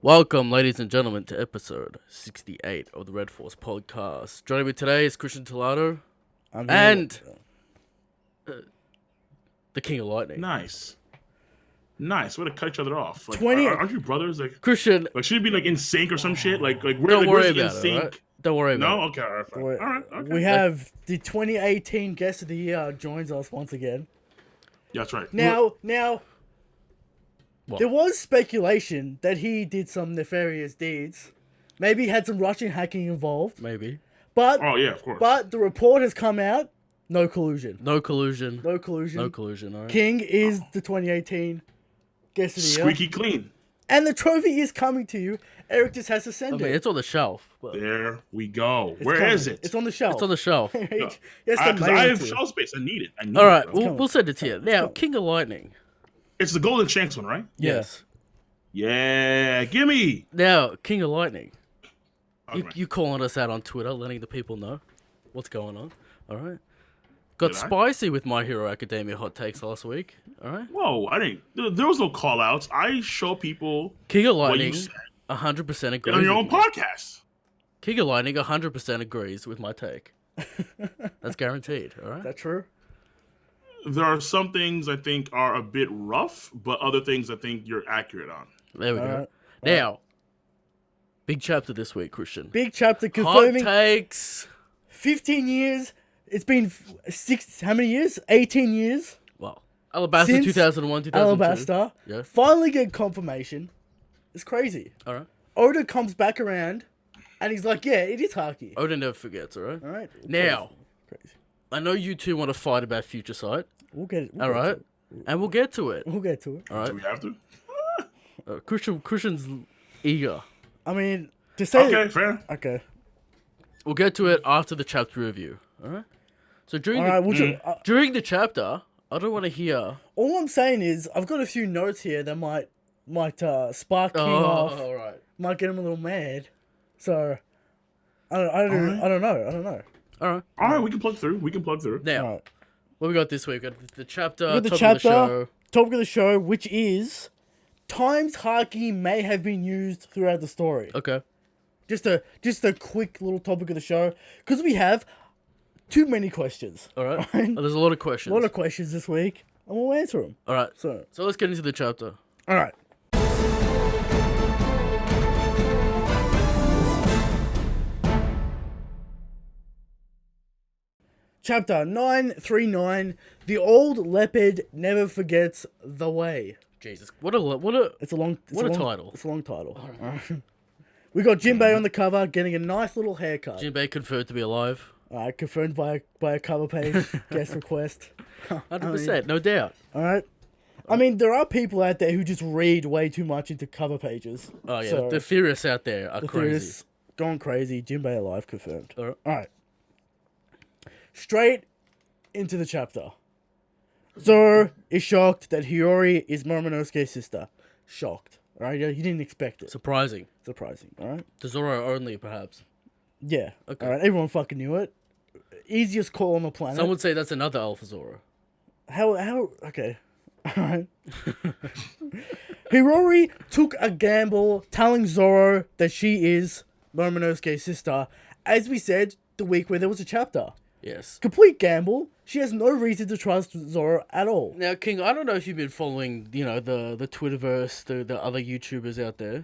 Welcome, ladies and gentlemen, to episode 68 of the Red Force podcast. Joining me today is Christian Tolato and the King of Lightning. Nice. Way to cut each other off. Like, 20 aren't you brothers? Like, Christian, should you be like in sync or some shit? Like we're don't worry in about sync. it, right? Don't worry about No, it. okay, all right, fine. All right, okay. We have the 2018 Guest of the Year joins us once again. Yeah, that's right. Now, What? there was speculation that he did some nefarious deeds. Maybe he had some Russian hacking involved. Maybe. But Oh yeah, of course. but the report has come out. No collusion. No collusion. No collusion. No collusion, alright? King is the 2018 Guest of the Year. Squeaky clean. And the trophy is coming to you. Eric just has to I send mean, it. it's on the shelf. But There we go. It's Where coming. is it? It's on the shelf. it's on the shelf. Yes, Because I have shelf space. I need it. Alright, it, bro. we'll send it to you. Now, coming. King of Lightning. It's the Golden Shanks one, right? Yes. Yeah, gimme. Now, King of Lightning. Okay. You calling us out on Twitter, letting the people know what's going on. Alright. Got Did I? spicy with My Hero Academia hot takes last week. Alright. Whoa, I didn't. There was no call outs. I show people King of what Lightning you said 100% agrees on your own with me. podcast. King of Lightning 100% agrees with my take. That's guaranteed, alright? Is that true? There are some things I think are a bit rough, but other things I think you're accurate on. There we go. Alright. Now, big chapter this week, Christian. Big chapter Hot confirming takes. 15 years. It's been how many years? 18 years. Well, Alabasta Since 2001, 2002. Alabasta. Yeah. Finally get confirmation. It's crazy. Alright. Oda comes back around and he's like, yeah, it is Haki. Oda never forgets, alright? All right. Now, Crazy. I know you two want to fight about Future Sight. We'll get it. Alright? And we'll get to it. We'll get to it. Alright? Do we have to? Christian's eager. I mean, to say. Okay, fair. Okay. We'll get to it after the chapter review. Alright? So during All right. during the chapter, I don't want to hear. All I'm saying is, I've got a few notes here that might spark King off. alright. Might get him a little mad. So, I don't know. Alright. All right, we can plug through. Now, All right. what we got this week? We got the chapter, We got the top chapter. of the show. Topic of the show, which is times Haki may have been used throughout the story. Okay. Just a quick little topic of the show, because we have too many questions. Alright. Right? There's a lot of A questions. lot of questions this week, and we'll answer them. Alright. So, So let's get into the chapter. all right. Chapter 939. The old leopard never forgets the way. Jesus. What a It's a long. What a title. It's a long title. We got Jinbei on the cover getting a nice little haircut. Jinbei confirmed to be alive. Confirmed by a cover page guest request. 100%, no doubt. All right. I mean, there are people out there who just read way too much into cover pages. Oh yeah, So, the theorists out there are the crazy. theorists gone crazy. Jinbei alive confirmed. All right. All right. Straight into the chapter. Zoro is shocked that Hiyori is Momonosuke's sister. Shocked. All right. He didn't expect it. Surprising. Surprising. All right. To Zoro only, perhaps. Yeah. Okay. All right. Everyone fucking knew it. Easiest call on the planet. Some would say that's another Alpha Zoro. How okay. Alright. Hiyori took a gamble telling Zoro that she is Momonosuke's sister, as we said the week where there was a chapter. Yes. Complete gamble. She has no reason to trust Zoro at all. Now, King, I don't know if you've been following, the Twitterverse, the other YouTubers out there,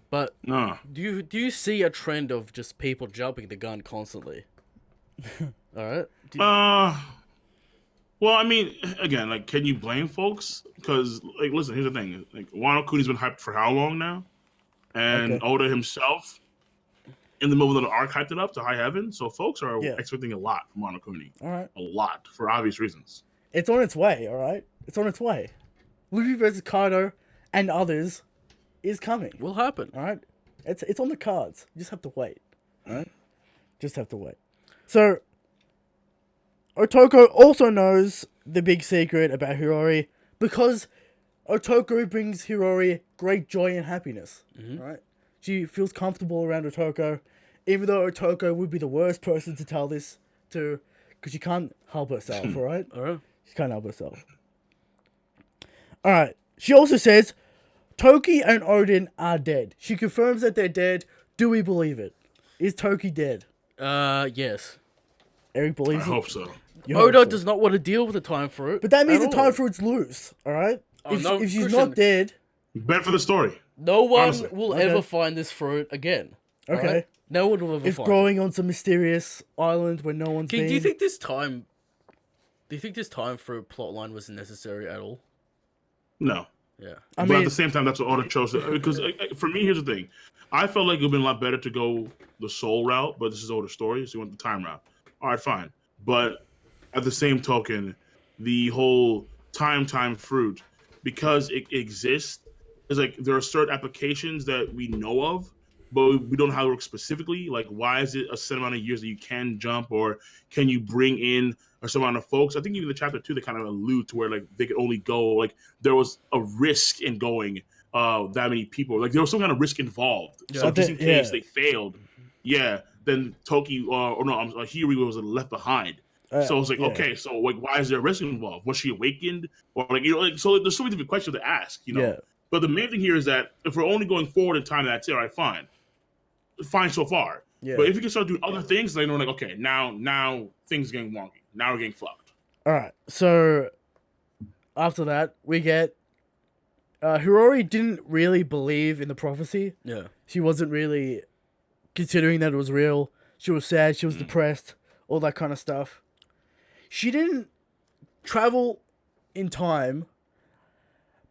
but No. do you see a trend of just people jumping the gun constantly? All right. Well, I mean, again, like, can you blame folks? Because, like, listen, here's the thing. Like, Wano Kuni's been hyped for how long now? And Okay. Oda himself, in the middle of the arc, hyped it up to high heaven. So folks are Yeah. expecting a lot from Wano Kuni. All right. A lot, for obvious reasons. It's on its way, all right? It's on its way. Luffy versus Kaido and others is coming. Will happen. All right, it's on the cards. You just have to wait. All right, just have to wait. So, Otoko also knows the big secret about Hiyori because Otoko brings Hiyori great joy and happiness. All right, she feels comfortable around Otoko, even though Otoko would be the worst person to tell this to, because she can't help herself. All right, All right. she can't help herself. All right. She also says Toki and Odin are dead. She confirms that they're dead. Do we believe it? Is Toki dead? Yes. Eric I believes it. hope so. You hope Oda so. does not want to deal with the time fruit. But that means at the time all. fruit's loose. All right. Oh, if no, if she's Christian. not dead, Better for the story. No one Honestly. will Okay. ever find this fruit again. okay. Right? No one will ever It's find growing on some mysterious island where no one's it. been. Do you think this time? Do you think this time fruit plotline was necessary at all? No. Yeah. I But mean, at the same time, that's what Oda chose. Because for me, here's the thing. I felt like it would have been a lot better to go the soul route, but this is Oda's story, so you want the time route. All right, fine. But at the same token, the whole time fruit, because it exists, is like there are certain applications that we know of, but we don't know how it works specifically. Like, why is it a certain amount of years that you can jump, or can you bring in a certain amount of folks? I think even the chapter 2, they kind of allude to where like they could only go, like there was a risk in going that many people. Like there was some kind of risk involved. Yeah. So just in case Yeah. they failed, then Toki Hiri was left behind. So it's like, yeah. okay, so like, why is there a risk involved? Was she awakened, or like, you know, like, so there's so many different questions to ask, you know. Yeah. But the main thing here is that if we're only going forward in time, that's it. All right, fine so far. Yeah. But if we can start doing other things, then we're like, okay, now things are getting wonky. Now we're getting fucked. All right. So after that, we get Hirori didn't really believe in the prophecy. Yeah. She wasn't really considering that it was real. She was sad. She was depressed. All that kind of stuff. She didn't travel in time.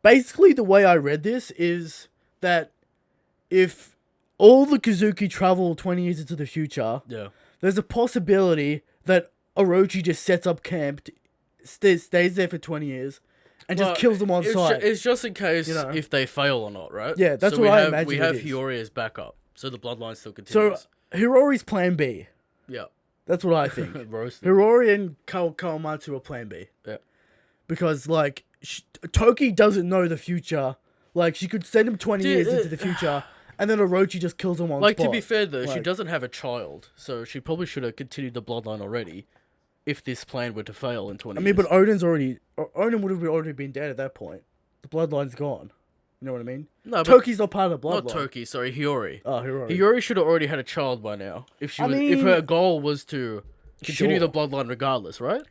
Basically, the way I read this is that if all the Kazuki travel 20 years into the future, Yeah. there's a possibility that Orochi just sets up camp, stays there for 20 years, and just kills them on sight. It's just in case You know? if they fail or not, right? Yeah, that's so what we I have, imagine We it have is. Hiyori as backup, so the bloodline still So continues. Hirori's plan B. Yeah. That's what I think. Roasted. Hirori and Kawamatsu are plan B. Yeah. Because, like, Toki doesn't know the future. Like, she could send him 20 Dude, years into the future, and then Orochi just kills him on Like, spot. to be fair, though, she Like- doesn't have a child, so she probably should have continued the bloodline already if this plan were to fail in 20 I mean, years. but Odin would have already been dead at that point. The bloodline's gone. You know what I mean? No, but Toki's not part of the bloodline. not Toki, sorry, Hiyori. Oh, Hirori. Hiyori should have already had a child by now. If she I was, mean, if her goal was to continue sure. the bloodline regardless, right?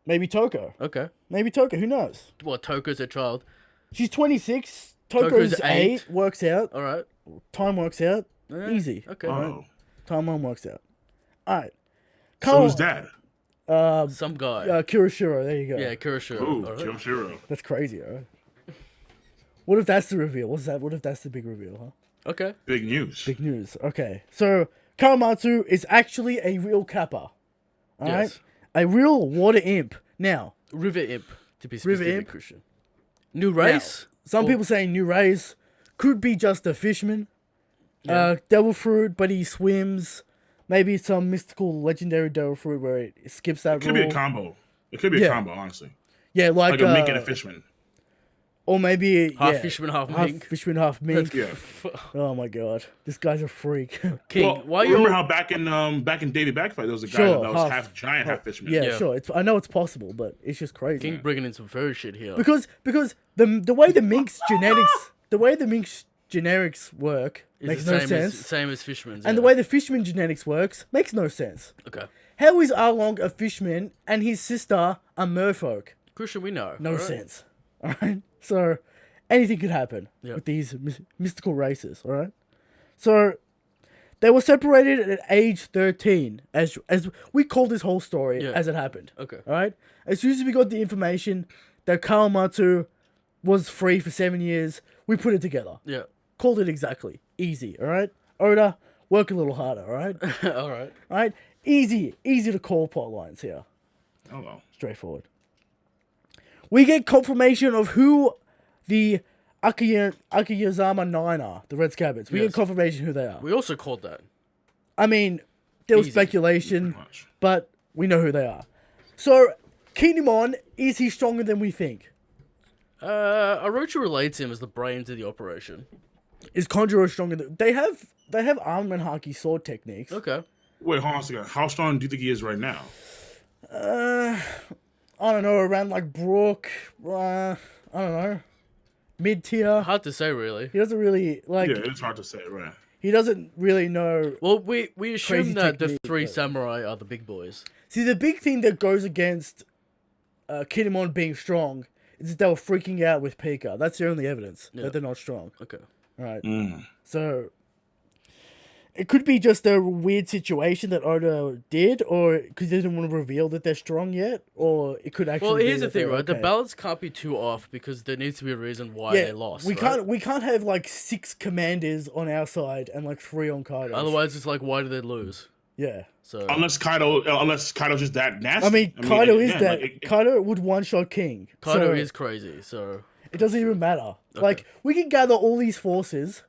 Maybe Toko. Okay. Maybe Toko. Who knows? Well, Toko's a child. She's 26. Toko's Toko's 8. 8. Works out. All right. Time works out. Eh, Easy. Okay. Oh, Timeline works out. Alright. so who's dad? Some guy. Kuroshiro. There you go. Yeah, Kuroshiro. Ooh, all right. Kyoshiro. That's crazy, alright? What if that's the reveal? What's that? What if that's the big reveal, huh? Okay. Big news. Big news. Okay. So, Kawamatsu is actually a real kappa. Alright? Yes. A real water imp. Now, River Imp, to be River specific, Imp? Christian. New race? some Or- people saying new race. Could be just a fishman. Devil fruit, but he swims. Maybe some mystical legendary devil fruit where it skips that It could rule. be a combo. It could be Yeah. a combo, honestly. Yeah, Like a mink and a fishman. Or maybe Half fishman, half mink. Fishman, half mink. Yeah. Oh my god, this guy's a freak. King, Well, why you... remember how back in David Backfight there was a guy Sure, that was half- half giant, half fishman. Yeah, Yeah. sure. I know it's possible, but it's just crazy. King bringing in some furry shit here. Because the way the mink's genetics work Is makes the no same sense, same as Fishman's. and the way the fishman genetics works makes no sense. Okay. How is Arlong a fishman and his sister a merfolk? Christian, we know. No alright? sense. All right. So anything could happen Yep. with these mystical races. All right. So they were separated at age 13, as we call this whole story Yeah. as it happened. Okay. All right. As soon as we got the information that Kawamatsu was free for 7 years, we put it together. Yeah. Called it exactly. Easy. All right. Oda, work a little harder. All right. All right. All right. Easy to call plot lines here. Oh well. Straightforward. We get confirmation of who the Akiyazama 9 are, the Red Scabbards. We Yes. get confirmation who they are. We also called that. I mean, there was Easy. speculation, Pretty much. but we know who they are. So, Kinemon, is he stronger than we think? Orochi relates him as the brains of the operation. Is Conjuro stronger than... They have arm and Haki sword techniques. Okay. Wait, hold on a second. How strong do you think he is right now? I don't know, around like Brook. I don't know. mid tier. Hard to say, really. He doesn't really like. Yeah, it's hard to say, right? He doesn't really know. Well, we assume Crazy that the technique, three but- samurai are the big boys. See, the big thing that goes against Kinemon being strong is that they were freaking out with Pika. That's the only evidence Yeah. that they're not strong. Okay. Right. Mm. So it could be just a weird situation that Oda did, or because they didn't want to reveal that they're strong yet, or it could actually. Well, be here's the that thing, they're right? The okay. balance can't be too off because there needs to be a reason why Yeah, they lost. we right? can't have like 6 commanders on our side and like 3 on Kaido's. Otherwise, it's like, why did they lose? Yeah. So Unless Kaido's just that nasty. I mean, Kaido is again, that. like, Kaido would one-shot King. Kaido so is crazy. So It doesn't even matter. Like, we can gather all these forces.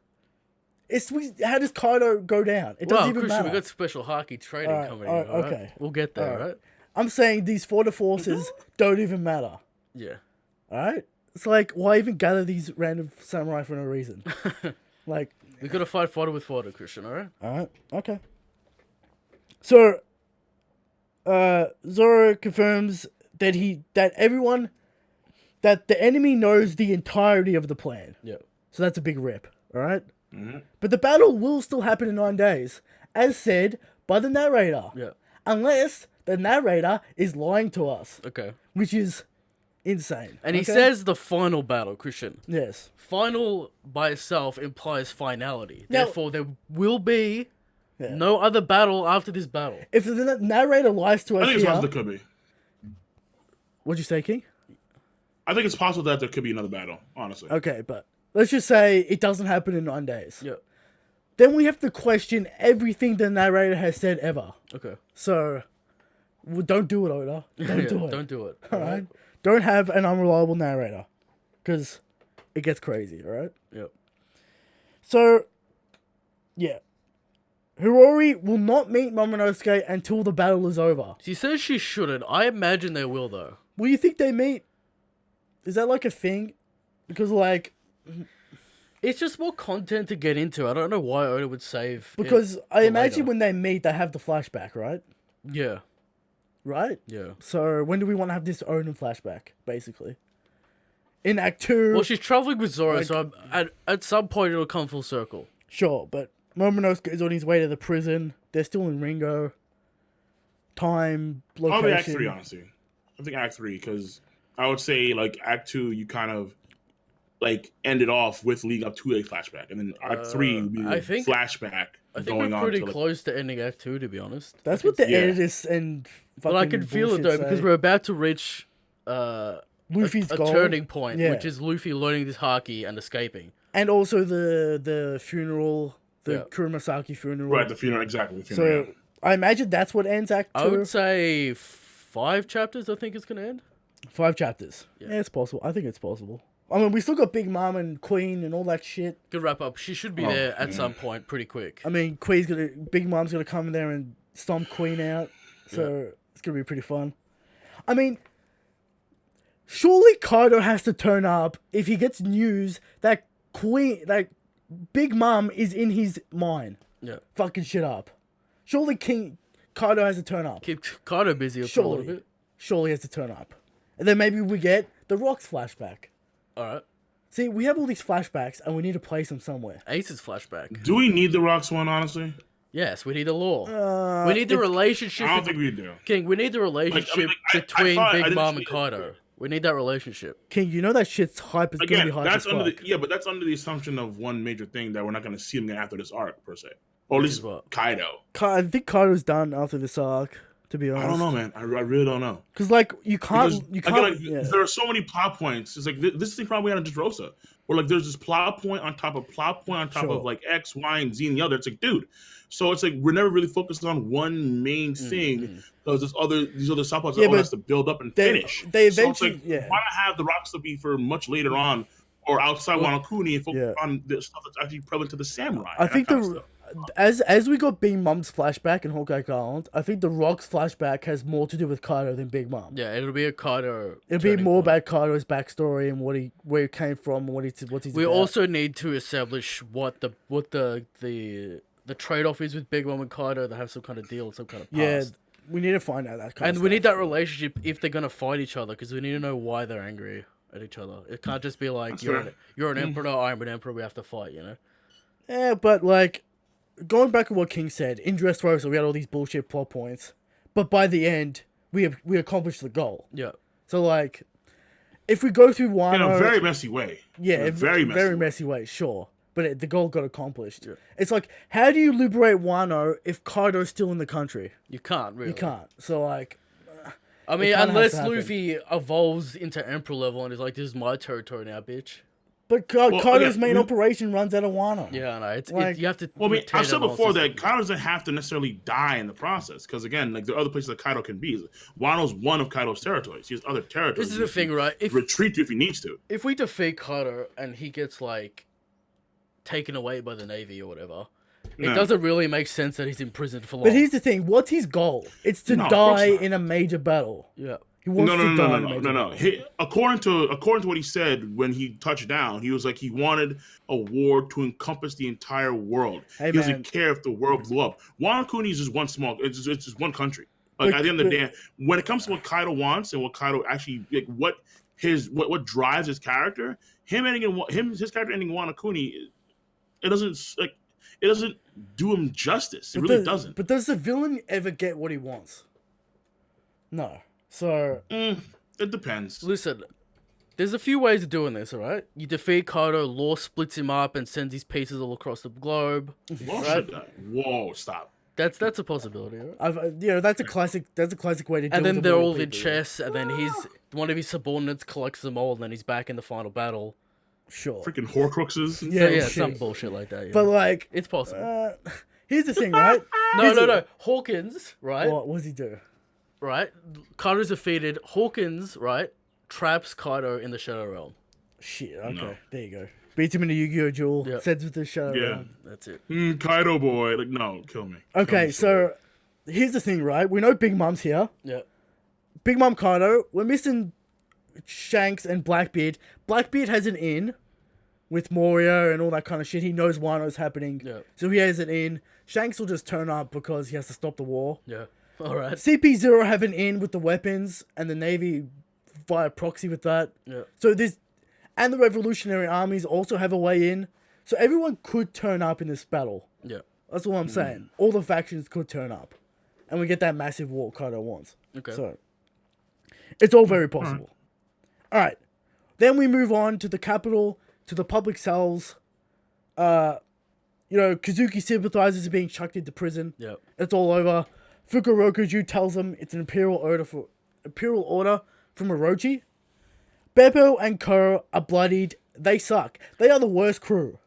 How does Kaido go down? It doesn't well, even Christian, matter. we got special Haki training Alright, coming alright, in. All right? okay. We'll get there, Alright. right? I'm saying these forces don't even matter. Yeah. Alright? It's like, why even gather these random samurai for no reason? Like, We gotta fight fodder with fodder, Christian. All right. alright, okay. So, Zoro confirms that that the enemy knows the entirety of the plan. Yeah. So that's a big rip, alright? Mhm. But the battle will still happen in 9 days, as said by the narrator. Yeah. Unless the narrator is lying to us, Okay. which is insane. And he okay? says the final battle, Christian. Yes. Final by itself implies finality. Now- Therefore, there will be Yeah. no other battle after this battle. If the narrator lies to I us think it's here... possible there could be. What'd you say, King? I think it's possible that there could be another battle, honestly. Okay, but let's just say it doesn't happen in 9 days. Yeah. Then we have to question everything the narrator has said ever. Okay. So, well, don't do it, Oda. Don't Yeah, do it. Don't do it. Alright? Don't have an unreliable narrator. Because it gets crazy, alright? Yep. So, yeah. Hirori will not meet Momonosuke until the battle is over. She says she shouldn't. I imagine they will, though. Will you think they meet? Is that like a thing? Because, like, It's just more content to get into. I don't know why Oda would save. it because I for imagine later. when they meet, they have the flashback, right? Yeah. Right? Yeah. So, when do we want to have this Oden flashback, basically? In Act 2, Well, she's traveling with Zoro, Like- so at some point it'll come full circle. sure, but Momonosuke is on his way to the prison. They're still in Ringo. Time, location. Probably Act 3, honestly. I think Act 3, because I would say, like, Act 2, you kind of, like, end it off with leading up to a flashback. And then Act 3 would be I a think- flashback I think going we're on pretty to, like, close to ending Act 2, to be honest. That's what the Yeah. editors and But I can feel it, though, because we're about to reach Luffy's a goal. turning point, Yeah. which is Luffy learning this Haki and escaping. And also the funeral, the Yeah. Kuromasaki funeral. right, the funeral, exactly. The funeral, So, I imagine that's what ends Act 2. I would say 5 chapters, I think it's going to end. 5 chapters. Yeah. Yeah, it's possible. I think it's possible. I mean, we still got Big Mom and Queen and all that shit. Good wrap up. She should be Oh, there at yeah. some point pretty quick. I mean, Big Mom's gonna come in there and stomp Queen out. So, it's gonna be pretty fun. I mean, surely Kaido has to turn up if he gets news that Big Mom is in his mine. Yeah. Fucking shit up. Surely Kaido has to turn up. Keep Kaido busy for a little Surely. bit. Surely has to turn up. And then maybe we get the Rocks flashback. Alright. See, we have all these flashbacks and we need to place them somewhere. Ace's flashback. Do we need the Rocks one, honestly? Yes, we need the law. We need the if- relationship. I don't think we do. King, we need the relationship I between thought- I Big didn't Mom see and it. Kaido. We need that relationship. King, you know that shit's hype is gonna Again, be hype that's as under fuck. but that's under the assumption of one major thing that we're not going to see them after this arc per se, or at Which is least what? Kaido. I think Kaido's done after this arc, to be honest. I don't know, man. I really don't know. Because, like, you can't... Because, you again, can't... like, yeah. there are so many plot points. It's like this thing probably out of Dressrosa, where like there's this plot point on top of plot point on top Sure. of like X, Y, and Z and the other. It's like, dude. So it's like we're never really focused on one main thing because these other subplots Yeah, all but has to build up and they- finish. they So it's eventually- like, yeah. why not have the Rocks to be for much later on or outside Wano Kuni and focus Yeah. on the stuff that's actually prevalent to the samurai. I and think that kind of stuff. as we got Big Mom's flashback in Hawkeye Island, I think the Rock's flashback has more to do with Kaido than Big Mom. Yeah, it'll be a Kaido. It'll be turning more point. about Kaido's backstory and where he came from and what's he's We about. also need to establish what the trade-off is with Big Mom and Kaido. They have some kind of deal, some kind of past. Yeah, we need to find out that kind And of we stuff. need that relationship if they're gonna fight each other, because we need to know why they're angry at each other. It can't just be like That's you're fair. you're an emperor, I'm an emperor, we have to fight. Yeah, but like, going back to what King said, in Dressrosa we had all these bullshit plot points, but by the end we accomplished the goal. Yeah. So like, if we go through Wano, In a very messy way. yeah, In a very messy way. way, sure, but the goal got accomplished. Yeah. It's like, how do you liberate Wano if Kaido's still in the country? You can't really. You can't. So like, I mean, kinda has unless to happen. Luffy evolves into emperor level and is like, "This is my territory now, bitch." but Kaido's okay, main operation runs out of Wano. Yeah, I know. It's Like- you have to. Well, I mean, tear I've said down the before whole that system. Kaido doesn't have to necessarily die in the process, because again, like there are other places that Kaido can be. Wano's one of Kaido's territories. He has other territories. This is the thing, right? If Retreat to if he needs to. if we defeat Kaido and he gets like taken away by the Navy or whatever, it No. doesn't really make sense that he's imprisoned for long. But here's the thing: what's his goal? It's to No, of course die not. in a major battle. yeah. He wants No, to no, die no, in a no, major no, no, battle. no. According to what he said when he touched down, he was like he wanted a war to encompass the entire world. Hey, he man. doesn't care if the world blew up. Wano Kuni is just one small. It's just one country. Like But- at the end of the but- day, when it comes to what Kaido wants and what Kaido actually like, what drives his character, his character ending Wano Kuni, it doesn't do him justice. It really doesn't. But does the villain ever get what he wants? No. So It depends. Listen, there's a few ways of doing this, alright? You defeat Kaido, Law splits him up and sends his pieces all across the globe. Whoa, stop. That's a possibility, right? that's a classic. That's a classic way to. And deal then with they're real all in people. chess, and then one of his subordinates collects them all, and then he's back in the final battle. Sure. Freaking Horcruxes. So Yeah, yeah, shit. some bullshit like that. Yeah. But like, It's possible. here's the thing, right? No. Hawkins, right? What does he do? Right? Kaido's defeated. Hawkins, right? Traps Kaido in the Shadow Realm. Shit. Okay, No. there you go. Beats him in a Yu-Gi-Oh duel. Yeah. Sends with the shadow. Yeah. Realm. That's it. Kaido boy. Like, no, kill me. Kill Okay, me, so here's the thing, right? We know Big Mom's here. Yeah. Big Mom Kaido. We're missing Shanks and Blackbeard. Blackbeard has an in with Moria and all that kind of shit. He knows Wano's happening. Yeah. So he has an in. Shanks will just turn up because he has to stop the war. Yeah. All right. CP0 have an in with the weapons and the Navy via proxy with that. Yeah. So this, and the Revolutionary Armies also have a way in. So everyone could turn up in this battle. Yeah. That's all I'm saying. All the factions could turn up. And we get that massive war Kaido wants. Okay. So, it's all very possible. Alright. Then we move on to the capital, to the public cells. Kazuki sympathizers are being chucked into prison. Yeah. It's all over. Fukurokuju tells them it's an imperial order from Orochi. Beppo and Ko are bloodied. They suck. They are the worst crew.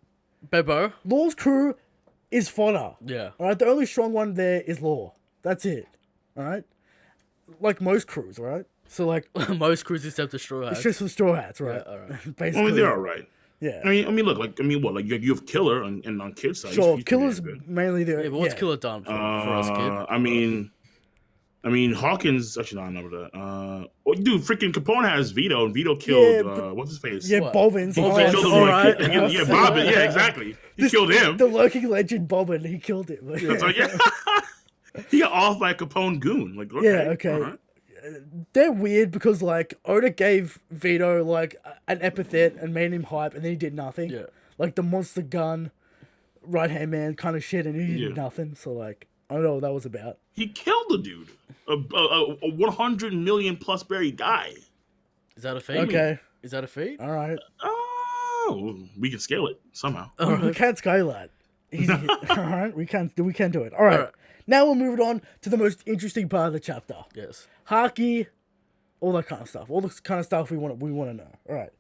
Bebo. Law's crew is fodder. Yeah. Alright, the only strong one there is Law. That's it. Alright? Like most crews, right? So like Most crews except the Straw Hats. it's just for straw hats, right? Yeah, alright. Basically. I mean, they're all right. Yeah. I mean, look, like, you have Killer and on Kid's side. Sure, he's Killer's pretty damn good. mainly the Yeah, but what's Killer done for us, kid? I mean, Hawkins actually not over that. Dude, freaking Capone has Vito, and Vito killed but- what's his face? Yeah, What? Bobbins. Bobbins. He Oh, killed him. alright. Yeah, Bobbin. Yeah, exactly. He killed him. The lurking legend Bobbin, he killed him. That's like, yeah. He got off by a Capone goon. Like, okay, Yeah, okay. all right. They're weird because like Oda gave Vito like an epithet and made him hype, and then he did nothing. Yeah. Like the monster gun, right hand man kind of shit, and he did Yeah. nothing. So like, I don't know what that was about. He killed the dude. A 100 million plus berry guy. Is that a feat? Okay, Is that a feat? all right. Oh, we can scale it somehow. We can't scale that. Easy. All right, we can do it. All right. Alright. Now we'll move it on to the most interesting part of the chapter. Yes. Haki, all that kind of stuff. All the kind of stuff we want to know. All right.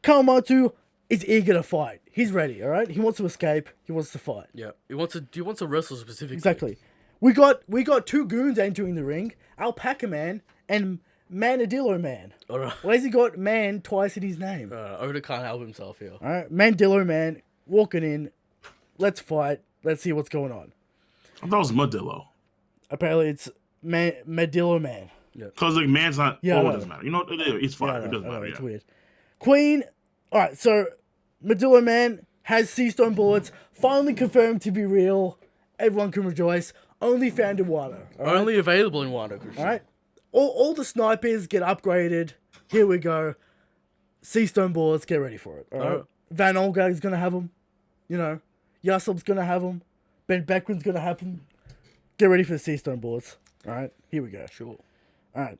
Kawamatsu is eager to fight. He's ready. All right. He wants to escape. He wants to fight. Yeah. He wants to wrestle specifically. Exactly. We got two goons entering the ring. Alpaca Man and Manadillo Man. All right. Why has he got man twice in his name? Oda can't help himself here. All right. Mandillo Man walking in. Let's fight. Let's see what's going on. I thought it was Modillo. Apparently it's Medillo Man. Because, like, man's not. Yeah, I it know. doesn't matter. You know, it's fine. Yeah, it doesn't I know, matter. it's Yeah. weird. Queen. All right, so Medillo Man has sea stone bullets. Finally confirmed to be real. Everyone can rejoice. Only found in Wano. All right? Only available in Wano. All right. All the snipers get upgraded. Here we go. Sea Stone boards, get ready for it. All right. Alright. Van Olga is gonna have them. You know, Yassob's gonna have them. Ben Beckman's gonna have them. Get ready for the Sea Stone boards. All right, here we go. Sure. All right.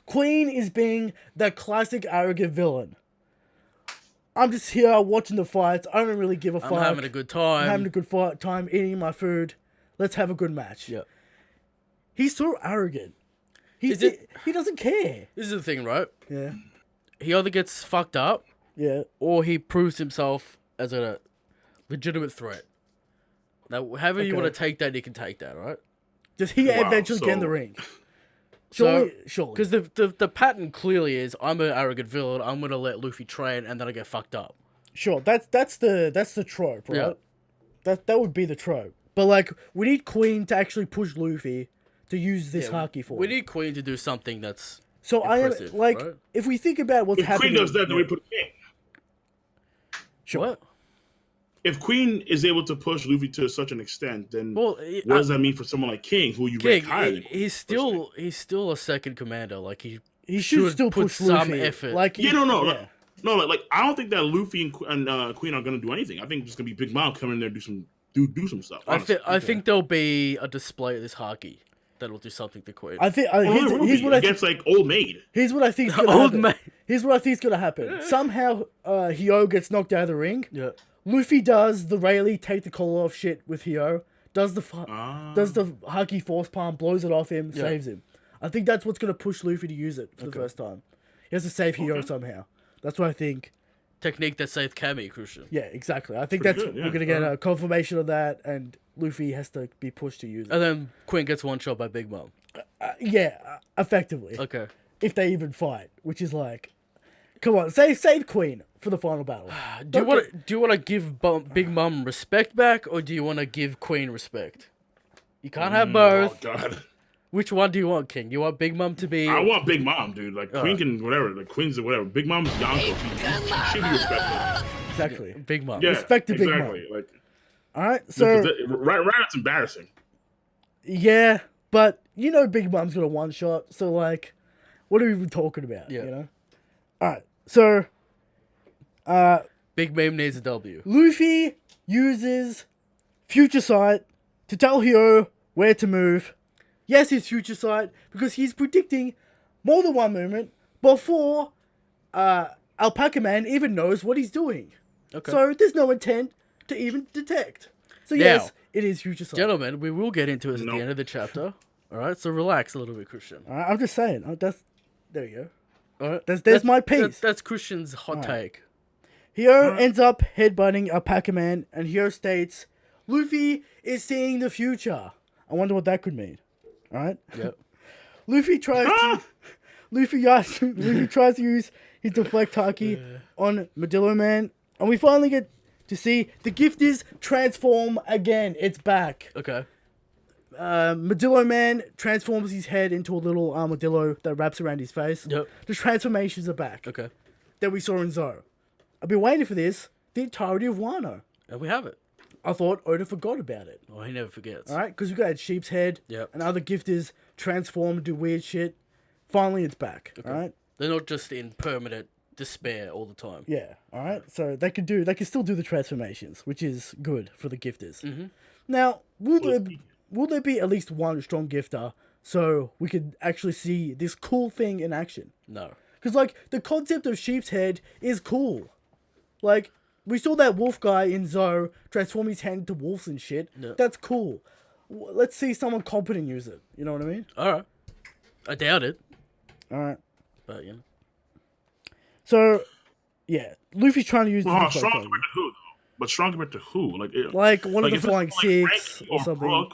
Queen is being the classic arrogant villain. I'm just here watching the fights. I don't really give a fuck. I'm having a good time. I'm having a good time eating my food. Let's have a good match. Yeah. He's so arrogant. He doesn't care. This is the thing, right? Yeah. He either gets fucked up Yeah. or he proves himself as a legitimate threat. Now, however you Okay. want to take that, you can take that, right? Does he Wow, eventually get in the so- ring? So, Surely. because the pattern clearly is, I'm an arrogant villain. I'm gonna let Luffy train, and then I get fucked up. Sure, that's the trope, right? Yeah. That would be the trope. But like, we need Queen to actually push Luffy to use this Haki for. We need Queen to do something that's So impressive, like, right? if we think about what's If happening, Queen does that, then we put King. sure. what? If Queen is able to push Luffy to such an extent, then Well, what does that mean for someone like King, who you King, rank higher than Queen? he's still a second commander. Like he Should still put push some Luffy. effort. Like, Yeah, no, yeah. like I don't think that Luffy and Queen are gonna do anything. I think it's gonna be Big Mom come in there and do some stuff. honestly. I think there'll be a display of this Haki that'll do something to Queen. I think Well, there will here's be what I think. against like Old Maid. Here's what I think's gonna Old happen. mate. Here's what I think's gonna happen. Somehow, Hyo gets knocked out of the ring. Yeah. Luffy does the Rayleigh take the collar off shit with Hyo. Does the Haki force palm, blows it off him, saves him. I think that's what's gonna push Luffy to use it for the first time. He has to save Hyo somehow. That's what I think. Technique that saved Kami, Christian. Yeah, exactly. I think Pretty that's good, yeah. we're gonna get a confirmation of that, and Luffy has to be pushed to use it. And then Queen gets one shot by Big Mom. Effectively, Okay. if they even fight, which is like, come on, save Queen for the final battle. Do you want to give Big Mom respect back, or do you want to give Queen respect? You can't have both. Oh God, Which one do you want, King? You want Big Mom to be? I want Big Mom, dude. Like Queen can whatever. Like Queen's whatever. Big Mom's Yonko. She be respected. Exactly. Big Mom. Yeah, Respect to Big exactly. Like All right, so right, it's embarrassing. yeah, but you know Big Mom's got a one shot, so like, what are we even talking about? Yeah. You know. All right, so Big Mom needs a W. Luffy uses Future Sight to tell Hyo where to move. Yes, it's Future Sight because he's predicting more than one movement before Alpaca Man even knows what he's doing. Okay. So there's no intent to even detect. So yes, it is Future Sight. Gentlemen, we will get into it at No. the end of the chapter. All right, so relax a little bit, Christian. All right, I'm just saying. There you go. All right, There's my piece. That's Christian's hot take. Hyo ends up headbutting Alpaca Man, and Hyo states, Luffy is seeing the future. I wonder what that could mean. All right? Yep. Luffy tries to use his deflect Haki on Medillo Man, and we finally get to see the gifters transform again. It's back. Okay. Medillo Man transforms his head into a little armadillo that wraps around his face. Yep. The transformations are back Okay. that we saw in Zou. I've been waiting for this the entirety of Wano. And we have it. I thought Oda forgot about it. Oh, he never forgets. All right, because we got Sheep's Head Yep. and other gifters transform, do weird shit. Finally, it's back. All right. They're not just in permanent despair all the time. Yeah. All right. So they can still do the transformations, which is good for the gifters. Mm-hmm. Now, will there be at least one strong gifter so we could actually see this cool thing in action? No. Because like the concept of Sheep's Head is cool. Like we saw that wolf guy in Zou transform his hand into wolves and shit. Yeah. That's cool. Let's see someone competent use it. You know what I mean? All right. I doubt it, All right. but you know. So, yeah, Luffy's trying to use Well, the strong deflect compared to who? Though? But strong compared to who? like one of the if it's Flying Six Frankie or something. Brooke,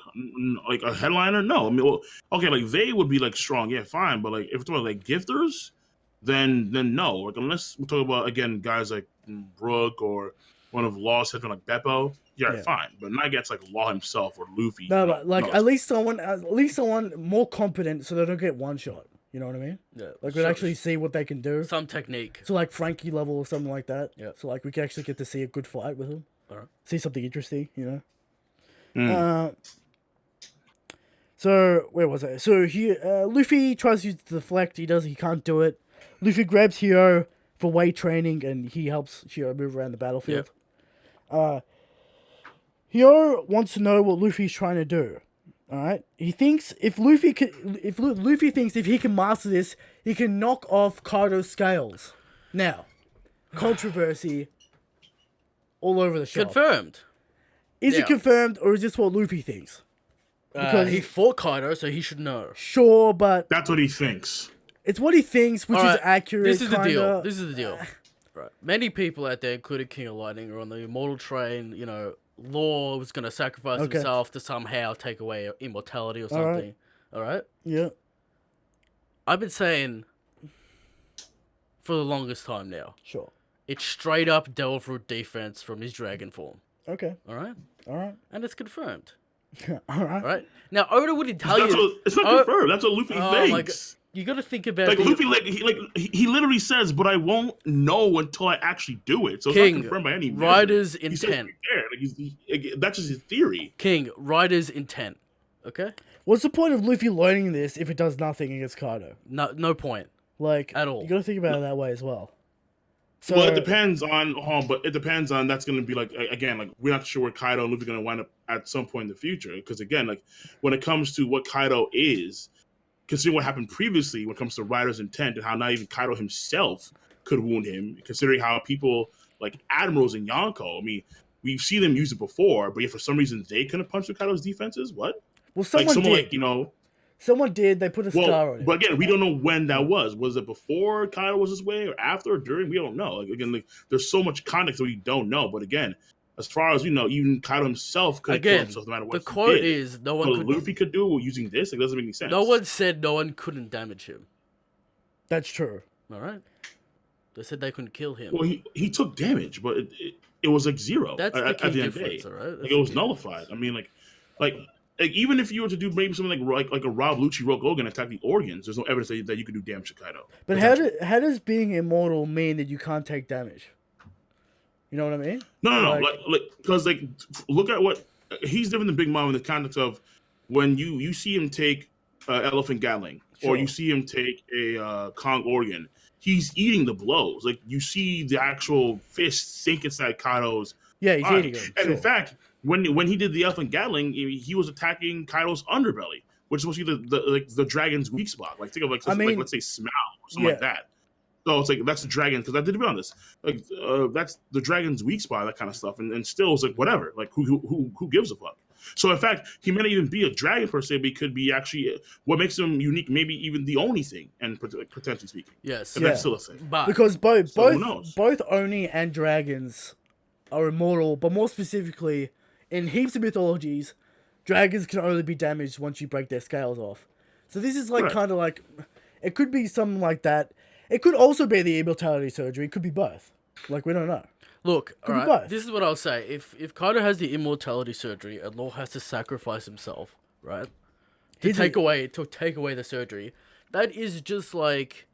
like a headliner? No, I mean, well, okay, like they would be like strong, yeah, fine. But like if it's like gifters, then no. Like unless we talk about again guys like Brooke or one of Law's headmen like Beppo, yeah, fine. But not against like Law himself or Luffy. No, but like no. at least someone more competent so they don't get one shot. You know what I mean? Yeah. Like we actually see what they can do. Some technique. So like Frankie level or something like that. Yeah. So like we can actually get to see a good fight with him. Alright. See something interesting, you know. So where was I? So he Luffy tries to use the deflect. He can't do it. Luffy grabs Hyo, for weight training, and he helps Hiro move around the battlefield. Hiro wants to know what Luffy's trying to do. All right, he thinks if Luffy thinks if he can master this, he can knock off Kaido's scales. Now, controversy all over the shop. Confirmed. Is it confirmed, or is this what Luffy thinks? Because he fought Kaido, so he should know. Sure, but That's what he thinks. it's what he thinks, which is accurate. This is kinda. the deal. This is the deal. Right. Many people out there, including Kingoflightning, are on the immortal train. You know, Law was going to sacrifice himself to somehow take away immortality or something. All right? Yeah. I've been saying for the longest time now. Sure. It's straight up Devil Fruit defense from his dragon form. Okay. All right? All right. And it's confirmed. All right. All right? Now, Oda wouldn't tell you. It's not confirmed. That's what Luffy Like, thinks. you got to think about Like Luffy, he literally says, "But I won't know until I actually do it." So it's not confirmed by any measure. Rider's He says intent. That's just his theory. King, Rider's intent. Okay? What's the point of Luffy learning this if it does nothing against Kaido? No point. Like, at all. You got to think about it that way as well. So, Well, it depends on that's going to be like, again, like we're not sure where Kaido and Luffy are going to wind up at some point in the future. Because again, like when it comes to what Kaido is, considering what happened previously when it comes to Rider's intent and how not even Kaido himself could wound him, considering how people like admirals in Yonko, I mean, we've seen them use it before, but yet for some reason they couldn't punch through Kaido's defenses. What? Well, someone did. Like, you know. Someone did. They put a scar on it. But again, we don't know when that was. Was it before Kaido was this way or after or during? We don't know. Like, again, like, there's so much context that we don't know. But again, as far as we know, even Kaido himself could kill himself no matter what. The quote is no one. What Luffy could do using this, it doesn't make any sense. No one said no one couldn't damage him. That's true. All right. They said they couldn't kill him. Well, he took damage, but it was like zero. That's the key at the end difference, of the day. all right? Like, it was nullified. I mean, like even if you were to do maybe something like a Rob Lucci Rogue Hogan attack the organs, there's no evidence that you could do damage to Kaido. But how does being immortal mean that you can't take damage? You know what I mean? No. Because look at what he's different than Big Mom in the context of when you see him take Elephant Gatling or you see him take a Kong organ, he's eating the blows. Like you see the actual fist sink inside Kaido's. Yeah, he's eating them. And in fact, when he did the Elephant Gatling, he was attacking Kaido's underbelly, which is supposed to be the dragon's weak spot. Like think of let's say Smile or something like that. So it's like that's the dragon because I did be on this. Like that's the dragon's weak spot, that kind of stuff, and still it's like whatever. Like who gives a fuck? So in fact, he may not even be a dragon per se, but he could be actually what makes him unique, maybe even the only thing, and potentially speaking. Yes, that's still a thing. But because both Oni and dragons are immortal, but more specifically, in heaps of mythologies, dragons can only be damaged once you break their scales off. So this is like kind of like, it could be something like that. It could also be the immortality surgery. It could be both. Like, we don't know. Look, could all right, this is what I'll say. If Kaido has the immortality surgery and Law has to sacrifice himself, right, to take away the surgery, that is just like,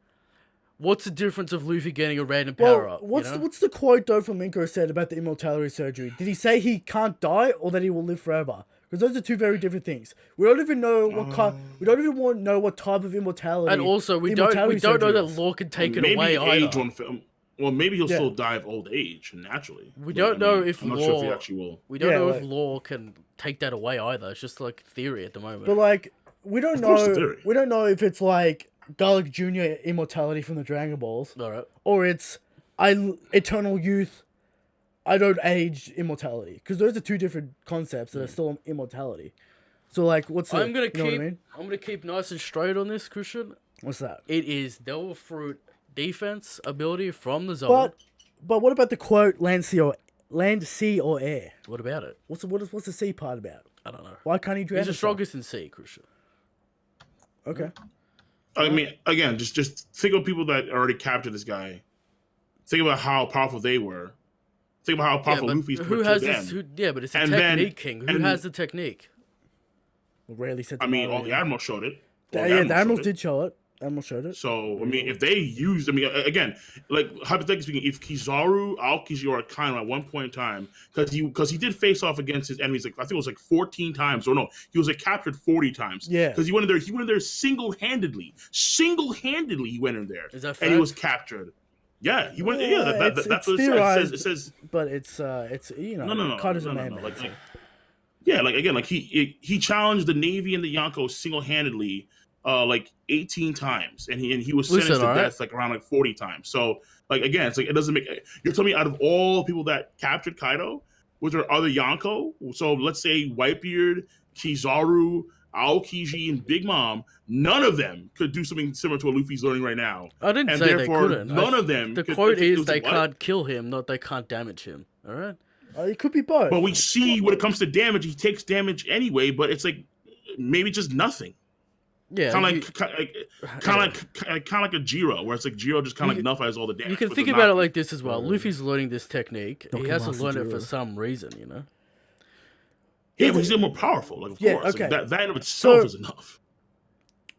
what's the difference of Luffy getting a random power up? What's the quote Doflamingo said about the immortality surgery? Did he say he can't die or that he will live forever? Because those are two very different things. We don't even know know what type of immortality. And also, we don't know that Law can take it away either. Well, maybe he'll still die of old age naturally. We don't know if I'm not sure if he actually will. We don't know if Law can take that away either. It's just like theory at the moment. But like, we don't know. We don't know if it's like Garlic Jr. immortality from the Dragon Balls, or it's eternal youth. I don't age immortality, because those are two different concepts that are still immortality. So like, what's the? I'm gonna keep nice and straight on this, Christian. What's that? It is Devil Fruit defense ability from the Zod. But what about the quote land, sea, or air? What about it? What's the sea part about? I don't know. Why can't he drown? He's the strongest in sea, Christian. Okay. I mean, again, just think of people that already captured this guy. Think about how powerful they were. Think about how powerful Luffy's who has this? But it's a technique, King. Who has the technique? Rarely said. I mean, all the admirals showed it. The admirals did show it. Admiral showed it. So I mean, if they used, again, like hypothetically speaking, if Kizaru, Aokiji, or Akainu at one point in time, because he did face off against his enemies, like I think it was like 14 times, or no, he was like captured 40 times. Yeah. Because he went in there single-handedly. He went in there. Is that fact? And he was captured. Yeah, he went. Yeah, Yeah, it's that's what it says. It says. but it's No. Kaido's a man. Like, yeah, like again, like he challenged the Navy and the Yonko single handedly, like 18 times, and he was Listen, sentenced to alright. death like around like 40 times. So like again, it's like it doesn't make. You're telling me out of all people that captured Kaido, which are other Yonko, so let's say Whitebeard, Kizaru, Aokiji, and Big Mom, none of them could do something similar to what Luffy's learning right now. I didn't And say they therefore, couldn't. none of them. The could, quote it is was they like, what? can't kill him, not they can't damage him. All right. It could be both. But we see when it comes to damage, he takes damage anyway. But it's like maybe just nothing. Yeah. Kind of like a Jiro, where it's like Jiro just kind of like nullifies all the damage. You can with think the about it Naki. like this as well. Luffy's learning this technique. He has to Master learn it Jiro. for some reason, you know. Yeah, but he's more powerful. Like of Yeah, course, okay. like, that in of itself is enough.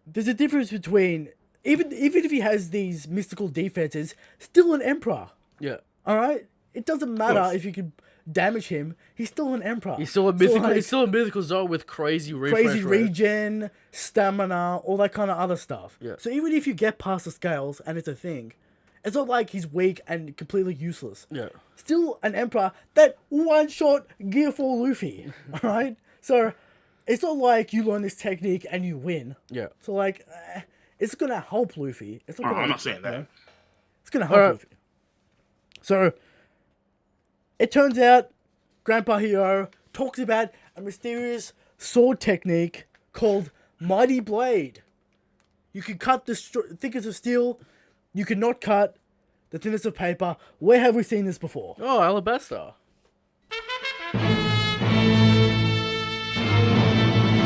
There's a difference between even if he has these mystical defenses, still an emperor. Yeah. All right, it doesn't matter Close. if you can damage him. He's still an emperor. He's still a So, mythical. like, He's still a mythical zone with crazy refresh crazy rate. regen, stamina, all that kind of other stuff. Yeah. So even if you get past the scales and it's a thing, it's not like he's weak and completely useless. Yeah. Still an emperor that one-shot Gear 4 Luffy. All right, so it's not like you learn this technique and you win. Yeah. So like, it's gonna help Luffy. It's not gonna, I'm not saying that. It's gonna help Alright. Luffy. So it turns out Grandpa Hero talks about a mysterious sword technique called Mighty Blade. You can cut the thickest of steel. You cannot cut the thinnest of paper. Where have we seen this before? Oh, Alabasta.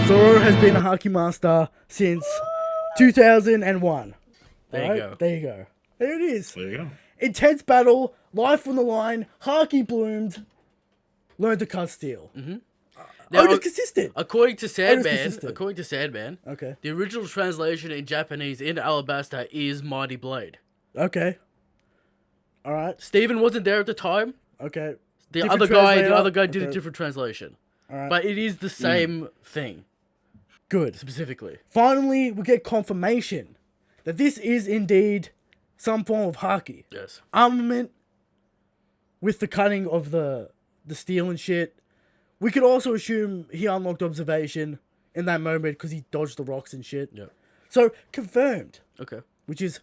Zoro has been a Haki master since 2001. There Alright, you go. There you go. There it is. There you go. Intense battle, life on the line, Haki bloomed, learned to cut steel. Now, Oda's consistent. According to consistent. Sandman, Okay. the original translation in Japanese in Alabasta is Mighty Blade. Okay. All right. Steven wasn't there at the time. Okay. The Different other guy translator? did a Okay. different translation. Alright. But it is the same thing, Good. specifically. Finally, we get confirmation that this is indeed some form of Haki. Yes. Armament with the cutting of the steel and shit. We could also assume he unlocked observation in that moment because he dodged the rocks and shit. Yeah. So, confirmed, Okay. which is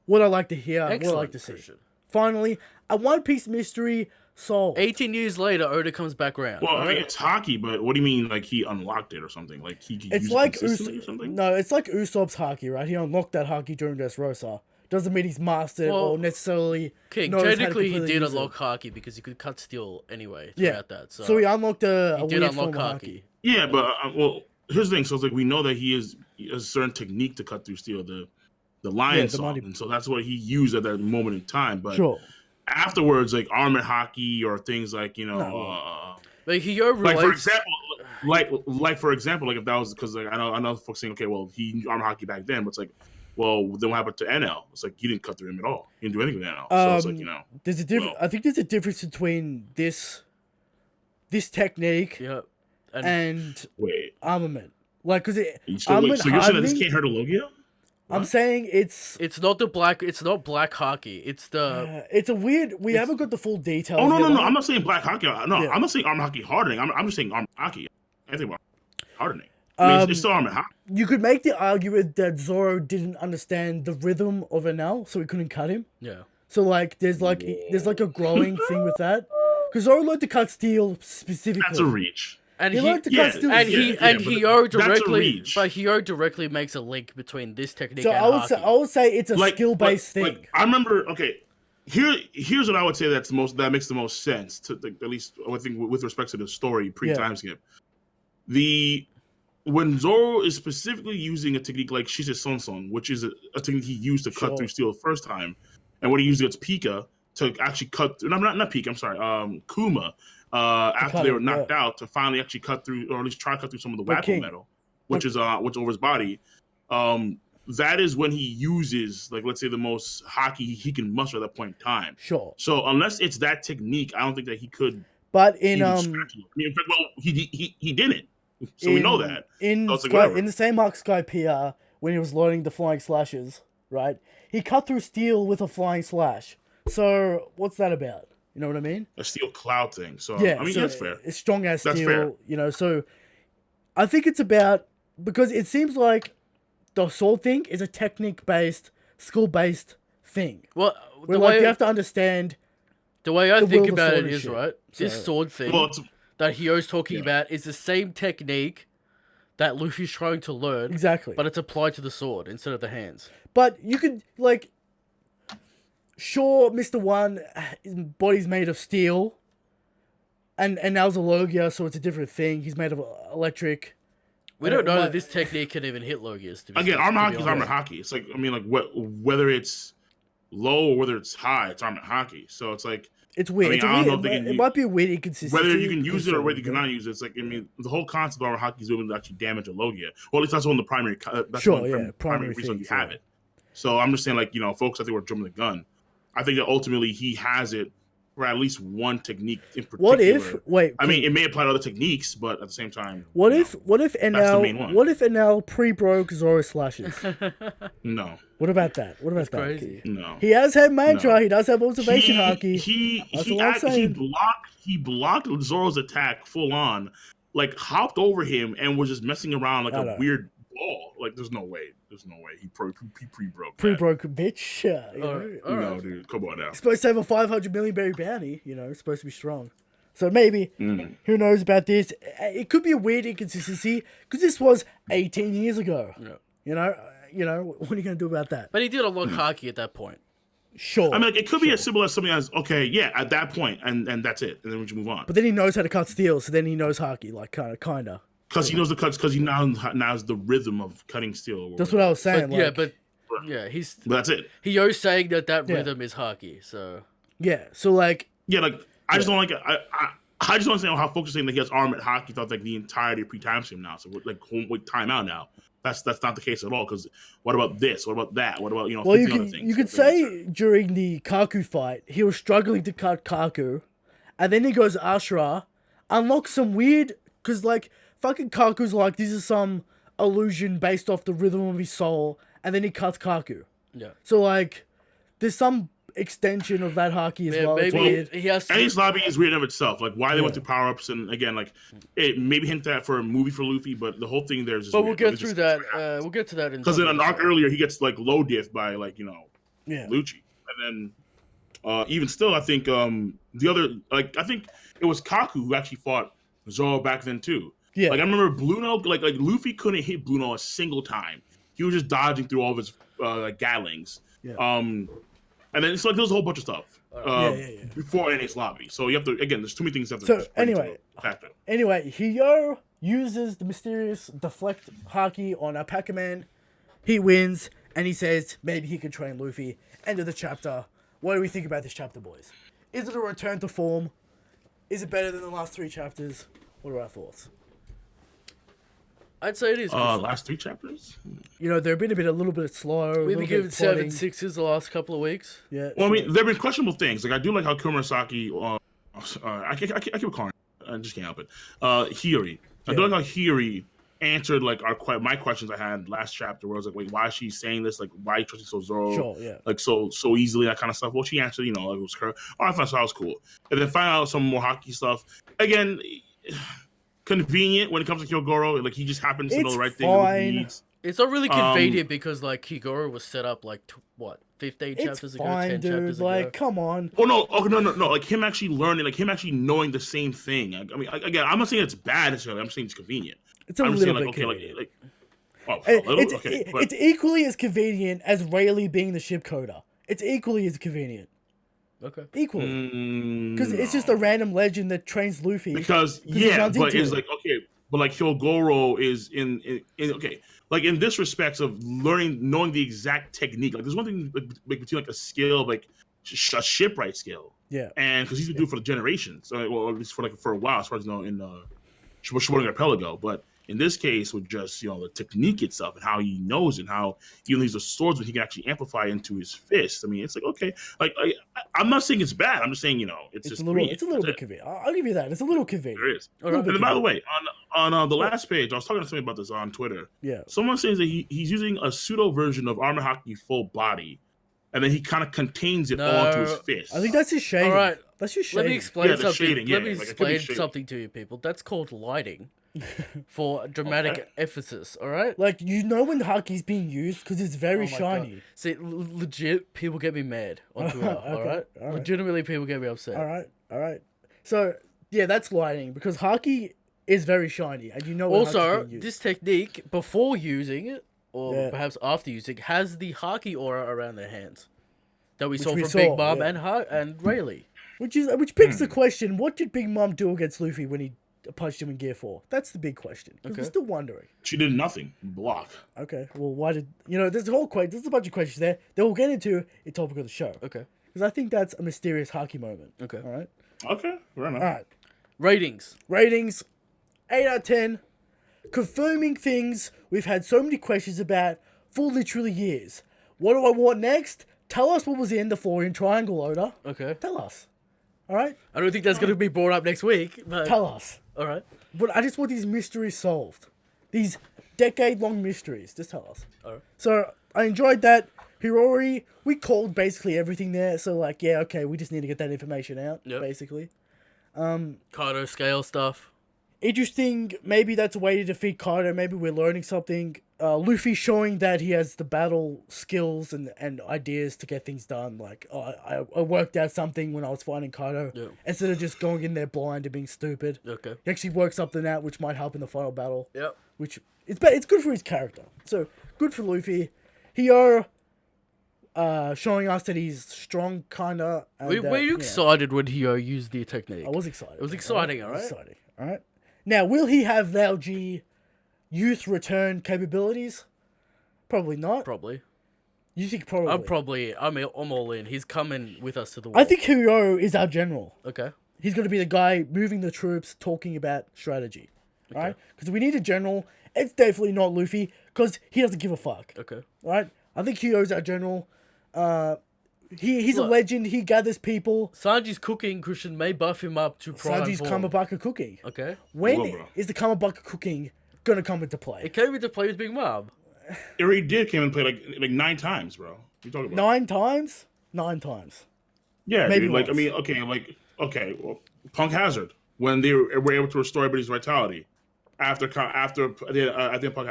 what I like to hear, Excellent. what I like to see. Christian. Finally, a One Piece mystery solved. 18 years later, Oda comes back around. Well, I mean, it's hockey, but what do you mean? Like he unlocked it or something? Like he could It's use like it consistently or something? No, it's like Usopp's Haki, right? He unlocked that Haki during Dressrosa. Doesn't mean he's mastered Well, or necessarily Okay, knows how to technically he completely did use it. unlock Haki because he could cut steel anyway Yeah. throughout that. So, So he unlocked a he did weird unlock form of Haki. Haki. Yeah, but well, here's the thing. So it's like we know that he has a certain technique to cut through steel, the lion the song, mighty- and so that's what he used at that moment in time. But Sure. afterwards, like armored hockey or things like But Hyo like for relates... example, for example, like if that was because like I know folks saying, okay, well he used armored hockey back then, but it's like, well, then what happened to NL? It's like he didn't cut through him at all. He didn't do anything with NL. So it's like There's a difference. well- I think there's a difference between this technique Yeah. And and wait. armament. Like, because You still, armament so you're saying that this hardening. can't hurt a Logia? I'm saying it's it's not black Haki. It's the... it's a weird. We haven't got the full details. Oh no, yet no, no! on it. I'm not saying black hockey. No, Yeah. I'm not saying armor hockey hardening. I'm just saying armor hockey. I think about hardening. I mean, it's still armor hockey. You could make the argument that Zoro didn't understand the rhythm of Enel, so he couldn't cut him. Yeah. So like, there's like a growing thing with that. Because Zoro learned to cut steel specifically. That's a reach. And He learned to yeah, cut steel. and but Hyo that's a directly, reach. but Hyo directly makes a link between this technique So and I would say it's a skill-based thing. Like, I remember. Okay, here's what I would say that makes the most sense to at least I think with respect to the story pre-time skip. When Zoro is specifically using a technique like Shisha Sonson, which is a technique he used to cut through steel the first time, and when he used against Pika to actually cut through, not Pika, I'm sorry, Kuma, after they were knocked out to finally actually cut through, or at least try to cut through some of the Wappo metal, which is which over his body. That is when he uses, like, let's say the most hockey he can muster at that point in time. Sure. So unless it's that technique, I don't think that he could. But in even scratch it. I mean, in fact, well, he didn't. So we know that. in So it's like, Sky, whatever. in the same arc Sky PR when he was learning the flying slashes, right? He cut through steel with a flying slash. So what's that about? You know what I mean? A steel cloud thing. So Yeah, I mean, so that's fair. it's strong as That's steel. fair. You know, so I think it's about because it seems like the sword thing is a technique-based, skill-based thing. Well, Where like you have to understand. the way I the think will of about sword it and is, shit. right, this So- sword thing Well, it's, that Hio's talking Yeah. about is the same technique that Luffy's trying to learn, Exactly. but it's applied to the sword instead of the hands. But you could like, sure, Mr. One, his body's made of steel, and now's a Logia, so it's a different thing. He's made of electric. We don't know Why- that this technique can even hit Logias. To be again, to armor be hockey is armor honest. hockey. It's like, I mean, like whether it's low or whether it's high, it's armor hockey. So it's like, It's weird. I mean, it's a I don't weird. know if they can It might be a weird inconsistency. whether you can use it or whether you because, cannot use it. It's like, I mean, the whole concept of armor hockey is able to actually damage a Logia. Well, at least that's one of the primary. That's Sure, one of the yeah, primary primary reasons you things, have yeah. it. So I'm just saying, like, you know, folks, I think we're jumping the gun. I think that ultimately he has it for at least one technique in particular. What if? Wait. I mean, it may apply to other techniques, but at the same time, What you if? know, What if the main NL? one. What if NL pre-broke Zoro slashes? no, What about that? What about that? crazy. no. He has had mantra. No. He does have observation hockey. That's all I'm He saying. blocked Zoro's attack full on, like hopped over him and was just messing around like I a know. weird ball. Like there's no way he pre-broke that. Pre-broke bitch. You know? All No, right. dude, come on now. He's supposed to have a 500 million berry bounty. You know, it's supposed to be strong. So maybe Mm. who knows about this? It could be a weird inconsistency because this was 18 years ago. Yeah. You know, what are you gonna do about that? But he did unlock Haki at that point. Sure. I mean, like, it could be as simple as something as okay, yeah, at that point, and that's it, and then we just move on. But then he knows how to cut steel, so then he knows hockey, like kinda. Because he knows the cuts, because he now has the rhythm of cutting steel. That's what I was saying. But, like, he's But that's it. Hio's saying that Yeah. rhythm is Haki. So yeah. So like, Yeah, like I just don't like it. I just don't understand how folks are saying that he has arm at hockey throughout like the entirety of pre-timeskip now. So like with timeout now. That's not the case at all. Because what about this? What about that? What about well, 50 other things? you could say during the Kaku fight, he was struggling to cut Kaku, and then he goes Ashura, unlocks some weird, because like fucking Kaku's like this is some illusion based off the rhythm of his soul, and then he cuts Kaku. yeah, So like, there's some extension of that Haki as yeah well. It's maybe weird. he has to. Ace lobby is weird of itself. Like why they went Yeah. through power ups and again like it maybe hint that for a movie for Luffy, but the whole thing there is just But we'll weird. get Like, through it's that. just- We'll get to that in. Because in some an arc episode. earlier, he gets like low diff by like Yeah. Lucci, and then even still, I think the other like I think it was Kaku who actually fought Zoro back then too. Yeah. Like I remember Bluno, like Luffy couldn't hit Bluno a single time. He was just dodging through all of his like Gatlings. Yeah. And then it's like there's a whole bunch of stuff Yeah. before NA's lobby. So you have to again, there's too many things you have to. So, just bring into anyway. the factor. Anyway, Hio uses the mysterious deflect Haki on Alpaca-Man. He wins, and he says maybe he can train Luffy. End of the chapter. What do we think about this chapter, boys? Is it a return to form? Is it better than the last 3 chapters? What are our thoughts? I'd say it is. Last 3 chapters. You know, they've been a little bit slow. We've been given 7/6s the last couple of weeks. Yeah. Well, I mean, there have been questionable things. Like I do like how Kurosaki. I keep calling. I just can't help it. Hiyori. I do like how Hiyori answered like my questions I had last chapter, where I was like, wait, why is she saying this? Like, why are you trusting Zoro? Sure, yeah. Like so easily, that kind of stuff. Well, she answered, like it was her. Oh, I thought that was cool. And then find out some more hockey stuff. Again, convenient when it comes to Kyogoro. Like he just happens to know It's the right thing that he fine. needs. It's not really convenient because like Kigoro was set up like 15 It's chapters ago, fine, 10 dude. chapters Like, ago. come on. Oh no! Oh no! Like him actually learning, like him actually knowing the same thing. I mean, again, I'm not saying it's bad necessarily. I'm saying it's convenient. It's a I'm just little saying, bit like, okay, convenient. like, oh, a little, It's, okay, but it's equally as convenient as Rayleigh being the ship coder. It's equally as convenient. Okay. Equally. Because it's just a random legend that trains Luffy. because he yeah, runs but into it's it. like okay, but like Hyogoro is in okay, like in this respects of knowing the exact technique. Like there's one thing like between like a skill, like a shipwright skill, Yeah. and because he's been doing it for generations, well at least for a while, as far as you know in Shimonoga Archipelago, but. In this case, with just the technique itself and how he knows and how even these swordsman he can actually amplify into his fist. I mean, it's like okay, like I'm not saying it's bad. I'm just saying it's just It's a little bit convenient. I'll give you that. It's a little convenient. There is. A little And bit by the convenient. way, on the last page, I was talking to somebody about this on Twitter. Yeah. Someone says that he's using a pseudo version of Armor Haki full body, and then he kind of contains it onto his fist. I think that's just shading. All right. That's just shading. Let me explain Yeah, the something. shading, Let yeah, me like, it could be explain shading. something to you people. That's called lighting for dramatic emphasis. All right. Like, you know when Haki's being used because it's very Oh my shiny. God. See, legit, people get me mad on Twitter. Okay, all right. Legitimately, people get me upset. All right. So, yeah, that's lighting because Haki is very shiny, and you know when Haki's Also, being used. this technique before using it, or Yeah. perhaps after using, has the Haki aura around their hands that we saw we from saw, Big Mom yeah. and Rayleigh. Which begs the question: what did Big Mom do against Luffy when he punched him in Gear 4? That's the big question. Because we're still wondering. She did nothing. Block. Okay, well, why did there's a bunch of questions there that we'll get into in topic of the show. Okay. Because I think that's a mysterious Haki moment. Okay. All right. Okay, fair enough. All right. Ratings. 8 out of 10. Confirming things we've had so many questions about for literally years. What do I want next? Tell us what was in the Florian Triangle, Oda. Okay. Tell us. All right? I don't think that's going to be brought up next week, but Tell us. all right. But I just want these mysteries solved. These decade-long mysteries. Just tell us. All right. So, I enjoyed that. Hirori, we called basically everything there. So, like, yeah, okay, we just need to get that information out, basically. Kaido scale stuff. Interesting. Maybe that's a way to defeat Kaido. Maybe we're learning something. Luffy showing that he has the battle skills and ideas to get things done. Like, I worked out something when I was fighting Kaido. Yeah. Instead of just going in there blind and being stupid. Okay. He actually worked something out which might help in the final battle. Yep. Which, it's good for his character. So, good for Luffy. Hio, showing us that he's strong, kinda. And, Were you excited when Hio used the technique? I was excited. It was exciting, alright? Exciting, alright? Now, will he have Valji youth return capabilities? Probably not. Probably. You think probably? I'm all in. He's coming with us to the war. I think Hiro is our general. Okay. He's going to be the guy moving the troops, talking about strategy. Right? Because we need a general. It's definitely not Luffy, because he doesn't give a fuck. Okay. Right? I think Hiro's our general. He's a Look. legend. He gathers people. Sanji's cooking, Christian may buff him up to prime Sanji's form. Kamabaka cooking. Okay. When Whoa, bro. is the Kamabaka cooking going to come into play? It came into play with Big Mom. It already did came and play like 9 times, bro. What you talking about? 9 times? 9 times. Yeah, Maybe dude. Like, I once. mean, okay, well, Punk Hazard when they were able to restore everybody's vitality after Punk,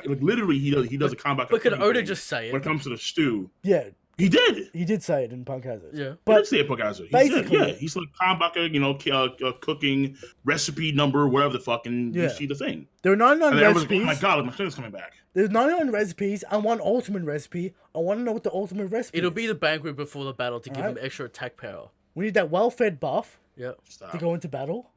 like literally he does a combat. But could cooking Oda thing just say it? when it comes to the stew? Yeah, He did. he did say it in Punk Hazard. Yeah. He But did say it, Punk Hazard. He basically- said, yeah, he's like combat, cooking recipe number, whatever the fucking Yeah. you see the thing. there are 99 And then everyone's recipes. like, oh my god, my friend's coming back. There's 99 recipes and one ultimate recipe. I want to know what the ultimate recipe It'll is. be the banquet before the battle to give him Alright. extra attack power. We need that well-fed buff Yep. Stop. to go into battle.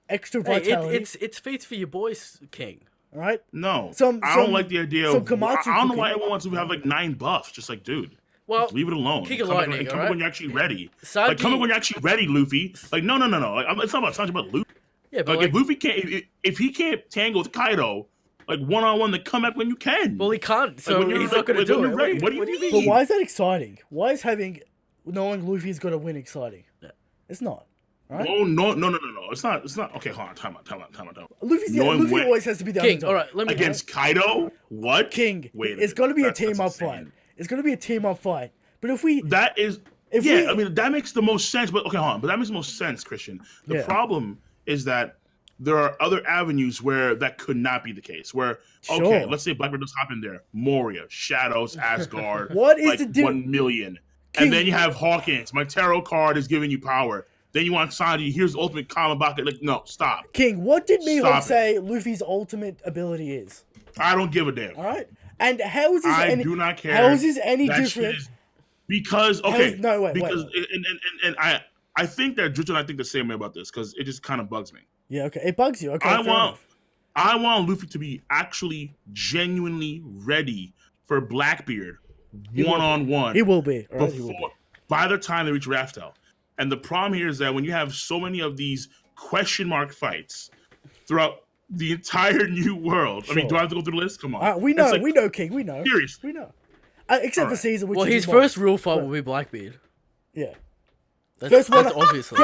Extra Hey, vitality. it's feats for your boys, King. All right? No, Some- I don't some- like the idea some of. I Komatsu don't know why cooking. everyone wants to have like 9 buffs. Just like, dude, Well, just leave it alone. Kingoflightning, Come alright? when you're actually ready. Sanji- Like, come when you're actually ready, Luffy. Like, no. Like, it's not about Sanji, about Luffy. yeah, but Like, if Luffy can't, if he can't tangle with Kaido, like one-on-one, then come back when you can. well, he can't, so when you're- he's not going to like, do when it. you're ready, what do you mean? But why is that exciting? Why is knowing Luffy's going to win exciting? Yeah. It's not. Oh no! It's not. Okay, hold on. Time out. Luffy Knowing when- always has to be the King, underdog. all right, let me Against Kaido? What? King. Wait. It's going to be a That's team-up insane. fight. It's going to be a team-up fight. But if we... That is. If yeah, we- I mean that makes the most sense. But okay, hold on. But that makes the most sense, Christian. The Yeah. problem is that there are other avenues where that could not be the case. Where Sure. okay, let's say Blackbeard does hop in there, Moria, Shadows, Asgard. What is like the di- 1 million? King- And then you have Hawkins. My tarot card is giving you power. Then you want Sanji. Here's the ultimate Kamabaka. Like, no, stop. King, what did Mihawk Stop it. say Luffy's ultimate ability is? I don't give a damn. All right? And how is this I any... do not care. How is this any That shit different? is- because is- no, wait, because wait. and I think that Jutsu and I think the same way about this because it just kind of bugs me. Yeah, okay. It bugs you. Okay, I fair want enough. I want Luffy to be actually genuinely ready for Blackbeard one on one He will be. All right, he will before be. by the time they reach Raftel. And the problem here is that when you have so many of these question mark fights throughout the entire new world. I mean, Sure. do I have to go through the list? Come on. We know, It's like, we know, King. We know. Seriously. We know. Except for Alright. Caesar, which Well, is his mine. first real fight will be Blackbeard. Yeah. That's, First one- that's obviously.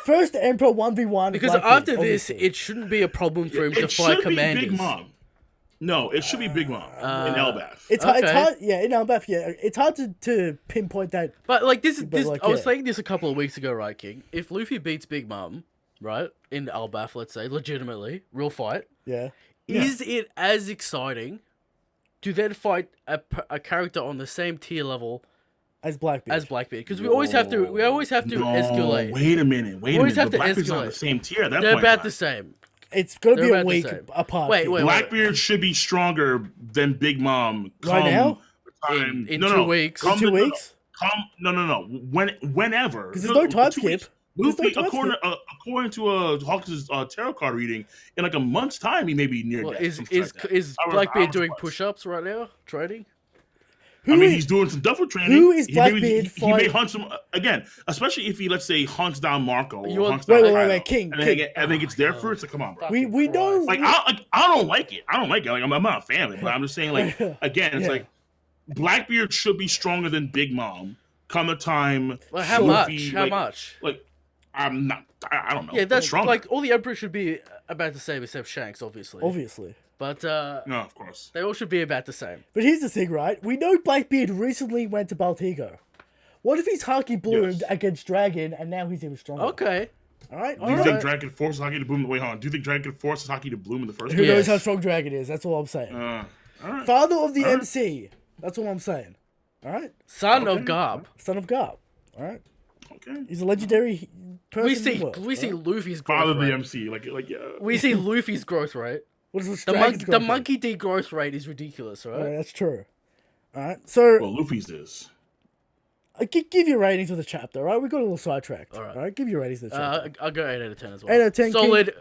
First Emperor 1v1. Because Blackbeard, after this, obviously. it shouldn't be a problem for him to It fight should be commanders. Big Mom. No, it should be Big Mom in Elbaf. It's Okay. hard. Yeah, in Elbaf, yeah, it's hard to pinpoint that. But like this, like, I was yeah. saying this a couple of weeks ago, right, King? If Luffy beats Big Mom, right, in Elbaf, let's say, legitimately, real fight, Yeah. is it as exciting to then fight a character on the same tier level As Blackbeard. as Blackbeard? Because we always have to escalate. Wait a minute. always have The to Blackbeard's not on escalate. the same tier at that They're point. about the same. It's gonna be They're a about the week same. apart. Wait, here. wait. Blackbeard should be stronger than Big Mom. Right now? In 2 weeks. In 2 weeks? No. Whenever. Because there's no time skip. There's no Luffy, time skip. according to Hawks' tarot card reading, in like a month's time, he may be near Well, death. is something like that. is I was- Blackbeard I doing was- push-ups right now? Training? I mean, he's doing some duffer training. Who is He maybe- Blackbeard He may fight- hunt some again, especially if he, let's say, hunts down Marco or You want- hunts down Wait, Kaido, King, and King. I think it's their first. So come on, bro. We know. Like I don't like it. Like I'm not a fan of it, but I'm just saying, like, again, it's Yeah. like Blackbeard should be stronger than Big Mom. Come the time. Well, how Luffy, much? How like- much? Like I'm not. I don't know. Yeah, but that's stronger. like all the Emperors should be about the same except Shanks, obviously. Obviously. But no, of course. they all should be about the same. But here's the thing, right? We know Blackbeard recently went to Baltigo. What if he's Haki bloomed Yes. against Dragon and now he's even stronger? Okay. All right. Do you Alright. think Dragon forces Haki to bloom? Wait, hold on. Do you think Dragon forces Haki to bloom in the first Who place? knows Yes. how strong Dragon is? That's all I'm saying. All right. Father of the Alright. MC. That's all I'm saying. All right. Son Okay. of Garb. Son of Garb. All right. Okay. He's a legendary person. We in see the world, we see alright? Luffy's growth Father of the rate. MC, like yeah. We see Luffy's growth rate. What is The Dragon's the growth rate? monkey D growth rate is ridiculous, right? Alright, that's true. All right. So Well, Luffy's is. give your ratings of the chapter. All right. We got a little sidetracked. Alright. All right. Give your ratings of the chapter. I'll go 8 out of 10 as well. 8 out of 10, King. Solid.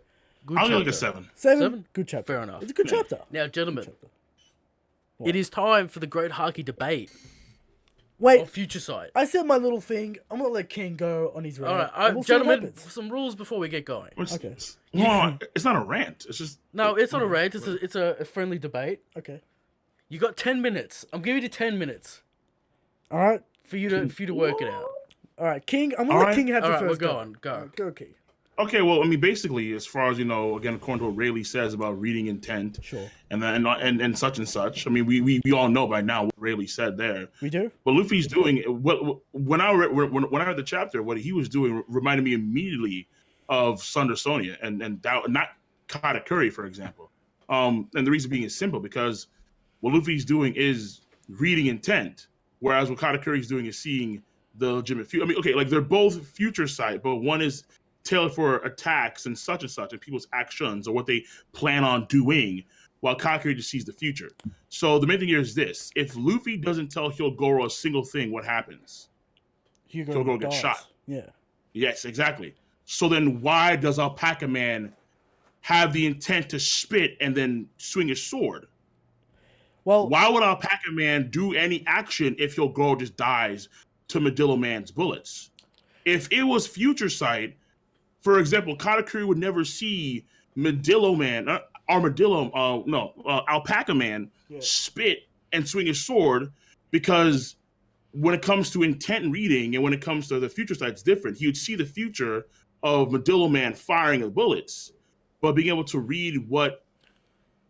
Good I'll give like chapter. a 7. 7. Good chapter. Fair enough. It's a good chapter. Now, gentlemen, What? it is time for the Great Haki debate Wait. of Future Sight. I said my little thing. I'm gonna let King go on his rant. All right, and we'll see what gentlemen, happens. some rules before we get going. Okay. No, it's not a rant. It's just No, it's not a rant. It's a friendly debate. Okay. You got 10 minutes. I'm giving you 10 minutes All right. for you to work it out. All right, King. I'm gonna let Alright. King have All the right, we're first go. going. Go. Alright, go, King. okay. Well, I mean, basically, as far as you know, again, according to what Rayleigh says about reading intent, Sure. and then and such and such. I mean, we all know by now what Rayleigh said there. We do. What Luffy's doing, when I read the chapter, what he was doing reminded me immediately of Sunder Sonia and not Katakuri, for example. And the reason being is simple because what Luffy's doing is reading intent, whereas what Katakuri's doing is seeing the legitimate future. I mean, okay, like they're both future sight, but one is tailored for attacks and such and people's actions or what they plan on doing, while Katakuri just sees the future. So the main thing here is this: if Luffy doesn't tell Hyogoro a single thing, what happens? Hyogoro gets dies. shot. Yeah. Yes, exactly. So then why does Alpaca Man have the intent to spit and then swing his sword? Well, Why would Alpaca Man do any action if Hyogoro just dies to Medillo Man's bullets? If it was Future Sight, for example, Katakuri would never see Medillo Man, Alpaca Man spit and swing his sword, because when it comes to intent reading and when it comes to the Future Sight, it's different. He would see the future of Medillo Man firing the bullets, but being able to read what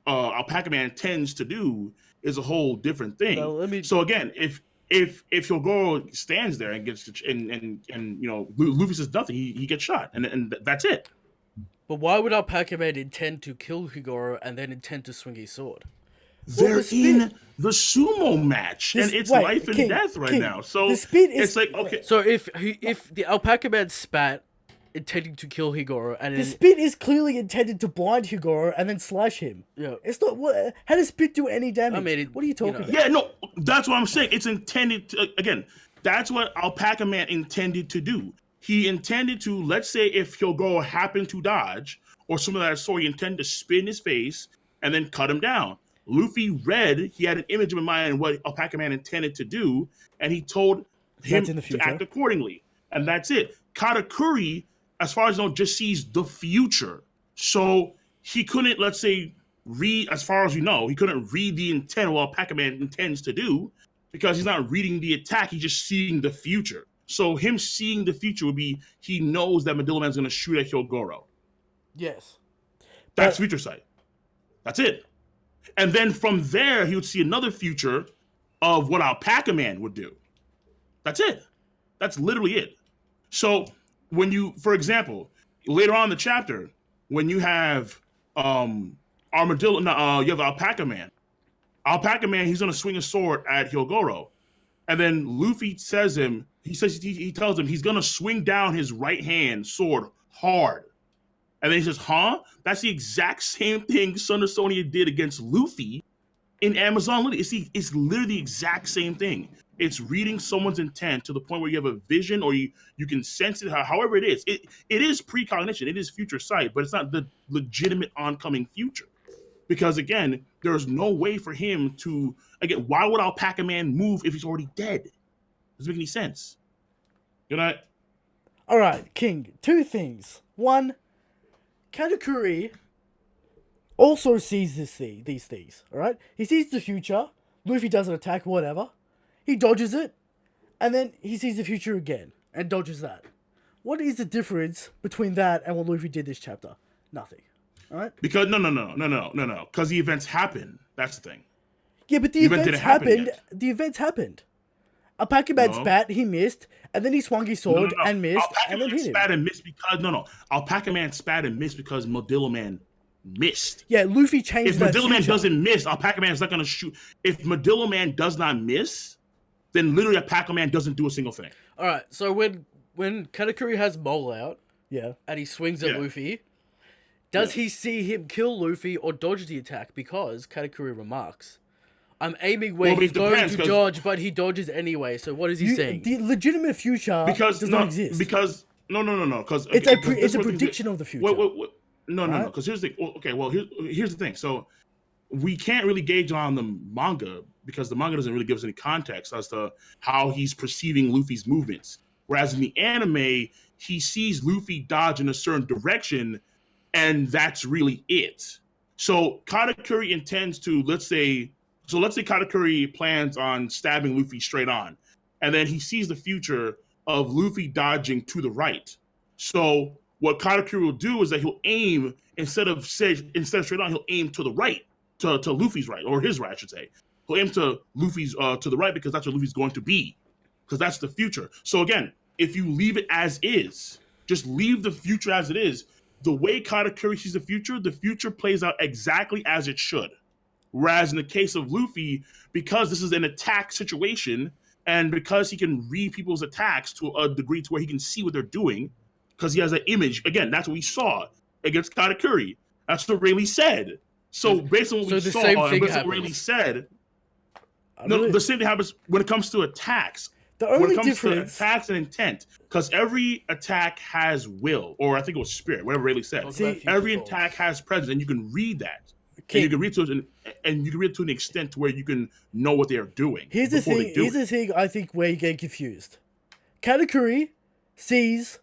Alpaca Man tends to do is a whole different thing. Well, let me- So again, if Hyogoro stands there and gets and you know Luffy says nothing, he gets shot, and that's it. But why would Alpaca Man intend to kill Higoro and then intend to swing his sword? They're the spin- in the sumo match, and it's wait, life and King, death right King, now. So the spin is- it's like okay, So if the Alpaca Man spat intending to kill Higoro and the then spit is clearly intended to blind Hyogoro and then slash him. yeah, It's not. What? How does spit do any damage? I mean, what are you talking know. about? yeah, no, that's what I'm saying. It's intended to, again. That's what Alpaca Man intended to do. He intended to, let's say, if Hyogoro happened to dodge or some of that sort, he intended to spin his face and then cut him down. Luffy read, he had an image in mind what Alpaca Man intended to do, and he told him That's in the to future. act accordingly. And that's it. Katakuri, as far as I know, just sees the future. So he couldn't, let's say, read, as far as you know, he couldn't read the intent of what Alpaca Man intends to do because he's not reading the attack, he's just seeing the future. So him seeing the future would be he knows that Medulla Man's going to shoot at Hyogoro. Yes. That's future sight. That's it. And then from there, he would see another future of what Alpaca Man would do. That's it. That's literally it. So when you, for example, later on in the chapter, when you have Armadillo, you have Alpaca Man. Alpaca Man, he's gonna swing a sword at Hyogoro, and then Luffy he tells him he's gonna swing down his right hand sword hard, and then he says, "Huh? That's the exact same thing Son of Sonya did against Luffy in Amazon Lily. It's literally the exact same thing. It's reading someone's intent to the point where you have a vision or you can sense it, however it is. It is precognition, it is future sight, but it's not the legitimate oncoming future. Because again, there's no way for him to, again, why would Alpaca Man move if he's already dead? Doesn't make any sense. You know? All right, King, two things. One, Katakuri also sees these things, all right? He sees the future. Luffy does an attack, whatever. He dodges it, and then he sees the future again and dodges that. What is the difference between that and what Luffy did this chapter? Nothing. All right? Because no. Because the events happen. That's the thing. Yeah, but the events happened. The events happened. Alpaca Man's bat, he missed, and then he swung his sword and missed, Alpaca and then Man hit him. spat and missed because Alpaca Man spat and missed because Medulla Man missed. Yeah, Luffy changed that. If Medulla Man doesn't miss, Alpaca Man is not going to shoot. If Medulla Man does not miss, then literally Alpaca Man doesn't do a single thing. All right, so when Katakuri has Mole out, and he swings at Luffy, does he see him kill Luffy or dodge the attack? Because Katakuri remarks, "I'm aiming where he's going to dodge, but he dodges anyway." So what is he saying? The legitimate future does not exist. Because no. Because it's a prediction of the future. No. Because here's the thing. Okay, well here's the thing. So we can't really gauge on the manga because the manga doesn't really give us any context as to how he's perceiving Luffy's movements. Whereas in the anime, he sees Luffy dodge in a certain direction, and that's really it. So Katakuri intends to, let's say Katakuri plans on stabbing Luffy straight on, and then he sees the future of Luffy dodging to the right. So what Katakuri will do is that he'll aim instead of straight on, he'll aim to the right, to Luffy's right, or his right, I should say. He'll aim to Luffy's to the right because that's where Luffy's going to be, because that's the future. So again, if you leave it as is, just leave the future as it is. The way Katakuri sees the future plays out exactly as it should. Whereas in the case of Luffy, because this is an attack situation, and because he can read people's attacks to a degree to where he can see what they're doing, because he has an image. Again, that's what we saw against Katakuri. That's what Rayleigh said. So based on what we saw, and based on what Rayleigh said, the same thing happens when it comes to attacks. The only when it comes difference to attacks and intent, because every attack has will, or I think it was spirit, whatever Rayleigh said. Every attack has presence, and you can read that. And you can read to it, and you can read it to an extent to where you can know what they are doing. Here's the thing. I think where you get confused. Katakuri sees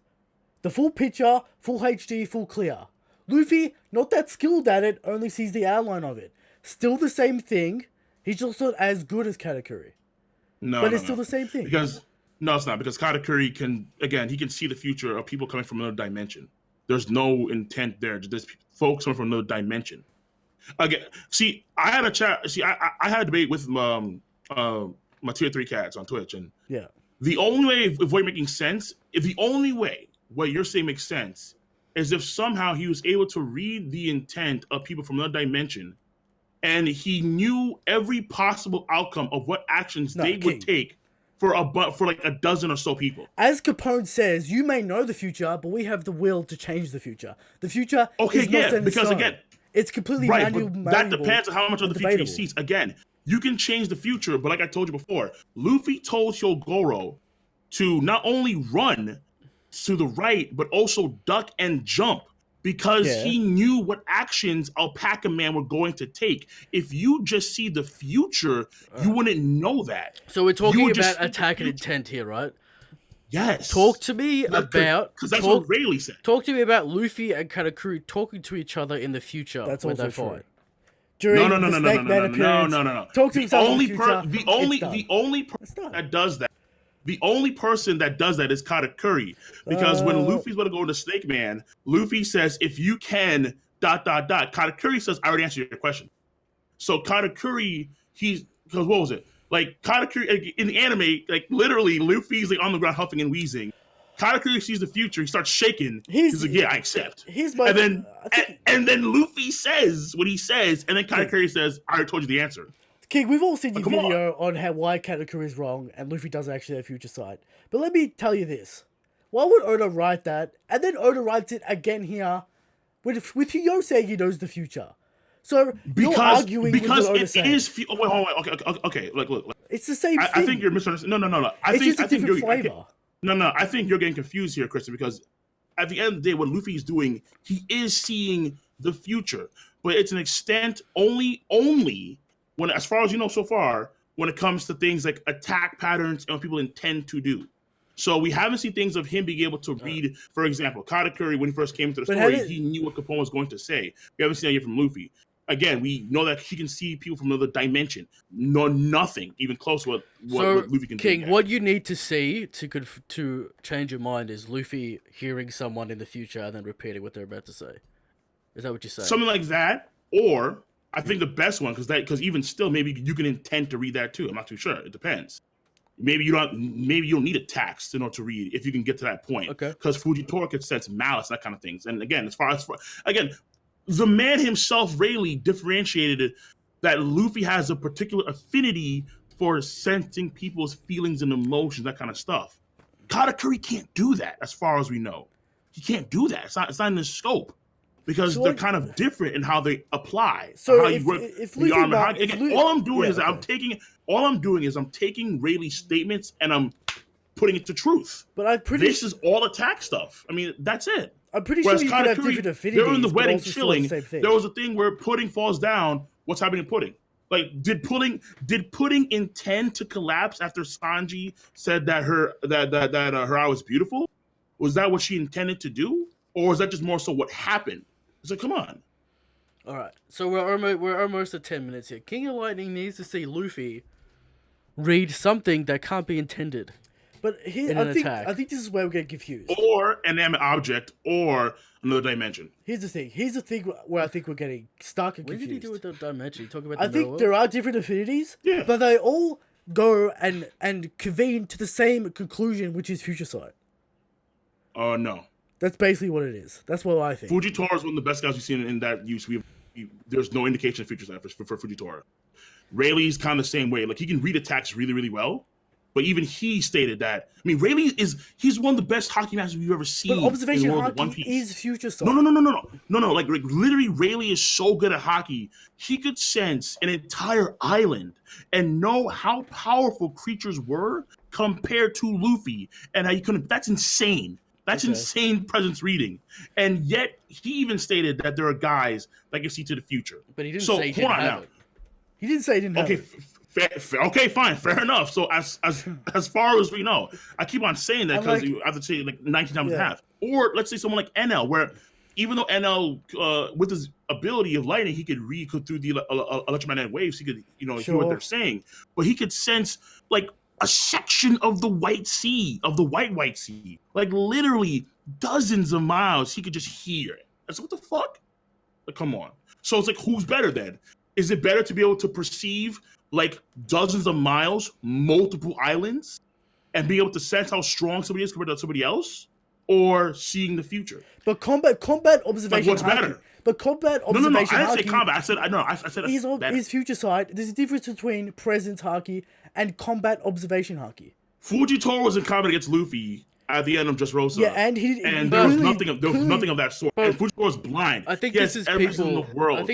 the full picture, full HD, full clear. Luffy, not that skilled at it, only sees the outline of it. Still the same thing. He's just not as good as Katakuri. But it's still the same thing. No, it's not. Because Katakuri he can see the future of people coming from another dimension. There's no intent there. There's folks coming from another dimension. Again, see, I had a chat. See, I had a debate with my tier 3 cats on Twitch, and the only way if we're making sense, the only way what you're saying makes sense is if somehow he was able to read the intent of people from another dimension, and he knew every possible outcome of what actions they would take for like a dozen or so people. As Capone says, you may know the future, but we have the will to change the future. The future is not set in stone. Again, it's completely manual. That depends on how much of the future he sees. Again, you can change the future, but like I told you before, Luffy told Hyogoro to not only run to the right, but also duck and jump, because he knew what actions Alpaca Man were going to take. If you just see the future, you wouldn't know that. So we're talking about attack and intent here, right? Yes. Talk to me about... Because that's what Rayleigh said. Talk to me about Luffy and Katakuri talking to each other in the future. That's when also they true. fight. During No. the Talk to only person that does that The only person that does that is Katakuri. Because when Luffy's about to go into Snake Man, Luffy says, if you can, ... Katakuri says, I already answered your question. So Katakuri, because what was it? Like, Katakuri, in the anime, like, literally, Luffy's, like, on the ground huffing and wheezing. Katakuri sees the future. He starts shaking. He's like, yeah, I accept. And then Luffy says what he says, and then Katakuri says, I already told you the answer. King, we've all seen the video on why Katakuri is wrong and Luffy doesn't actually have future sight. But let me tell you this. Why would Oda write that? And then Oda writes it again here with Hyo saying he knows the future. So you're arguing with what Oda saying. Okay. Look. It's the same thing. I think you're misunderstanding. No. I think different flavor. I think you're getting confused here, Kristen, because at the end of the day, what Luffy is doing, he is seeing the future. But it's an extent only when, as far as you know so far, when it comes to things like attack patterns and what people intend to do. So we haven't seen things of him being able to read, for example, Katakuri, when he first came into the story, he knew what Capone was going to say. We haven't seen that yet from Luffy. Again, we know that he can see people from another dimension. No, nothing even close to what Luffy can do. King, what you need to see to change your mind is Luffy hearing someone in the future and then repeating what they're about to say. Is that what you're saying? Something like that, or I think the best one, because even still, maybe you can intend to read that too. I'm not too sure. It depends. Maybe you don't need a text in order to read if you can get to that point. Okay. Because Fujitora could sense malice, that kind of things. And again, the man himself, Rayleigh, differentiated that Luffy has a particular affinity for sensing people's feelings and emotions, that kind of stuff. Katakuri can't do that, as far as we know. He can't do that. It's not in his scope. Because they're kind of different in how they apply. So how you work the armor. All I'm doing is I'm taking Rayleigh's statements and I'm putting it to truth. But this is all attack stuff. I mean, that's it. I'm pretty sure you could have different affinities. They're in the wedding chilling. There was a thing where Pudding falls down. What's happening to Pudding? Like, did Pudding intend to collapse after Sanji said that her eye was beautiful? Was that what she intended to do, or was that just more so what happened? It's like, come on. All right, so we're almost at 10 minutes here. Kingoflightning needs to see Luffy read something that can't be intended. But I think this is where we get confused. Or an object, or another dimension. Here's the thing where I think we're getting stuck and confused. What did he do with the dimension? You talk about. I think there are different affinities, but they all go and convene to the same conclusion, which is future sight. No. That's basically what it is. That's what I think. Fujitora is one of the best guys we've seen in that use. There's no indication of future sight for Fujitora. Rayleigh's kind of the same way. Like, he can read attacks really, really well. But even he stated that. I mean, Rayleigh he's one of the best hockey masters we've ever seen. But observation in the world of One hockey Piece. is future sight. No. Like, literally, Rayleigh is so good at hockey. He could sense an entire island and know how powerful creatures were compared to Luffy, and how you couldn't. That's insane. That's insane presence reading. And yet, he even stated that there are guys that can see to the future. But he didn't say he didn't have it. He didn't say he didn't have it. Okay, fine, fair enough. So as far as we know, I keep on saying that because you have to say it like 19 times and a half. Or let's say someone like NL, where even though NL, with his ability of lightning, he could read through the electromagnetic waves. He could, hear what they're saying. But he could sense like a section of the White Sea, of the White Sea, like literally dozens of miles. He could just hear it. I said, what the fuck? Like, come on. So it's like, who's better then? Is it better to be able to perceive like dozens of miles, multiple islands, and be able to sense how strong somebody is compared to somebody else, or seeing the future? But combat observation. Like, what's better? But combat observation. No. I didn't say combat. I said is future sight. There's a difference between presence haki and combat observation haki. Fujitora was in combat against Luffy at the end of Just Rosa. Yeah, and there was nothing of that sort. And Fujitora was blind. I think this is every reason in the world.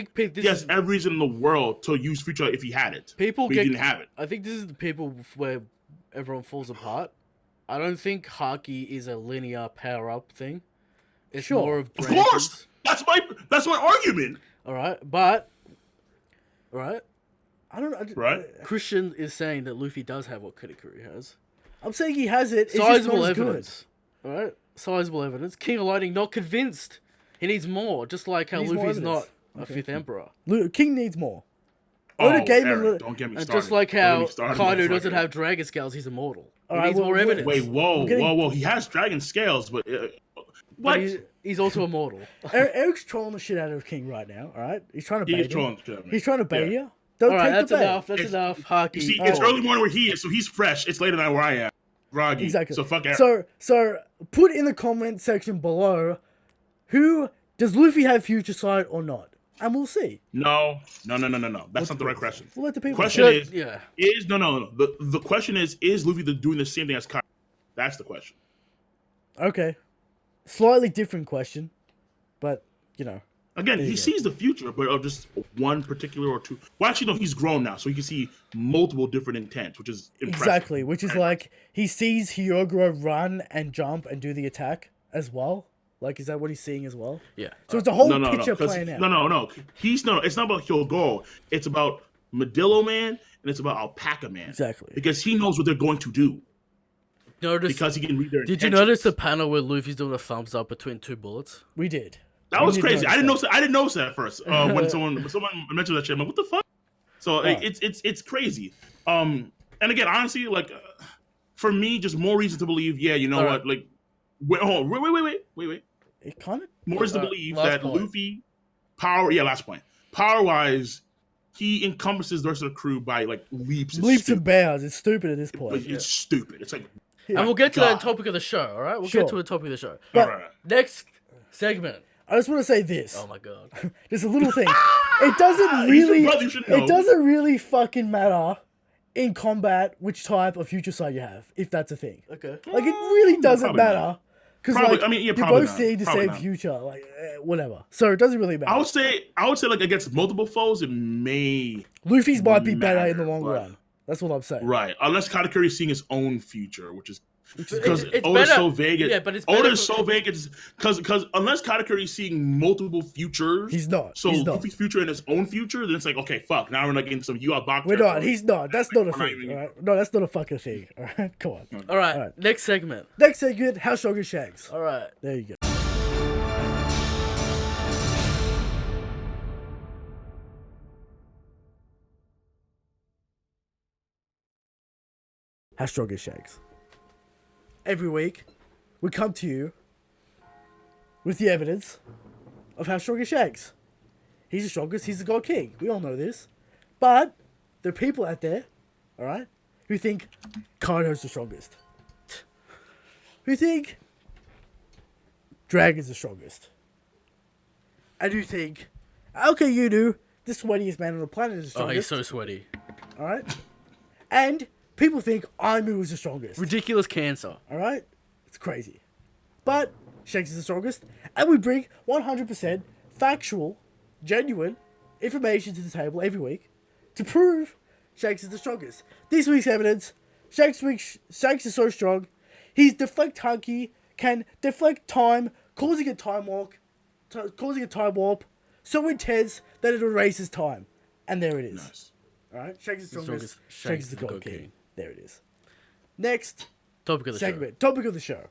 Every reason in the world to use future if he had it. He didn't have it. I think this is the people where everyone falls apart. I don't think Haki is a linear power up thing. It's more of branches. Of course, that's my argument. All right, but I don't know. Right? Christian is saying that Luffy does have what Katakuri has. I'm saying he has it. It's sizable just not evidence. All right, sizable evidence. Kingoflightning not convinced. He needs more, just like how Luffy's not a fifth emperor. King needs more. Don't get me started. And just like how Kaido doesn't have dragon scales, he's immortal. He needs more evidence. Wait, whoa, getting- whoa! He has dragon scales, but But what? he's also immortal. Eric's trolling the shit out of King right now. All right, he's trying to bait him. He's trying to bait you. Don't All right, take that's the bait. enough. That's enough. Haki. You see, it's early morning where he is, so he's fresh. It's later than where I am, groggy. Exactly. So fuck Eric. So put in the comment section below, who does Luffy have future sight or not, and we'll see. No. That's not the right question. We'll let the people. Question say. is no. The question is Luffy doing the same thing as Kai? That's the question. Okay, slightly different question, but you know. Again, he sees the future, but of just one particular or two. Well, actually, no, he's grown now, so he can see multiple different intents, which is impressive. Exactly, which is like he sees Hyogoro run and jump and do the attack as well. Like, is that what he's seeing as well? Yeah. So it's a whole No, picture 'cause- playing out. No. It's not about Hyogoro. It's about Medillo Man and it's about Alpaca Man. Exactly. Because he knows what they're going to do. Notice, Because he can read their did you intentions. notice the panel where Luffy's doing a thumbs up between two bullets? We did. That was did crazy. I notice didn't notice that at first. When someone mentioned that shit, I'm like, what the fuck? So Right. it's crazy. And again, honestly, like for me, just more reason to believe. Yeah, you know All what? right. Like, wait. It kind of. More reason to Alright, believe last that point. Luffy, last point. Power wise, he encompasses the rest of the crew by like leaps. It's Leaps stupid. and bounds. It's stupid at this point. It's stupid. It's like, Yeah. And we'll get to God. the topic of the show, all right? We'll Sure. get to the topic of the show. But- alright. Next segment. I just want to say this. Oh my god. Just a little thing. It doesn't He's really. your brother, you should know. It doesn't really fucking matter in combat which type of future sight you have, if that's a thing. Okay. Like it really doesn't Probably not. matter. Because Probably- like I mean, yeah, you're probably both not. seeing the Probably same not. future, like whatever. So it doesn't really matter. I would say like against multiple foes, it may Luffy's might be better in the matter, long but- run. That's what I'm saying. right unless Katakuri is seeing his own future, which is because it's Oda's better- so vague. yeah, but it's better Oda's for- so vague. It's because unless Katakuri is seeing multiple futures, He's not. So He's not. Luffy's future and his own future, then it's like okay, fuck. Now we're like in some Yu-Ba. We're not. He's not. That's not a We're not thing. even- All right? No, that's not a fucking thing. All right. Come on. All right. Alright. Next segment. Next segment. How strong is Shanks? All right. There you go. How strong is Shanks? Every week, we come to you with the evidence of how strong is Shanks. He's the strongest. He's the God King. We all know this. But there are people out there, all right, who think Kaido's the strongest. Who think Dragon's the strongest. And who think, okay, you do, the sweatiest man on the planet is the Oh, he's strongest. so sweaty. All right? And people think Aimu is the strongest. Ridiculous cancer. All right? It's crazy. But Shanks is the strongest. And we bring 100% factual, genuine information to the table every week to prove Shanks is the strongest. This week's evidence, Shanks is so strong, his deflect Haki can deflect time, causing a time warp so intense that it erases time. And there it is. Nice. All right? Shanks is the strongest. Strongest. Shanks is the God King. There it is. Next Topic of the segment. Topic of the show.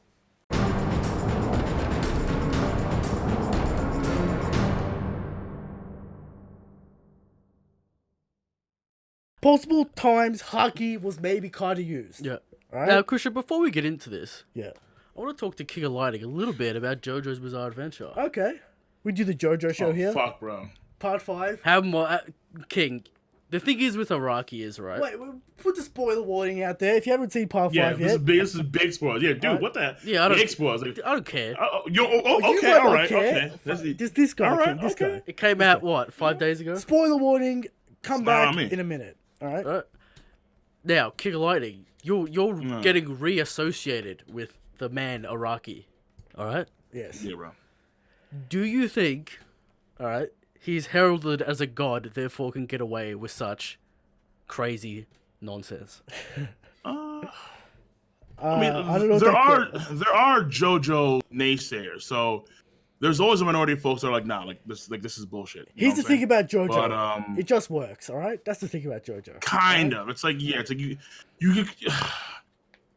Possible times Haki was maybe kind of used. show. Yeah. Alright? Now, Christian, before we get into this, Yeah. I want to talk to Kingoflightning a little bit about JoJo's Bizarre Adventure. Okay. We do the JoJo show Oh, here. fuck, bro. Part 5. How more King? The thing is with Araki is right. Wait, we'll put the spoiler warning out there. If you haven't seen part Yeah, 5 this yet. is big spoilers. Yeah, dude, Alright. what the? Yeah, I don't- big spoilers. Like, I don't care. You okay, might all not right, care. okay. This is- Just this guy, Alright, King, this okay. guy. It came out what 5 days ago. Spoiler warning. Come It's not back on me. in a minute. All right. Right. Now, Kingoflightning, you're getting reassociated with the man Araki. All right. Yes. Yeah, bro. Do you think, all right, he's heralded as a god, therefore can get away with such crazy nonsense? I mean, I don't know. If there that are JoJo naysayers, so there's always a minority of folks that are like, nah, this is bullshit. You know Here's what the I'm thing saying? about JoJo. But, It just works. All right. That's the thing about JoJo. kind of. It's like it's like you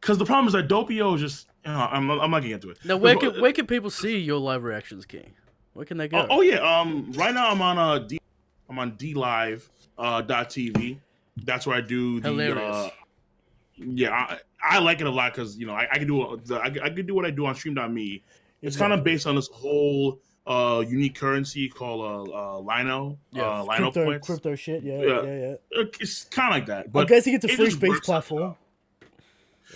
because the problem is that Doppio is just I'm not getting into it. Now, where can people see your live reactions, King? Where can they go? Oh yeah. Right now I'm on DLive.tv. That's where I do the Hilarious. Yeah, I like it a lot because I can do I can do what I do on Stream.me. It's kind of based on this whole unique currency called Lino. Yes. Lino points. Crypto shit. Yeah, Yeah. yeah, yeah. It's kind of like that. But I'm guessing it's a it free just speech works out platform. well.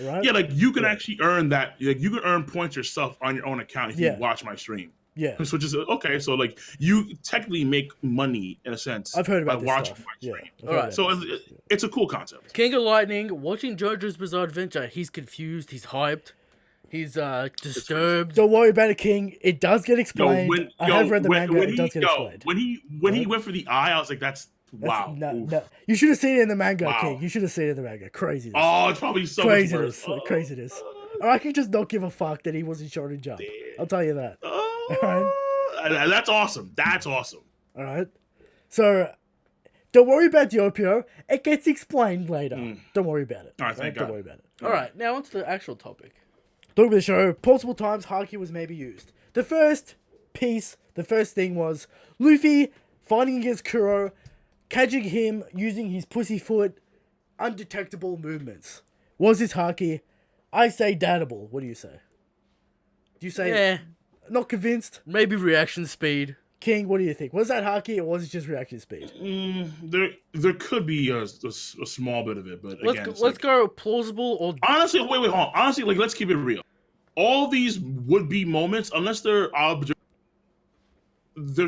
Right? Yeah, like you can actually earn that. Like you can earn points yourself on your own account if you watch my stream. Yeah. So just okay. So like you technically make money in a sense. I've heard about by this watching stuff. my stream. Yeah. All right. So it's a cool concept. Kingoflightning, watching JoJo's Bizarre Adventure, he's confused, he's hyped, he's disturbed. Don't worry about it, King. It does get explained. I have read the manga. It does get explained. When he went for the eye, I was like, that's wow. No. You should have seen it in the manga, Wow. King. You should have seen it in the manga. Craziness. Oh, it's probably so much worse. Craziness. Or I could just not give a fuck that he wasn't Shonen Jump. I'll tell you that. That's awesome. That's awesome. All right. So, don't worry about Diopio. It gets explained later. Don't worry about it. All right, thank God. Don't worry about it. All right, now onto the actual topic. Talking about the show, possible times Haki was maybe used. The first thing was Luffy fighting against Kuro, catching him using his pussyfoot, undetectable movements. Was this Haki? I say dateable. What do you say? Do you say Yeah, not convinced? maybe reaction speed. King, what do you think? Was that Haki or was it just reaction speed? There could be a small bit of it, but again, Let's go plausible or honestly, wait, hold on. Honestly, like let's keep it real. All these would be moments, unless they're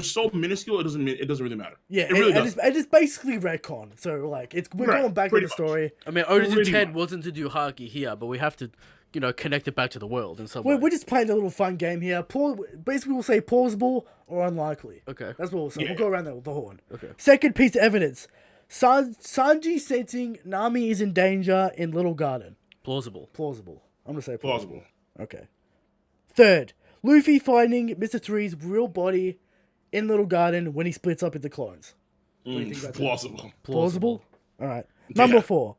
so minuscule, it doesn't really matter. Yeah, it really does. and it's basically retcon. So like we're going back to the story. I mean, Oda's intent wasn't to do Haki here, but we have to, connect it back to the world in some way. We're just playing a little fun game here. Basically, we'll say plausible or unlikely. Okay. That's what we'll say. Yeah. We'll go around the horn. Okay. Second piece of evidence. Sanji sensing Nami is in danger in Little Garden. Plausible. Plausible. I'm going to say Plausible. Okay. Third. Luffy finding Mr. Three's real body in Little Garden when he splits up into clones. What do you think about that? Plausible. Plausible? Alright. Number 4.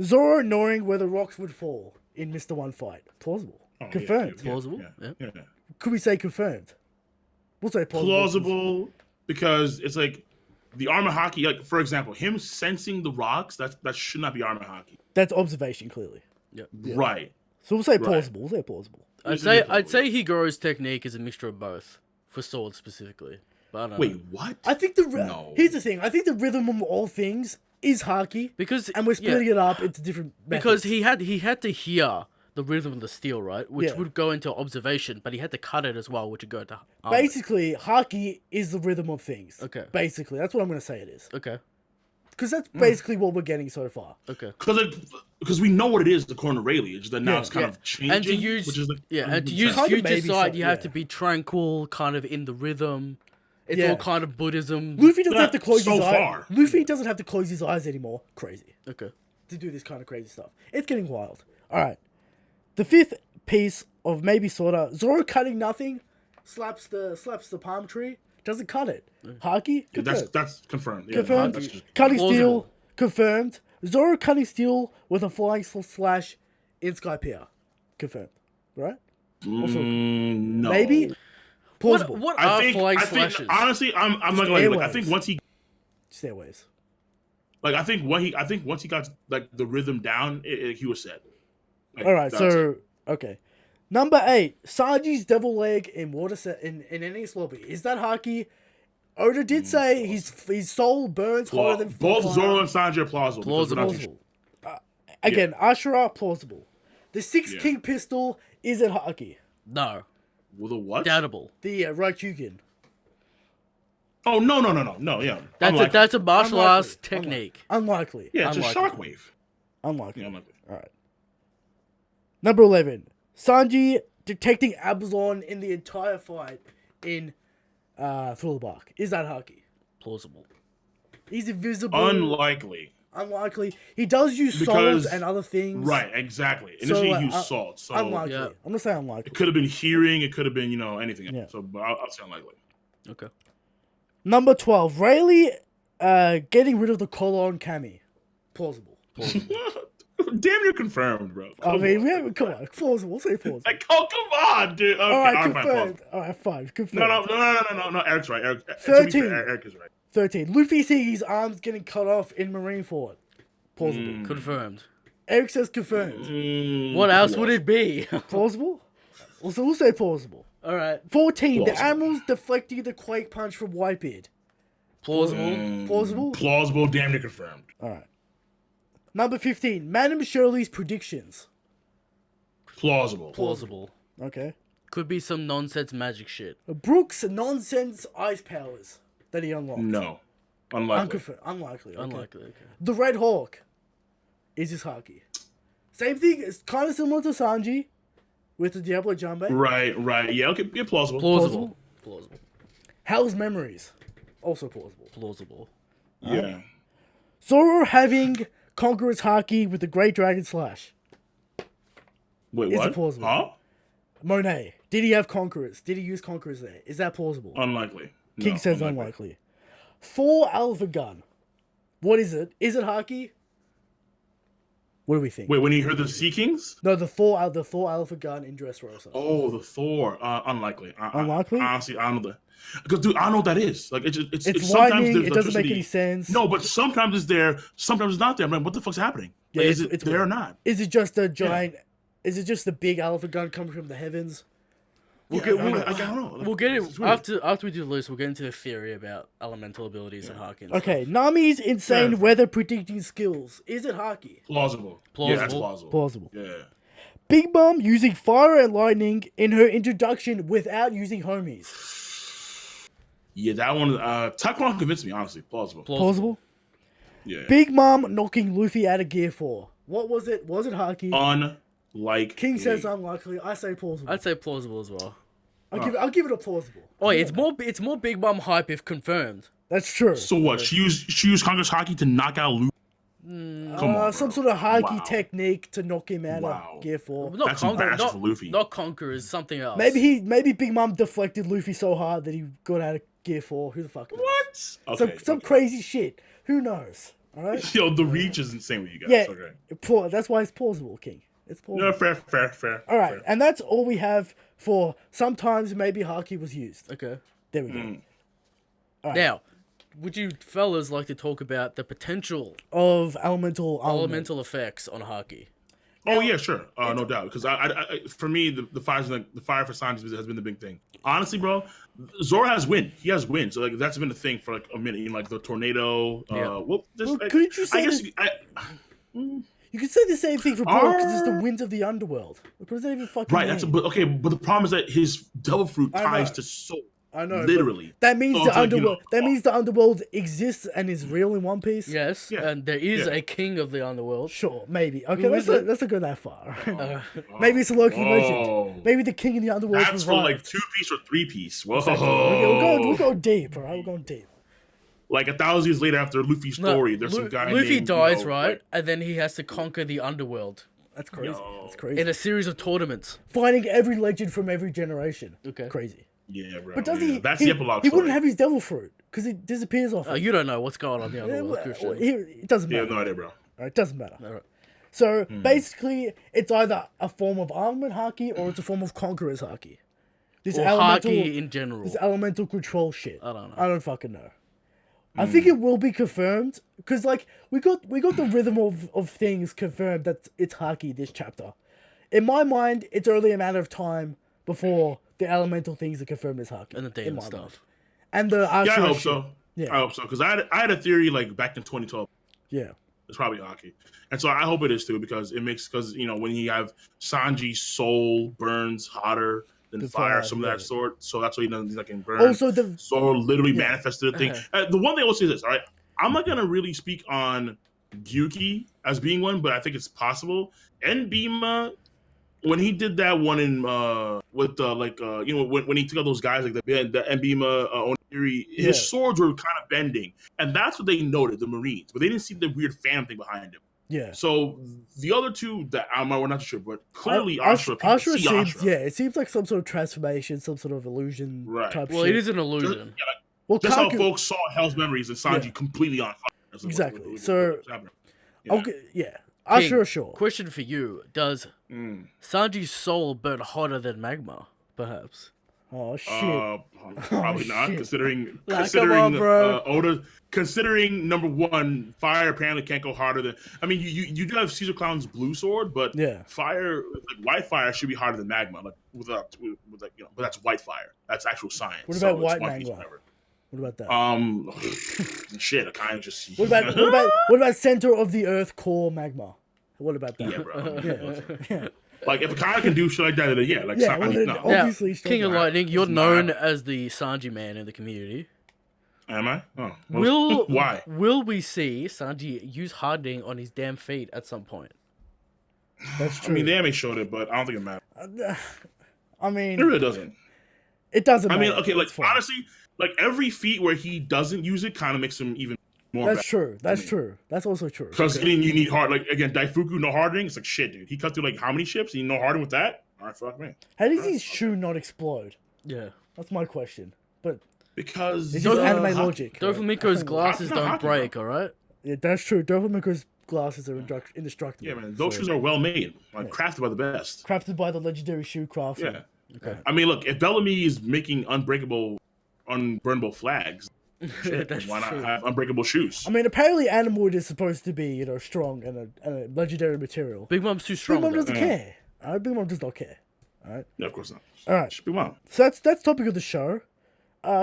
Zoro knowing where the rocks would fall in Mr. One fight. Plausible. Oh, Confirmed. Yeah. Plausible. Yeah. Could we say confirmed? We'll say plausible. Plausible because it's like the armor Haki. Like for example, him sensing the rocks. That should not be armor Haki. That's observation, clearly. Yeah. Right. So we'll say plausible. We'll say plausible. I'd say Higuro's technique is a mixture of both, for swords specifically. But I don't Wait, know. what? I think here's the thing. I think the rhythm of all things is Haki, Because and we're splitting it up into different methods. Because he had to hear the rhythm of the steel, right? Which would go into observation, but he had to cut it as well, which would go to armor. basically Haki is the rhythm of things. Okay. Basically, that's what I'm going to say it is. Okay. Because that's basically what we're getting so far. Okay. Because we know what it is, the corner Rayleigh. It's just that now it's kind of changing. And to use which is like, and to use Kind of future maybe sight, so, you have yeah. to be tranquil, kind of in the rhythm. It's Yeah. all kind of Buddhism. Luffy doesn't have to close so his eyes. far. Luffy doesn't have to close his eyes anymore. Crazy. Okay. To do this kind of crazy stuff. It's getting wild. Alright. The fifth piece of maybe sorta Zoro cutting nothing, slaps the palm tree, doesn't cut it. Haki? Confirmed. that's confirmed. Yeah, Confirmed. that's just- Cutting steel, Plausible. confirmed. Zoro cutting steel with a flying slash in Skypiea. Confirmed. Right? Also, no. maybe? Plausible. What I are think, flying I think slashes? honestly, I'm not gonna like. I think airwaves. once he Stairways. I think once he got like the rhythm down, he was set. Like, Alright, that's so it. okay. Number 8, Sanji's devil leg in water set in NES lobby. Is that Haki? Oda did say his soul burns hotter than both fire. Zoro and Sanji are plausible. because we're not too Plausible. Again, Ashura, plausible. The Six Yeah. King pistol isn't Haki. No. With a what? Doubtable. The Ryukyugen. Oh no, yeah. That's a martial arts Unlikely. technique. Unlikely. Yeah, it's unlikely. a shockwave. Unlikely. Yeah, unlikely. Alright. Number 11. Sanji detecting Absalon in the entire fight in Thriller Bark. Is that Haki? Plausible. He's invisible. Unlikely. Unlikely. He does use Because- salt and other things. Right, exactly. So, Initially, he used salt. So Unlikely. Yeah. I'm gonna say unlikely. it could have been hearing. It could have been anything. Yeah. So, but I'll say unlikely. Okay. Number 12. Rayleigh getting rid of the collar on Cammy. Plausible. Damn near confirmed, bro. Come on. Plausible. We'll say plausible. Like, oh, come on, dude. Okay, Alright, fine, confirmed. Alright, fine. Confirmed. No. Eric's right. To be 13. fair, Eric is right. 13. Luffy seeing his arms getting cut off in Marineford. Plausible. Confirmed. Eric says confirmed. What else would it be? Plausible? We'll say plausible. All right. 14. The Plausible. Admiral's deflecting the Quake Punch from Whitebeard. Plausible. Plausible? Plausible, damn near confirmed. Alright. Number 15. Madam Shirley's predictions. Plausible. Plausible. Okay. Could be some nonsense magic shit. Brooks' nonsense ice powers that he unlocked. No. Unlikely. Unlikely. Okay. Unlikely. Okay. The Red Hawk. Is his Haki. Same thing. It's kind of similar to Sanji with the Diablo Jumbe. Right. Yeah, okay. Yeah, plausible. Plausible. Hell's Memories. Also plausible. Plausible. Yeah. Zoro having Conqueror's Haki with the Great Dragon Slash. Wait, Is what? it plausible? Huh? Monet. Did he have Conquerors? Did he use Conquerors there? Is that plausible? Unlikely. King No, says unlikely. Thor Alpha Gun. What is it? Is it Haki? What do we think? Wait, when you heard the Sea Kings? No, the Thor Alpha Gun in Dressrosa. Oh, the Thor. Unlikely. Unlikely? Honestly, I don't know. Because, dude, I don't know what that is. Like, it's It's sometimes lightning. there's It doesn't make electricity. any sense. No, but sometimes it's there. Sometimes it's not there. I'm like, what the fuck's happening? Yeah, Like, is it's it there weird. or not? Is it just a giant? Is it just the big Alpha Gun coming from the heavens? I don't know. Like, We'll get it's it weird. after we do the list. We'll get into the theory about elemental abilities and Haki. Okay, Nami's insane Yeah. weather predicting skills. Is it Haki? Plausible. Yeah, that's plausible. Plausible. Yeah. Big Mom using fire and lightning in her introduction without using homies. Yeah, that one. Taekwondo convinced me, honestly. Plausible. Plausible. Yeah. Big Mom knocking Luffy out of Gear 4. What was it? Was it Haki? Unlikely. King says unlikely. I say plausible. I'd say plausible as well. I'll give it a plausible. Oh, yeah, it's more Big Mom hype if confirmed. That's true. So what? She used Congress Haki to knock out Luffy. Come on, Some bro. sort of Haki Wow. technique to knock him out Wow. of Gear 4. Not That's Conqueror, embarrassing for Luffy. not Conquerors, something else. Maybe Big Mom deflected Luffy so hard that he got out of Gear 4. Who the fuck knows? What? Okay. Some crazy shit. Who knows? All right. Yo, the reach is insane with you guys. Yeah. Okay. That's why it's plausible, King. It's plausible. No, fair. All right, and that's all we have for sometimes maybe Haki was used. Okay. There we go. Now, would you fellas like to talk about the potential Of elemental effects on Haki? Oh yeah, sure. No doubt. Because I for me, the fire for Sanji has been the big thing. Honestly, bro, Zoro has wind. He has wind. So like that's been a thing for like a minute. You know, like the tornado. Yeah. Couldn't you say I guess You could say the same thing for Brock because it's the winds of the underworld. What does that even fucking right. mean? But the problem is that his devil fruit I know. ties to soul. I know. but Literally. That means So the it's like, you underworld. know, that means the underworld exists and is real in One Piece. Yes, Yeah. and there is Yeah. a king of the underworld. Sure, maybe. Okay, Who let's is it? not go that far. Maybe it's a Loki legend. Maybe the king in the underworld That's was for right. like 2-piece or 3-piece. Whoa. We'll go deep, all right? We're going deep. Like 1,000 years later after Luffy's story, there's some guy Luffy named, dies, you know, right? like- And then he has to conquer the underworld That's crazy. Yo. That's crazy. in a series of tournaments. Finding every legend from every generation. Okay. Crazy. yeah, bro. But does yeah. he? That's he, the epilogue He story. wouldn't have his devil fruit because it disappears off. You don't know what's going on in the underworld, Christian. It doesn't Yeah, matter. no idea, bro. All right, it doesn't matter. Alright. So basically, it's either a form of armament haki or it's a form of conqueror's haki. This Or Haki in general. this elemental control shit. I don't know. I don't fucking know. I think it will be confirmed because like we got the rhythm of things confirmed that it's haki this chapter. In my mind, it's only a matter of time before the elemental things are confirmed as haki. And the in demon my stuff. mind. And the Yeah, I Ashura hope shit. so. Yeah. I hope so. Because I had a theory like back in 2012. Yeah. It's probably Haki. And so I hope it is too because you know, when you have Sanji's soul burns hotter than The fire, fire, some of yeah. that sort. So that's why he doesn't like burn. Also, the Zoro literally manifested a thing. The one thing I will say is this, all right? I'm not gonna really speak on Gyuki as being one, but I think it's possible. And Bima, when he did that one in with you know, when he took out those guys like the Mbima Oniri, his Yeah. swords were kind of bending, and that's what they noted, the Marines, but they didn't see the weird fan thing behind him. yeah. So the other two that we're not sure, but clearly Ashura Ashura, people see seems it seems like some sort of transformation, some sort of illusion Right. type Well, shit. it is an illusion. Well, Just how Kaku- folks saw Hell's Memories and Sanji Yeah. completely on fire. That's what- Exactly. what's So- happening. yeah. King, Ashura, sure. Question for you: does Sanji's soul burn hotter than magma? Perhaps. Oh shit. Probably not, shit. considering Like, come on, bro. Oda. Considering number one, fire apparently can't go harder than. I mean, you do have Caesar Clown's blue sword, but Yeah. fire, like white fire, should be harder than magma. Like with like, you know, but that's white fire. That's actual science. What about so white it's One Piece, magma? whatever. What about that? Shit, I kind of just. What about center of the earth core magma? What about that? Yeah, bro. Yeah. Like if a kind can do shit like that, then yeah, like Yeah, I mean, well, no. then, obviously, King of stronger. Lightning, you're It's known not. as the Sanji man in the community. Am I? Oh, well, why? Will we see Sanji use hardening on his damn feet at some point? That's I true. mean, they may showed it, but I don't think it matters. I mean, It really doesn't. it doesn't. I mean, matter. okay, like It's fine. honestly, like every feat where he doesn't use it kind of makes him even more. That's true. That's true. That's also true. Because you need hard. Like again, Daifuku no hardening. It's like shit, dude. He cut through like how many ships? You no hardening with that? All right, fuck me. How does his shoe not explode? Yeah. That's my question. But Because it's just anime Haki- logic. right? Doflamingo's glasses Haki- don't Haki, break, alright? Yeah, that's true. Doflamingo's glasses are indestructible. Yeah, man. Those So, shoes are well made, like crafted by the best. crafted by the legendary shoe craftsman. Yeah. Okay. I mean, look, if Bellamy is making unburnable flags, shit, That's why not true. have unbreakable shoes? I mean, apparently Animwood is supposed to be, strong and a legendary material. Big Mom's too Big strong. Mom though. doesn't care. Alright, Big Mom does not care. Yeah, of course not. Alright. Should be wild. So that's topic of the show.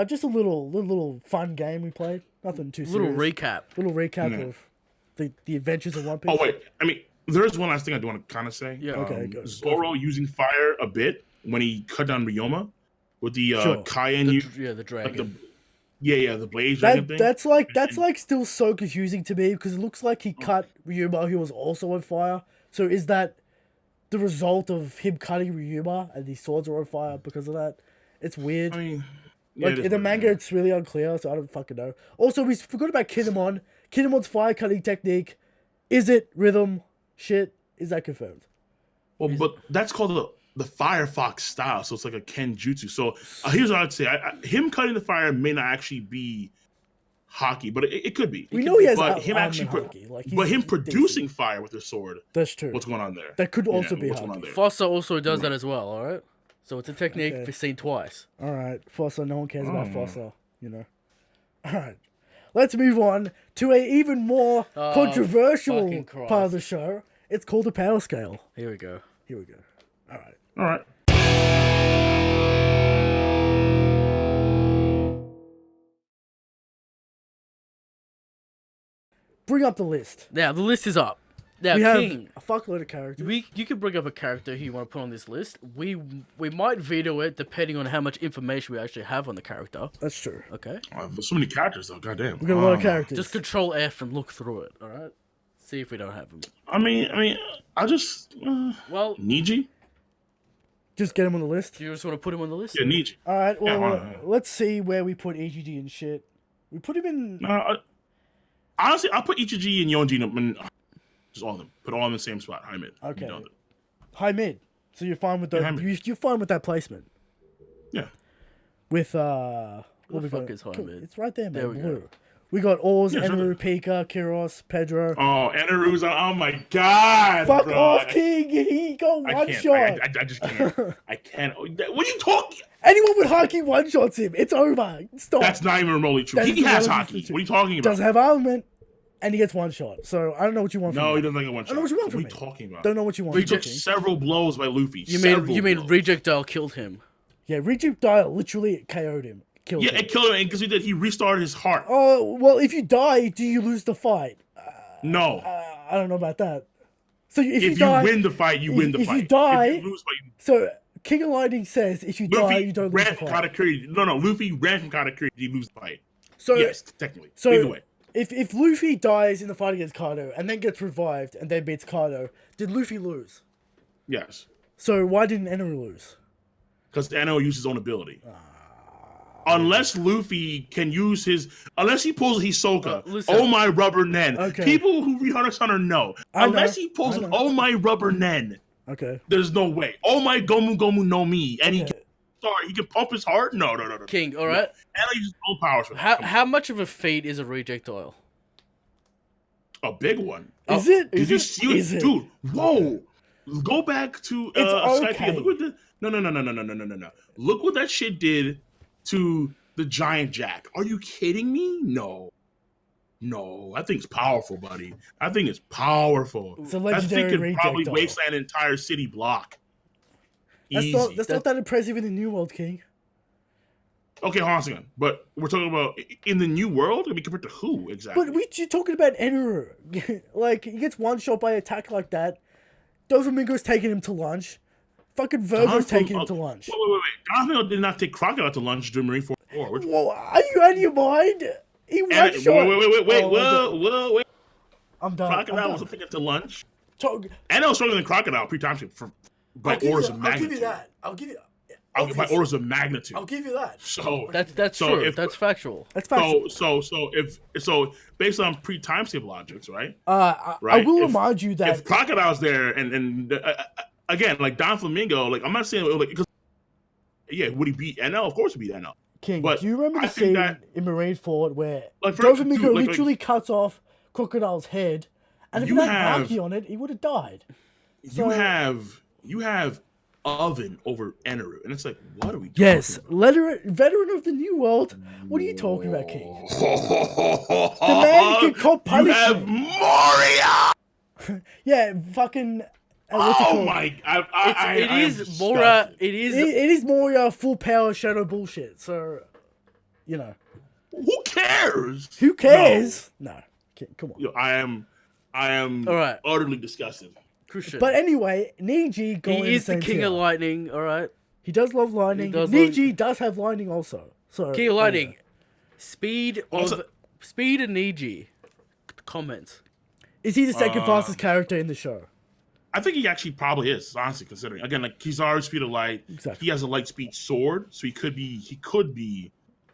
Just a little fun game we played. Nothing too serious. Little recap. Little recap Yeah. of the adventures of One Piece. Oh wait, I mean, there's one last thing I do want to kind of say. Yeah. Okay, go. Zoro using fire a bit when he cut down Ryoma with the Sure. Cayenne, The like dragon. the blaze dragon thing. That's like still so confusing to me because it looks like he cut Ryuma who was also on fire. So is that the result of him cutting Ryuma and these swords are on fire because of that? It's weird. I mean, yeah, Like it is in the what it manga, is. it's really unclear, so I don't fucking know. Also, we forgot about Kinemon. Kinemon's fire cutting technique. Is it rhythm? Shit. Is that confirmed? Well, but that's called the Firefox style, so it's like a Kenjutsu. So here's what I'd say: him cutting the fire may not actually be Haki, but it could be. We know he has But him arm actually, and Haki, like, but he's him decent. producing fire with his sword. That's true. What's going on there? That could also be what's going on Haki. there? Fossa also does that as well, alright? So it's a technique Okay. seen twice. All right, Fossa. No one cares about Fossa. All right. Let's move on to a even more controversial fucking Christ. part of the show. It's called the Powerscale. Here we go. Here we go. All right. All right. Bring up the list. Now, the list is up. Now, We have King, a fuckload of characters. you can bring up a character who you want to put on this list. We might veto it depending on how much information we actually have on the character. That's true. Okay? There's so many characters though. Goddamn. We got a lot of characters. Just Control F and look through it, alright? See if we don't have them. I mean, I just Well, Niji. Just get him on the list. do you just want to put him on the list? Yeah, Niji. All right. Well, why not? let's see where we put EGD and shit. We put him in. Honestly, I'll put Ichiji and Yonji in just all of them. Put all of them in the same spot. High mid. Okay. Be done with it. High mid. So you're fine with Yeah, the high mid. you're fine with that placement. Yeah. With What we the fuck got? is high Cool, mid? It's right there, man. There we Blue. go. We got Oz, Yeah, it's right Enru, Pika, Kiros, Pedro. Oh, Anaru's. Oh my god. Fuck bro. off, King! He got I one can't. shot. I just can't. I can't. What are you talking? Anyone with Haki one shots him. It's over. Stop. That's not even remotely true. That He is has remotely hockey. true. What are you talking about? Doesn't have armament, and he gets one shot. So I don't know what you want from No, me. he doesn't get one shot. know what you want from What are me. you talking about? Don't know what you want. He from took me, King. several blows by Luffy. You Several mean blows. Rejectile killed him? Yeah, Rejuke Dial literally KO'd him. Killed Yeah, him. it killed him because he did. He restarted his heart. Oh, well, if you die, do you lose the fight? No. I don't know about that. So if you If you die, win the fight, you win the if fight. you die- If you lose, so King of Lightning says if you die, Luffy you don't lose ran the from fight. Katakuri. No, Luffy ran from Katakuri. He lose the fight. So Yes, technically. so Either way. if Luffy dies in the fight against Kaido and then gets revived and then beats Kaido, did Luffy lose? Yes. So why didn't Enru lose? Because Ano uses his own ability. Unless Luffy can use his... Unless he pulls Hisoka. Listen. Oh my rubber nen. Okay. People who read Hunter x Hunter know. I Unless know, he pulls I an know. Oh my rubber nen. Okay. There's no way. Oh my Gomu Gomu no Mi. And he Okay. can... Sorry, he can pump his heart? No. King, alright? Ano uses his own powers for that. How much of a feat is a rejectile? A big one. Is it? Did Is you it? see Is it? it? Dude, whoa. Go back to It's Skype. okay. Look what the no. Look what that shit did to the giant jack. Are you kidding me? No. I think it's powerful, buddy. I think it's powerful. It's a That legendary thing could reject probably doll. waste an entire city block. That's Easy. not that impressive in the New World, King. Okay, hold on a second. But we're talking about in the new world? I mean, compared to who exactly? But you're talking about Eneru. Like, he gets one shot by attack like that. Doflamingo's taking him to lunch. Fucking Virgo's taking him to lunch. Wait. Doflamingo did not take Crocodile to lunch during Marine Force War. Whoa, are you out of your mind? He one shot. Wait. Oh, Whoa. I'm done. Crocodile wasn't taken to lunch. Talk- And I was stronger than Crocodile pre-timeskip by orders of magnitude. I'll give you that. By orders of magnitude. I'll give you that. So That's true. That's factual. That's factual. So based on pre-timeskip logics, right? I will remind you that if Crocodile's there and again, like Doflamingo, like I'm not saying like because would he beat NL? Of course he beat NL. King, but do you remember the I think scene that- in Marineford where Like, for- Doflamingo dude, like- literally cuts off Crocodile's head, and if You he had have- Haki on it, he would have died. You have Oven over Eneru, and it's like, what are we? Yes, talking veteran of the New World. What are you talking about, King? about? The man can cop You have punishment. Moria. Yeah, fucking. What's it Oh called? my! It is disgusted. Mora. It is. It is more full power shadow bullshit. So, you know, Who cares? who cares? No, come on. Yo, I am All right. utterly disgusted. Christian. But anyway, Niji going he is the same king tier. of lightning. All right. He does love lightning. He does Niji does have lightning also. So King of lightning. yeah. Speed Also- and Niji. Comments. Is he the second fastest character in the show? I think he actually probably is, honestly, considering again, like Kizaru's speed of light. Exactly. He has a light speed sword, so he could be.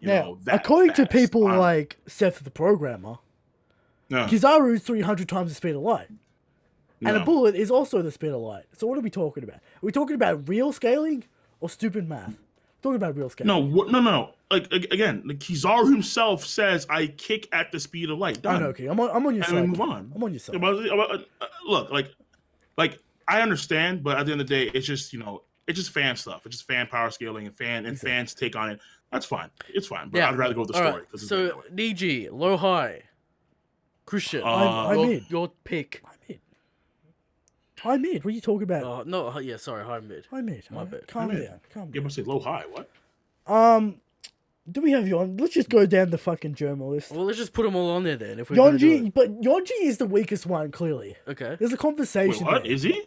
You Now, know, that according to fast. people like Seth the programmer, No, Kizaru is 300 times the speed of light. And a no. bullet is also the speed of light. So what are we talking about? Are we talking about real scaling or stupid math? We're talking about real scaling. No. Like again, like Kizaru himself says, "I kick at the speed of light." Done. I know, okay. I'm on your And side. we move on. I'm on your side. Look, like I understand, but at the end of the day, it's just it's just fan stuff. It's just fan power scaling and fans take on it. That's fine. It's fine. But I'd rather go with the all story. right. So Niji, low high. Christian, I'm in. your pick. High mid. What are you talking about? Sorry, high mid. High mid. My bad. Calm High mid. down. Calm Yeah, down. but say low high. What? Do we have you on? Let's just go down the fucking journal list. Well, let's just put them all on there then. If we're gonna do Yonji, but Yonji is the weakest one, clearly. it. Okay. There's a Wait, conversation what there. is he?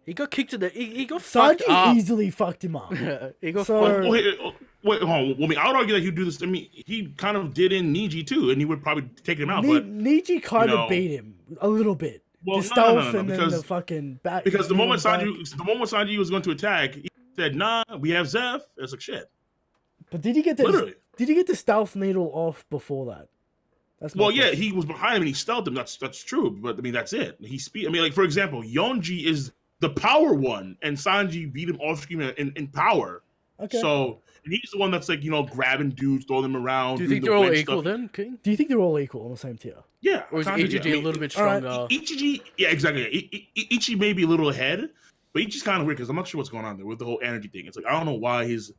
He got kicked in the. He got fucked Sanji up. easily fucked him up. He got So- fucked. Wait, hold on. Well, I mean, I would argue that he'd do this. I mean, he kind of did in Niji too, and he would probably take him out. But Niji kind you know- of beat him a little bit. Well, the no, stealth no, and then because- the fucking back. because the moment back. Sanji was going to attack, he said, "Nah, we have Zeph." It's like shit. But did he get Literally. the stealth needle off before that? That's my Well, yeah, question. he was behind him and he stealthed him. That's true. But I mean, that's it. I mean, like for example, Yonji is the power one, and Sanji beat him off screen in power. Okay. So and he's the one that's like grabbing dudes, throwing them around. Do you doing think the they're all wedge equal stuff. then, King? Do you think they're all equal on the same tier? Yeah. Or is kinda, Ichiji yeah. I a mean, little bit all right, stronger? Ichiji, yeah, exactly. Ichi may be a little ahead, but Ichi's kind of weird because I'm not sure what's going on there with the whole energy thing. It's like I don't know why he's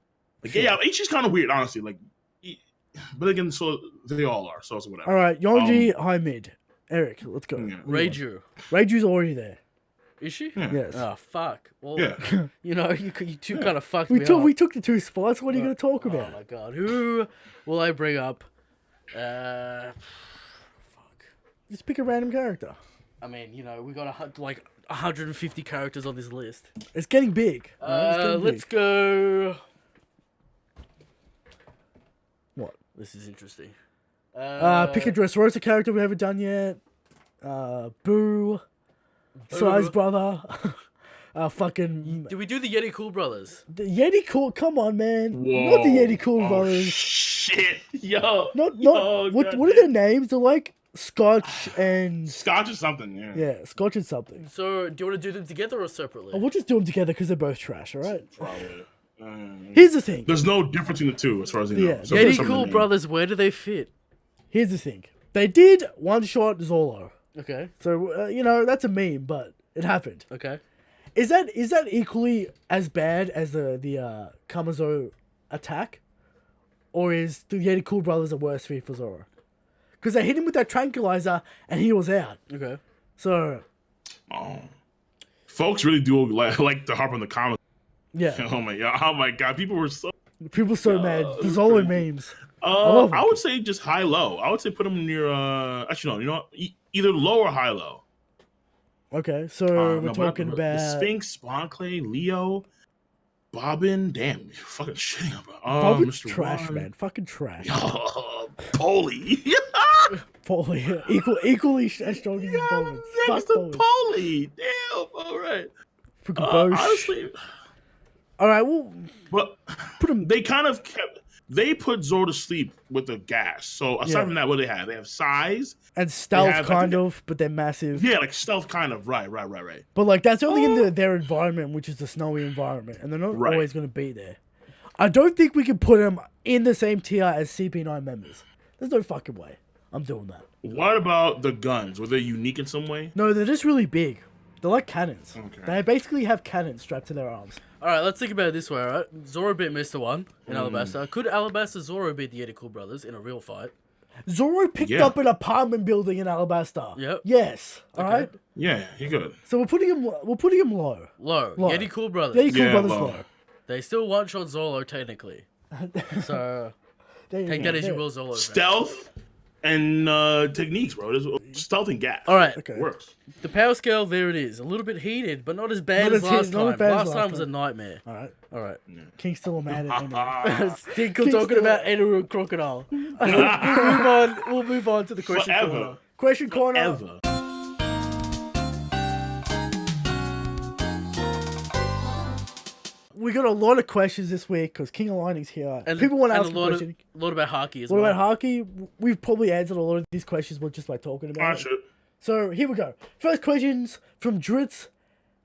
like, Sure. yeah, Ichi's kind of weird, honestly. Like, but again, so they all are, so it's whatever. All right, Yonji, high mid. Eric, let's go. Yeah. Reiju. Reiju's already there. Is she? Yeah. Yes. Oh, fuck. Well, Yeah. you two kind of fucked we me took up. we took the two spots. What are you going to talk Oh about? my god. Who will I bring up? Fuck. Just pick a random character. I mean, we got 150 characters on this list. It's getting big. all right? It's getting Let's big. go. What? This is interesting. Pick a Dressrosa character we haven't done yet. Boo. Sai's brother. Fucking Did we do the Yeti Cool Brothers? the Yeti Cool. Come on, man. Whoa. Not the Yeti Cool Oh, brothers. shit, yo. Not Yo, what God are damn. their names? They're like Scotch and Scotch or something? Yeah. yeah, Scotch and something. So, do you want to do them together or separately? Oh, we'll just do them together because they're both trash. All right. Probably. Here's the thing. There's no difference in the two, as far as I know. Yeah. So Yeti there's something Cool there. Brothers, where do they fit? Here's the thing. They did one shot Zolo. Okay. So that's a meme, but it happened. Okay. Is that equally as bad as the Kamazo attack, or is the Yeti Cool Brothers a worse feat for Zoro? Because they hit him with that tranquilizer and he was out. Okay. So. Folks really do like to harp on the comments. Yeah. Oh my god! People were so mad. The Zolo memes. I would say just high low. I would say put him near. Actually, no. You know what? Either low or high low. Okay, so we're talking the about Sphinx, Spawn Clay, Leo, Bobbin. Damn, you're fucking shitting about. Bobbin's Mr. trash, Juan. man. Fucking trash. Polly. Polly, equally as strong as Bobbin. Next to Polly. Damn. All right. Freaking Bosch. Honestly. All right, well, But put him. they kind of kept. They put Zoro to sleep with the gas. So aside from that, what do they have? They have size And stealth, have, kind of, but they're massive. Yeah, like stealth, kind of. Right. But like that's only in their environment, which is the snowy environment, and they're not always going to be there. I don't think we can put them in the same tier as CP9 members. There's no fucking way I'm doing that. What about the guns? Were they unique in some way? No, they're just really big. They're like cannons. Okay. They basically have cannons strapped to their arms. All right, let's think about it this way, all right? Zoro beat Mr. One in Alabasta. Could Alabasta Zoro beat the Yeti Cool Brothers in a real fight? Zoro picked up an apartment building in Alabasta. Yep. Yes. All right. Yeah, he good. So we're putting him low. Low. Yeti Cool Brothers. Yeti Cool Brothers low. low. They still one-shot Zolo, technically. So, take that as you will, Zolo. Stealth and techniques, bro. There's stealth and gas. All right. Okay. Works. The power scale, there it is. A little bit heated, but not as bad as last time. Last time was a nightmare. All right. All right. King's still mad at me. Still talking about Enderu and Crocodile. We'll move on to the question Forever. corner. Question corner. Ever. We got a lot of questions this week because Kingoflightning's here. And people want to and ask a a lot, question. a lot about Haki as What well. about Haki? We've probably answered a lot of these questions just by talking about it. Sure. So here we go. First questions from Dritz,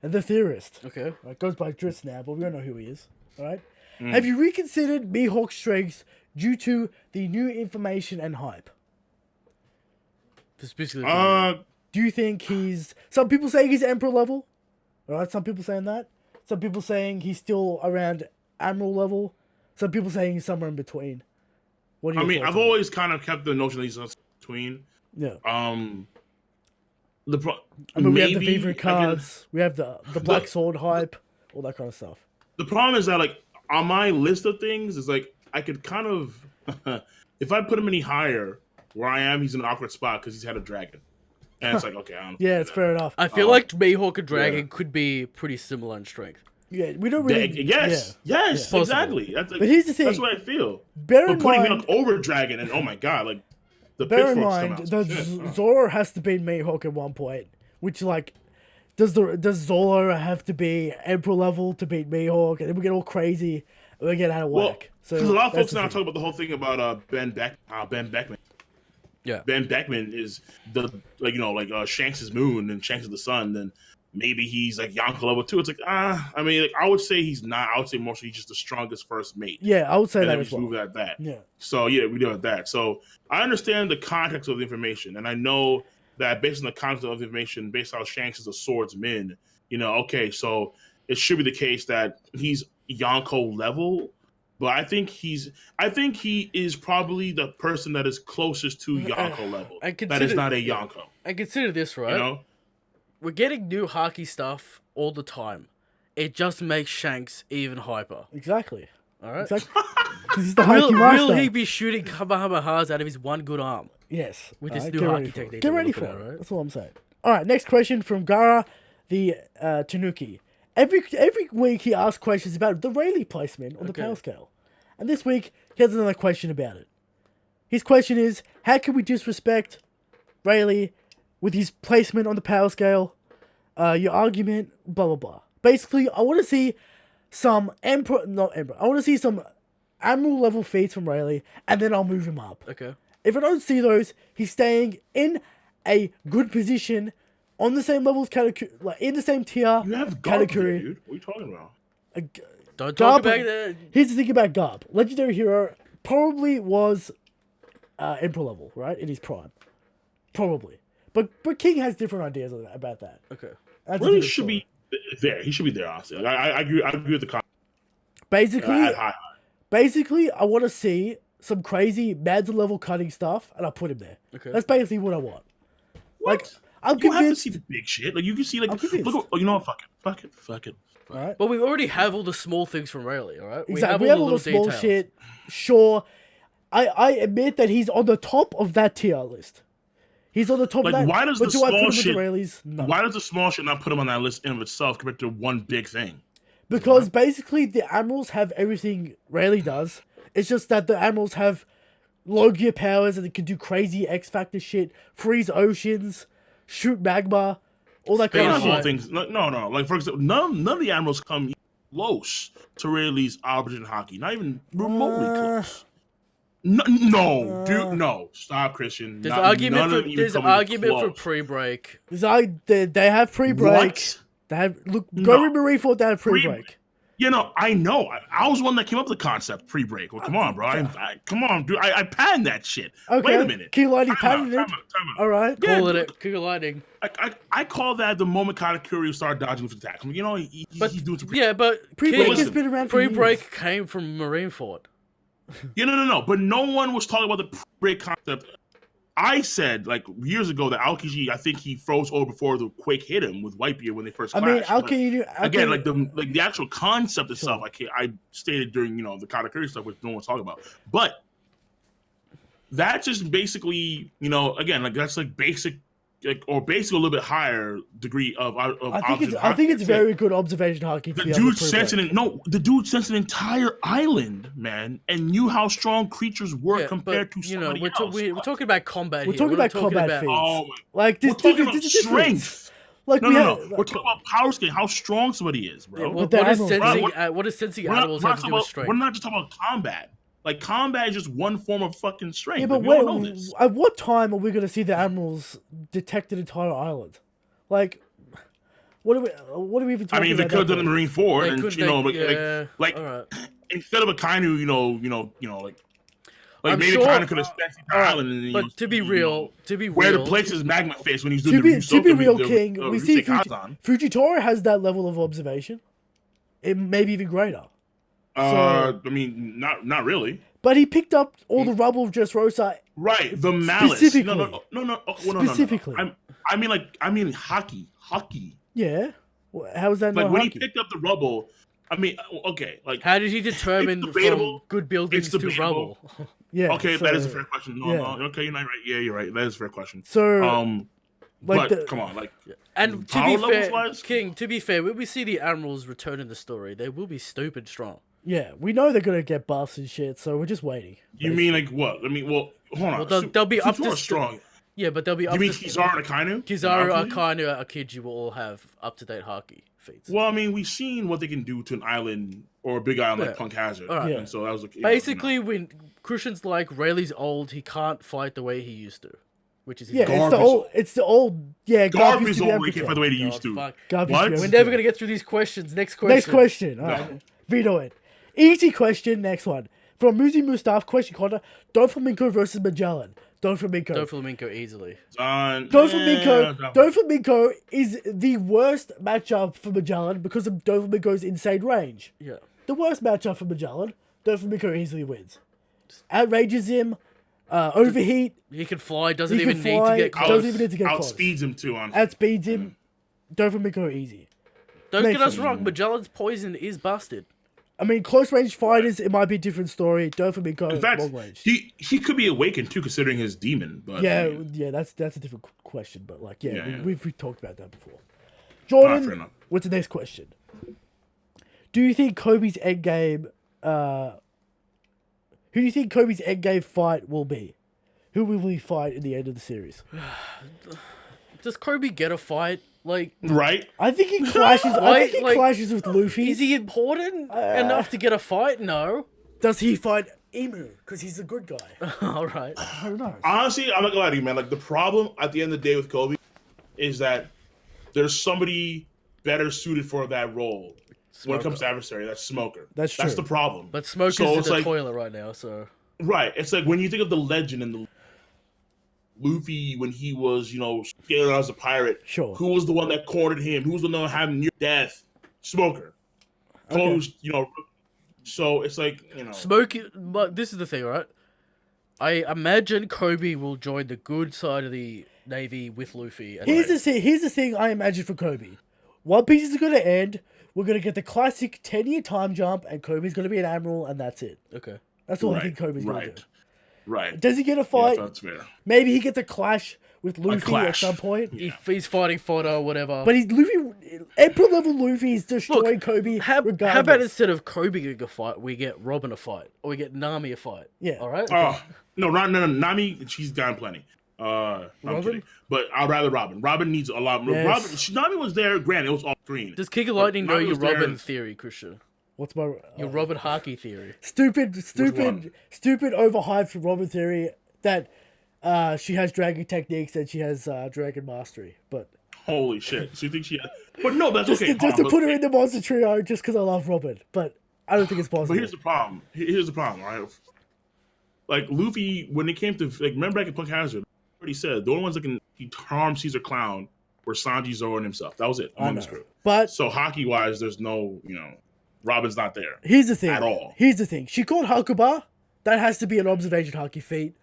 the theorist. Okay. It goes by Dritz now, but we don't know who he is. All right. Have you reconsidered Mihawk's strengths due to the new information and hype? Specifically, Do you think he's... Some people say he's Emperor level. All right, some people saying that. Some people saying he's still around Admiral level. Some people saying he's somewhere in between. What do you I've always kind of kept the notion that he's in between. Yeah. We have the Fever cards. We have the Black Sword hype. All that kind of stuff. The problem is that, like, on my list of things, is like I could kind of, if I put him any higher, where I am, he's in an awkward spot because he's had a dragon, and it's like, okay, I don't. Yeah, it's fair enough. I feel like Mihawk and Dragon could be pretty similar in strength. Yeah, we don't really... Yes, exactly. That's, like, But here's the thing. That's what I feel. Bear But in putting mind... him over dragon, and oh my god, like the Bear in pitchforks mind, come out. Zoro has to beat Mihawk at one point. Which, like... Does Zoro have to be Emperor level to beat Mihawk? And then we get all crazy and we get out of whack. So a lot of that's folks the now thing. talk about the whole thing about Ben Beckman. Yeah. Ben Beckman is Shanks' moon and Shanks is the sun. Then maybe he's like Yonko level 2. It's like I would say he's not. I would say more so he's just the strongest first mate. Yeah, I would say And that then we as just well. move it at that. Yeah. So yeah, we do it at that. So I understand the context of the information, and I know that based on the context of the information, based on how Shanks is a swordsman, okay, so it should be the case that he's Yonko level. But I think he is probably the person that is closest to Yonko level. That is not a Yonko. And consider this, right? We're getting new Haki stuff all the time. It just makes Shanks even hyper. Exactly. All right? Exactly. 'Cause he's the Haki master. Will he be shooting Kamehamehas out of his one good arm? Yes. With this Alright, new get Haki ready for it. technique Get that we're ready looking for at, it. right? That's all I'm saying. All right, next question from Gara, the Tanuki. Every week he asks questions about the Rayleigh placement on the Powerscale. And this week, he has another question about it. His question is, how can we disrespect Rayleigh with his placement on the Powerscale? Your argument, blah, blah, blah. Basically, I want to see some I want to see some Admiral level feats from Rayleigh, and then I'll move him up. Okay. If I don't see those, he's staying in a good position on the same levels, in the same tier. You have Garb, category. dude. What are you talking about? Don't Garb, talk about that. Here's the thing about Garb. Legendary hero probably was Emperor level, right? In his prime. Probably. But King has different ideas about that. Okay. That's a Really different should story. be. there. He should be there. Honestly, like, I agree. I agree with the comment. Basically, I want to see some crazy Mandarin level cutting stuff, and I put him there. Okay. That's basically what I want. What? Like, I'm you have to convinced. see the big shit. Like you can see like I'm convinced. look. You know what? Fuck it. All right. But we already have all the small things from Rayleigh, all right? Exactly. We have all the little small details. shit. Sure, I admit that he's on the top of that tier list. He's on the top Like, of that. why does but the do I put small him shit? with the Rayleighs? No. Why does the small shit not put him on that list in of itself compared to one big thing? Because basically the Admirals have everything Rayleigh does. It's just that the Admirals have low gear powers and they can do crazy X Factor shit, freeze oceans, shoot magma, all that kind of Not all shit. things. No. Like for example, none of the admirals come close to Rayleigh's Aubergine Haki. Not even remotely close. No, dude, no. Stop, Christian. There's None argument of for them there's even come argument for close. pre-break. They have pre-break. What? They have go No. read Marineford. They have pre-break. You know, I know. I was the one that came up with the concept pre-break. Well, come on, bro. Come on, dude. I panned that shit. Okay. Wait a minute. Kingoflightning Time patented out. it. All right. Yeah, Call it dude. it. Kingoflightning. I call that the moment Katakuri started dodging with attacks. You know, he's doing some Yeah, but Pre-break King, has been around for years. pre-break came from Marineford. Yeah, no. But no one was talking about the pre-break concept. I said, like, years ago that Aokiji, I think he froze over before the Quake hit him with Whitebeard when they first I clashed. mean, But again, like the actual concept itself, I stated during, the Katakuri stuff, which no one's talking about. But that just basically, again, like that's like basic, like, or basically a little bit higher degree of I think it's very good observation, Haki. The dude sensed an entire island, man, and knew how strong creatures were compared to somebody else. We're talking about combat We're here. talking We're about not combat feats. Oh my! Like this, We're talking about this is different. strength. Like No. We're talking about power scale, how strong somebody is, bro. Yeah, But the Admirals- what does sensing We're not animals have to do with strength? We're not just talking about combat. Like, combat is just one form of fucking strength. Yeah, but we all know this. at what time are we going to see the Admirals detect an entire island? Like, what are we even talking about? I mean, they could have done the Marine Ford, They and could- like all right. instead of a Kainu, like I'm maybe sure- Kainu could have spent the all right, island. And, but to be real, where the place is magma face when he's doing To be real, King, we see Fujitora has that level of observation. It may be even greater. I mean, not really. But he picked up all the rubble of Dressrosa. Right, the malice. Specifically. No. Specifically. I mean, Haki. Yeah. How is that Like not when Haki? he picked up the rubble. I mean, okay, like How did he determine It's debatable. from good buildings It's to debatable. rubble? Yeah. okay, so, that is a fair question. No, yeah. okay, you're not right. Yeah, you're right. That is a fair question. So, like but come on, like, And to power be levels fair, wise? King, to be fair, when we see the Admirals return in the story, they will be stupid strong. yeah, we know they're gonna get buffs and shit, so we're just waiting. you mean like what? I mean, well, hold on. Well, they'll be up to strong. Yeah, but they'll be up You mean to Kizaru and Akainu? Kizaru, Akainu, Akiji will all have up-to-date Haki feats. Well, I mean, we've seen what they can do to an island or a big island Yeah. like Punk Hazard. All right. And so that was Basically, when Christian's like, Rayleigh's old, he can't fight the way he used to. Which is his Yeah, it's the old. Yeah, Garp used is to be old. We Emperor. can't fight the way he God, used to. fuck. Garp used What? to be We're Emperor. never gonna get through these questions. Next question. Next question. All right. Veto it. Easy question. Next one. From Muzi Mustaf, question corner. Doflamingo versus Magellan. Doflamingo. Doflamingo easily. Doflamingo is the worst matchup for Magellan because of Doflamingo's insane range. Yeah. The worst matchup for Magellan. Doflamingo easily wins. Outrages him. Overheat. He can fly, doesn't He can even need fly, to get close. doesn't even need to get close. Outspeeds him too on. Outspeeds him. Doflamingo easy. Don't Makes get us sense. wrong, Magellan's poison is busted. I mean, close range fighters, it might be a different story. Doflamingo, In fact, long range. he could be awakened too, considering his demon. But Yeah, I mean, yeah, that's a different question, but like, yeah, Yeah. we've talked about that before. fair Jordan, enough. what's the next question? Do you think Kobe's endgame? Who do you think Kobe's endgame fight will be? Who will he fight in the end of the series? Does Kobe get a fight? Like, right? I think he clashes. I think he Like, clashes with Luffy. is he important enough to get a fight? No. Does he fight Emu? Because he's a good guy. All right. I don't know. Honestly, I'm not gonna lie to you, man. Like the problem at the end of the day with Kobe is that there's somebody better suited for that role when it comes to adversary. That's Smoker. That's That's true. the problem. But Smoker's So in it's the like- toilet right now, so. Right. It's like when you think of the legend and the Luffy when he was, scaling out as a pirate. Sure. Who was the one that cornered him? Who was the one that had near death? Smoker. Okay. So it's like, Smokey, but this is the thing, right? I imagine Kobe will join the good side of the Navy with Luffy. And Here's the thing I imagine for Kobe. One Piece is going to end. We're going to get the classic 10-year time jump, and Kobe's going to be an admiral, and that's it. Okay. That's all I think Kobe's going to do. Right. Does he get a fight? Yeah, that's fair. Maybe he gets a clash with Luffy at some point. Yeah. If he's fighting fodder or whatever. But Emperor level Luffy is destroying Kobe regardless. How about instead of Kobe getting a fight, we get Robin a fight, or we get Nami a fight? Yeah. All right. No, Nami, she's gotten plenty. I'm kidding. But I'd rather Robin. Robin needs a lot more. Yes. Nami was there, granted, it was off screen. Does Kingoflightning know Nami your was there. Robin theory, Christian? What's my Your Robin Haki theory. stupid one? overhyped Robin theory that she has dragon techniques and she has dragon mastery, but Holy shit. So you think she had... But no, that's just okay. to put her in the monster trio just because I love Robin, but I don't think it's possible. But here's the problem. Here's the problem, right? Like, Luffy, when it came to... Like, remember back in Punk Hazard, I already said, the only ones that can harm Caesar Clown were Sanji, Zoro, and himself. That was it. I Among know. this group. But So, hockey-wise, there's no, Robin's not there. here's the thing. At all. Here's the thing. She called Hakuba. That has to be an observation Haki feat.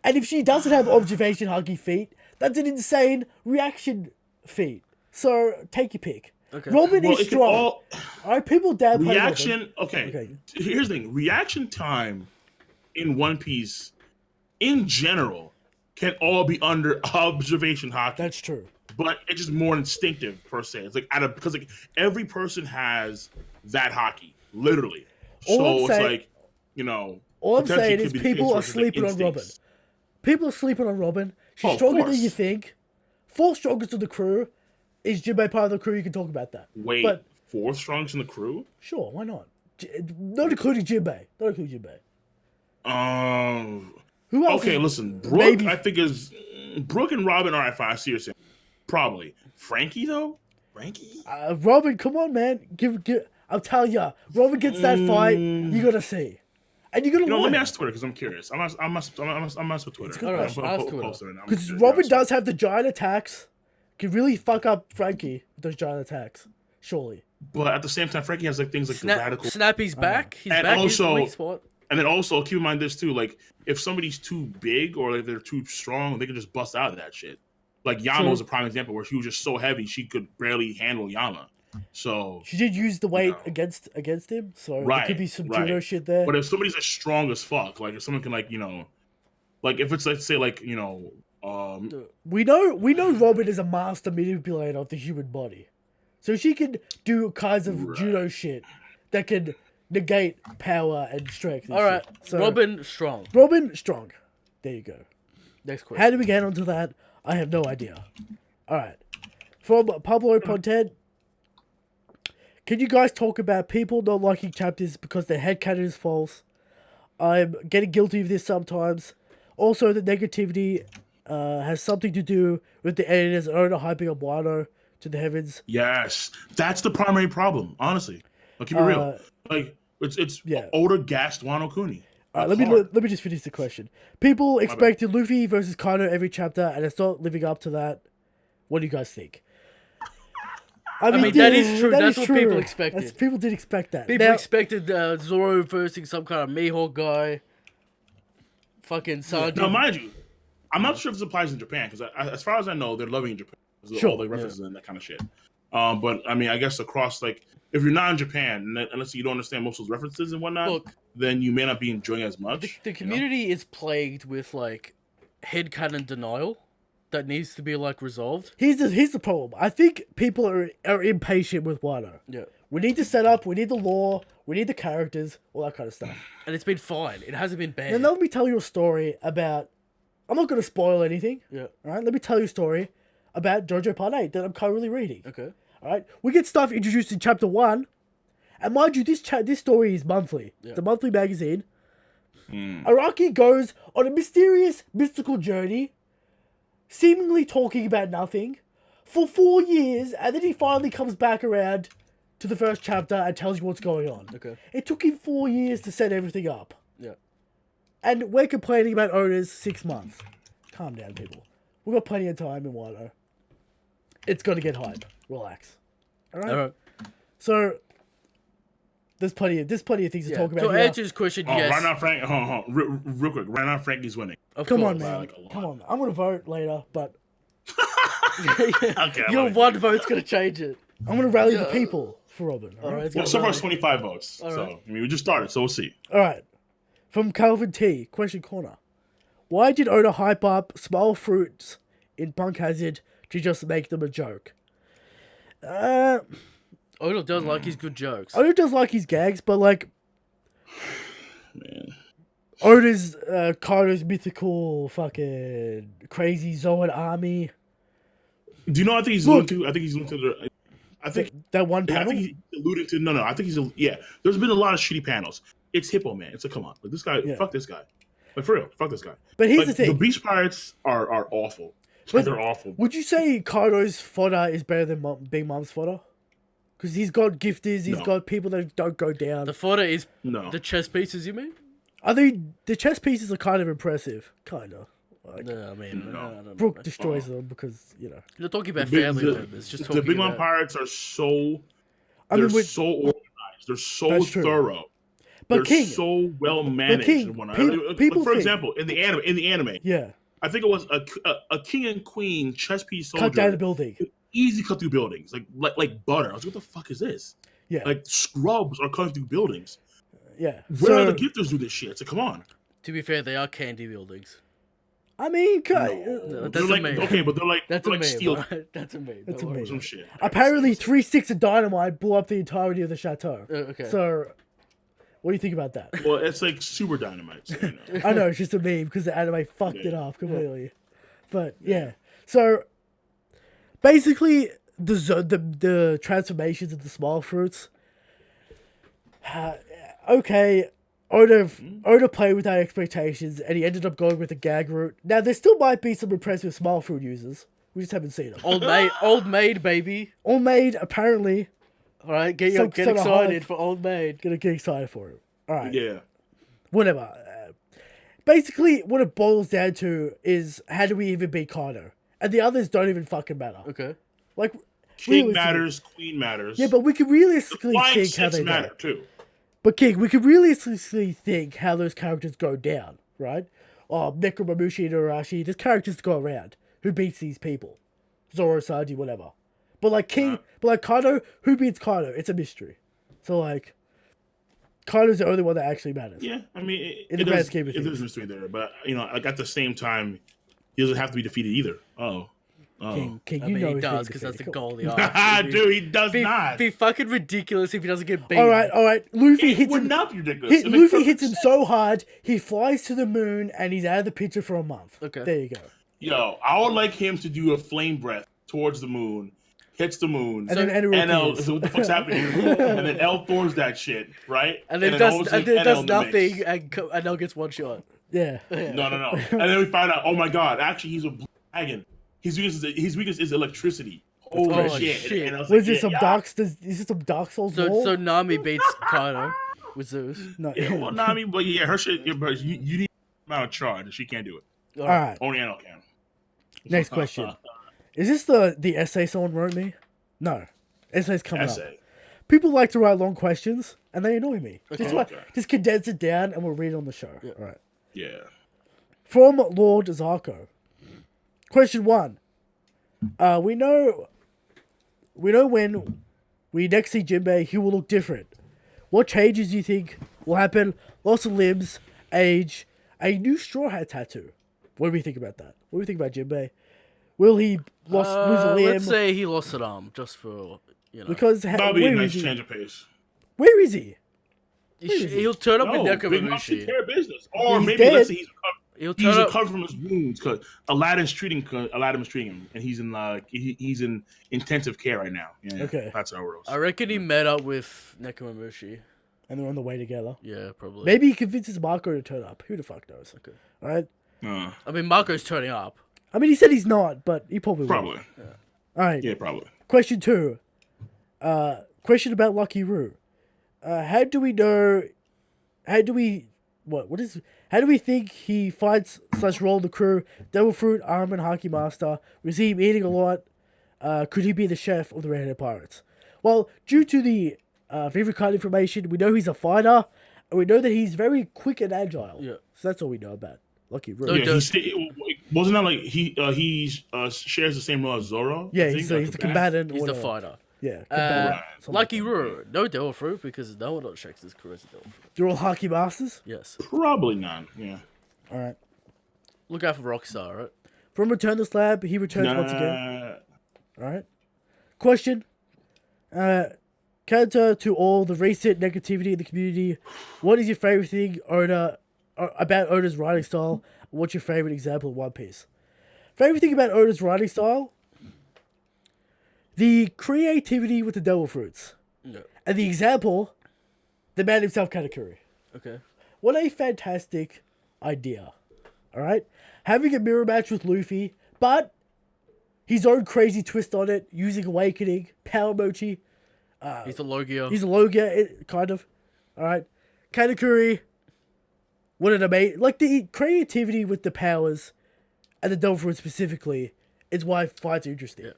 And if she doesn't have observation Haki feat, that's an insane reaction feat. So take your pick. Okay. Robin Well, is it can strong. all... Alright, people downplay Robin. Reaction... Okay. Here's the thing. Reaction time in One Piece, in general, can all be under observation hockey. That's true. But it's just more instinctive per se. It's like because every person has that hockey, literally. All I'm saying- All I'm potentially saying could is be the case people where are it's like sleeping on Robin. instincts. People are sleeping on Robin. She's Oh, of stronger than course. you think. Fourth strongest of the crew. Is Jinbei part of the crew? You can talk about that. Wait, But fourth strongest in the crew? sure, why not? Not including Jinbei. Not including Jinbei. Who else? Okay, is- listen. Brooke, maybe- I think is Brooke and Robin. All right, fine. I see what you're saying. Probably Frankie though. Frankie. Robin, come on, man. Give. I'll tell ya. Robin gets that fight. You gotta see, and you gotta Let win. me ask Twitter because I'm curious. I'm with Twitter. All right, I'm ask po- Twitter. posting it now. I'm Because curious. Robin does have the giant attacks. Can really fuck up Frankie with those giant attacks. Surely. But at the same time, Frankie has like things like the radical. Snappy's back. He's And back. also- He's spot. And then also keep in mind this too, like if somebody's too big or like they're too strong, they can just bust out of that shit. Like Yama True. was a prime example where she was just so heavy she could barely handle Yama. So, She did use the weight No. against him, so there Right, could be some right. judo shit there. but if somebody's as strong as fuck, like if someone can like like if it's let's say like We know Robin is a master manipulator of the human body, so she can do kinds of judo shit that can negate power and strength. And All right. shit. So Robin strong. Robin strong. There you go. Next question. How did we get onto that? I have no idea. All right. From Pablo Ponted, can you guys talk about people not liking chapters because their headcanon is false? I'm getting guilty of this sometimes. Also, the negativity has something to do with the editors hyping up Wano to the heavens. yes, that's the primary problem. Honestly, I'll keep it real. Like it's yeah. Oda gassed Wano Kuni. Let me just finish the question. People expected Luffy versus Kaido every chapter, and it's not living up to that. What do you guys think? I mean, that is true. That's what people expected. People did expect that. People Now- expected Zoro versus some kind of Mihawk guy. Fucking Sanji. Now, mind you, I'm not sure if this applies in Japan because as far as I know, they're loving in Japan. There's Sure, all the references and that kind of shit. But I mean, I guess across like if you're not in Japan, unless you don't understand most of those references and whatnot, Look, then you may not be enjoying as much. the community is plagued with like headcanon denial that needs to be like resolved. Here's the problem. I think people are impatient with Wano. Yeah. We need the setup, we need the lore, we need the characters, all that kind of stuff. And it's been fine. It hasn't been bad. Now let me tell you a story about... I'm not going to spoil anything. Yeah. Alright, let me tell you a story about JoJo Part 8 that I'm currently reading. Okay. Alright, we get stuff introduced in Chapter 1. And mind you, this story is monthly. Yeah. It's a monthly magazine. Araki goes on a mysterious, mystical journey, seemingly talking about nothing, for 4 years, and then he finally comes back around to the first chapter and tells you what's going on. Okay. It took him 4 years to set everything up. Yeah. And we're complaining about Oda's 6 months. calm down, people. We've got plenty of time in Wano. It's gonna get hype. Relax. All right. All right. So there's plenty of things to talk about. To here. answer his question, yes. Right now, Frank. Hold on. Real quick. Right now, Frankie's winning. Come on, course. man. Like a lot. Come on. I'm gonna vote later, but Okay. Your one vote's gonna change it. I'm gonna rally the people for Robin. All right. Well, so far it's 25 votes. All so right. I mean, we just started, so we'll see. All right. From Calvin T. Question corner. Why did Oda hype up small fruits in Punk Hazard to just make them a joke? Oda does like his good jokes. Oda does like his gags, but like Man. Oda's Kaido's mythical fucking crazy Zoan army. Do you know what I think he's alluding to? I think he's alluding to the. I think That one I panel. think he's alluding to. No. I think he's. Yeah. There's been a lot of shitty panels. It's Hippo, man. It's like, come on. Like, this guy. Yeah. Fuck this guy. Like, for real. Fuck this guy. But here's Like, the thing. The Beach Pirates are awful. But- They're awful. Would you say Kaido's fodder is better than Big Mom's fodder? Because he's got gifters, he's No. got people that don't go down. The fodder is No. the chess pieces, you mean? I think the chess pieces are kind of impressive. Kind of. Like, No, I mean, No. I don't know. Brooke destroys them because, you know. You're talking about Big- family the- members. Just the talking Big Mom about... Pirates are so. I They're mean, with, so organized. They're so That's true. thorough. but They're King, so well managed. King, and whatnot. people- Like, people for think- example, in the anime, yeah, I think it was a king and queen chess piece soldier. cut down the building. Easy cut through buildings, like butter. I was like, what the fuck is this? Yeah, Like scrubs are cutting through buildings. yeah. Where are So, the gifters do this shit? It's like, come on. To be fair, they are candy buildings. I mean, No. That's They're a like, meme. okay, but they're like That's they're a like meme. steel Right? That's a meme. That's Don't a worry. meme. some shit. apparently 3 sticks of dynamite blew up the entirety of the chateau. Okay. So, what do you think about that? Well, it's like super dynamite. So, you know. I know it's just a meme because the anime fucked it Yeah. up completely. But yeah, so basically the transformations of the small fruits. Okay, Oda played with our expectations and he ended up going with the gag route. Now there still might be some impressive small fruit users. We just haven't seen them. Old maid, baby. All made apparently. All right, get Some sort of excited hype. for old maid. Gonna get excited for it. All right. Yeah. Whatever. Basically, what it boils down to is how do we even beat Kaido? And the others don't even fucking matter. Okay. Like, King realistically- matters, queen matters. Yeah, but we could realistically Flying think how ships they matter go. too. But King, we could realistically think how those characters go down, right? Oh, Nekromamushi and Urashi, there's characters to go around. Who beats these people? Zoro, Sanji, whatever. But like but like Kaido, who beats Kaido? It's a mystery. So like, Kaido's the only one that actually matters. Yeah, I mean, In the grand scheme of things. there's mystery there, but you know, like at the same time, he doesn't have to be defeated either. Oh. King, I you mean, know he he's being does because that's the defeated. Come goal of the arc. Dude, he does Be, not. be fucking ridiculous if he doesn't get beat. on. All right. Luffy It hits would him. not be ridiculous. It makes Luffy perfect hits him sense. so hard, he flies to the moon and he's out of the picture for a month. Okay. There you go. Yo, I would like him to do a flame breath towards the moon, hits the moon, And then Enel NL. appears. So what the fuck's happening? And then L thorns that shit, right? And then all of a does sudden, NL does in the mix. nothing and now gets one shot. Yeah. No. And then we find out, oh my god, actually he's a blue dragon. His weakness is electricity. Holy Oh, shit. shit. And I was Was like, this some Dark? Is this some Dark Souls? So lore? so Nami beats Kaido with Zeus. No. Yeah, well, no, I mean, but yeah, her shit, but you need amount of charge, and she can't do it. All right. Only NL can. Next question. Is this the essay someone wrote me? No. Essay's coming up. Essay. People like to write long questions, and they annoy me. Okay. Just condense it down, and we'll read it on the show. All right. Yeah. From Lord Zarko. Question 1. We know when we next see Jinbei, he will look different. What changes do you think will happen? Loss of limbs, age, a new straw hat tattoo. What do we think about that? What do we think about Jinbei? Will he lose a limb? Let's say he lost an arm just for Because That'll be a where nice is he? change of pace. Where is he? he'll turn up No, in Big Mom took Nekromamushi. care of business. Or He's maybe dead. let's say He'll he's turn up. recovered from his wounds because Aladdin is treating him, and he's in he's in intensive care right now. Yeah, Okay. that's how it goes. I reckon he met up with Nekromamushi. And they're on the way together. Yeah, probably. Maybe he convinces Marco to turn up. Who the fuck knows? Okay. All right. I mean, Marco's turning up. I mean, he said he's not, but he probably will. Probably. All right. Yeah, probably. Question 2. Question about Lucky Roo. How do we How do we think he fights / roll the crew? Devil Fruit, Arm, and Haki Master. We see him eating a lot. Could he be the chef of the Red-Headed Pirates? Well, due to the favorite card information, we know he's a fighter, and we know that he's very quick and agile. Yeah. So that's all we know about Lucky Root. Yeah, wasn't that like he shares the same role as Zoro? Yeah, I he's think, the combatant. He's the whatever. fighter. Yeah, combatant. something Lucky like that. Roo, no Devil Fruit because no one else checks his crew as a Devil Fruit. They're all Haki Masters? Yes. Probably not. Yeah. All right. Look out for Rockstar, right? From Return to Slab, he returns once again. All right. Question. Counter to all the recent negativity in the community, what is your favorite thing about Oda's writing style? What's your favorite example of One Piece? Favorite thing about Oda's writing style? The creativity with the Devil Fruits. Yeah. And the example, the man himself, Katakuri. Okay. What a fantastic idea. Alright? Having a mirror match with Luffy, but his own crazy twist on it, using Awakening, Power Mochi. He's a Logia. He's a Logia, kind of. Alright? Katakuri, what an amazing... Like, the creativity with the powers, and the Devil Fruit specifically, is why fights are interesting. Yeah.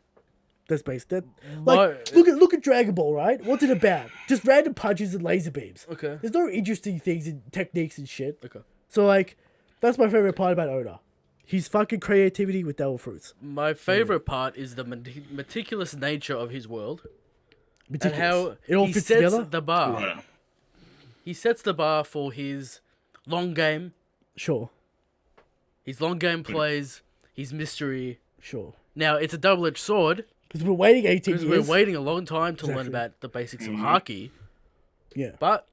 That's based that. Like, look at Dragon Ball, right? What's it about? Just random punches and laser beams. Okay. There's no interesting things and techniques and shit. Okay. So, like, that's my favorite part about Oda. His fucking creativity with Devil Fruits. My favorite part is the meticulous nature of his world. Meticulous. And how it all he fits sets together. the bar. Right. He sets the bar for his long game, Sure. his long game plays, his mystery. Sure. Now, it's a double-edged sword, Because we're waiting 18 because years. we're waiting a long time to learn Exactly. about the basics of Haki, Yeah. but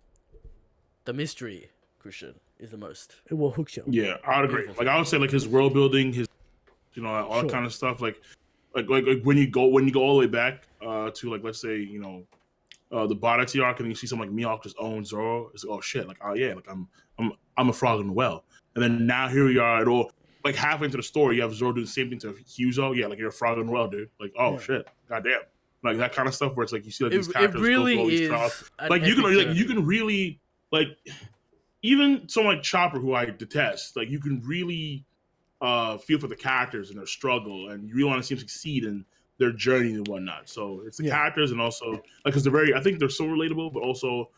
the mystery, Christian, is the most. It will hook you. Yeah, I would agree. Like I would say, like his world building, his all Sure. that kind of stuff. Like when you go all the way back to like let's say the Barati arc, and you see someone like Mihawk just owns Zoro. It's like, oh shit, like oh yeah, like I'm a frog in the well. And then now here we are at all like halfway into the story, you have Zoro do the same thing to Hyuzo. Yeah, like you're a frog in the well, dude. Like oh shit, goddamn. Like that kind of stuff where it's like you see like these characters really go through all these is trials. an Like you epic can really like even someone like Chopper, who I detest, like you can really feel for the characters and their struggle, and you really want to see them succeed in their journey and whatnot. So it's the characters, and also like because they're I think they're so relatable, but also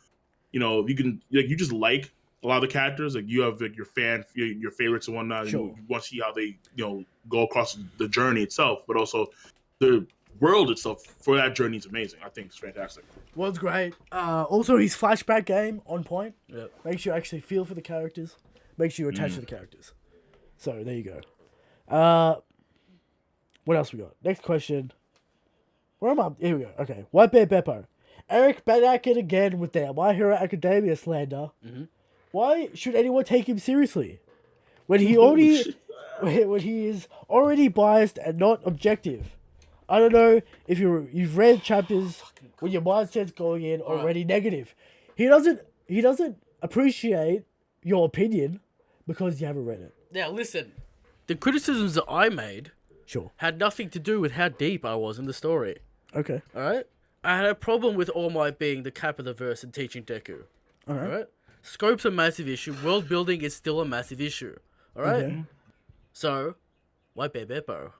you can you just like a lot of the characters. Like you have like your favorites and whatnot. Sure. And you want to see how they go across the journey itself, but also the world itself for that journey is amazing. I think it's fantastic. World's great. Also, his flashback game on point. Yeah. Makes you actually feel for the characters. Makes you attach to the characters. So there you go. What else we got? Next question. Where am I? Here we go. Okay. White Bear Beppo. Eric back it again with their My Hero Academia slander. Mm-hmm. Why should anyone take him seriously when he already when he is already biased and not objective? I don't know if you've read chapters when your mindset's going in already negative. He doesn't appreciate your opinion because you haven't read it. Now, listen. The criticisms that I made Sure. had nothing to do with how deep I was in the story. Okay. Alright? I had a problem with All Might being the cap of the verse and teaching Deku. Alright? Scope's a massive issue. World building is still a massive issue. Alright? Okay. So, White Bear Beppo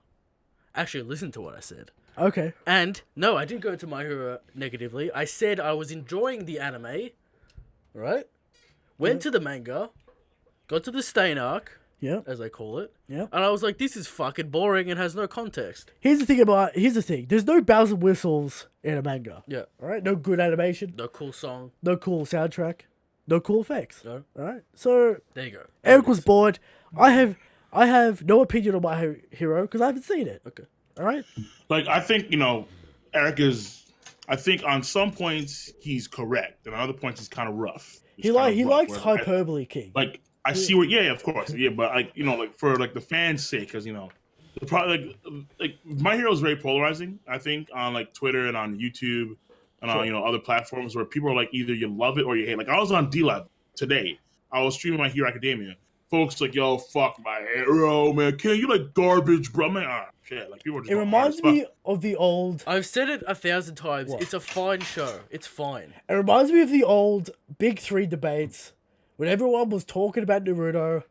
actually listen to what I said. Okay. And, no, I didn't go to My Hero negatively. I said I was enjoying the anime. Right? Went to the manga. Got to the Stain arc. Yeah. As they call it. Yeah. And I was like, this is fucking boring and has no context. Here's the thing. There's no bells and whistles in a manga. Yeah. Alright? No good animation. No cool song. No cool soundtrack. No cool effects. No. Alright? So There you go. Eric was bored. I have no opinion on My Hero because I haven't seen it. Okay. Alright? Like I think Eric is. I think on some points he's correct, and on other points he's kind of rough. He likes hyperbole, King. Like I see what, of course, but like for like the fans' sake, because the probably like My Hero is very polarizing. I think on like Twitter and on YouTube and on other platforms where people are like either you love it or you hate. Like I was on D-Live today. I was streaming My Hero Academia. Folks like, yo, fuck My Hero, man. Can you like garbage, bro? Man, shit. Like people are just. It reminds me of the old. I've said it 1,000 times. What? It's a fine show. It's fine. It reminds me of the old Big Three debates when everyone was talking about Naruto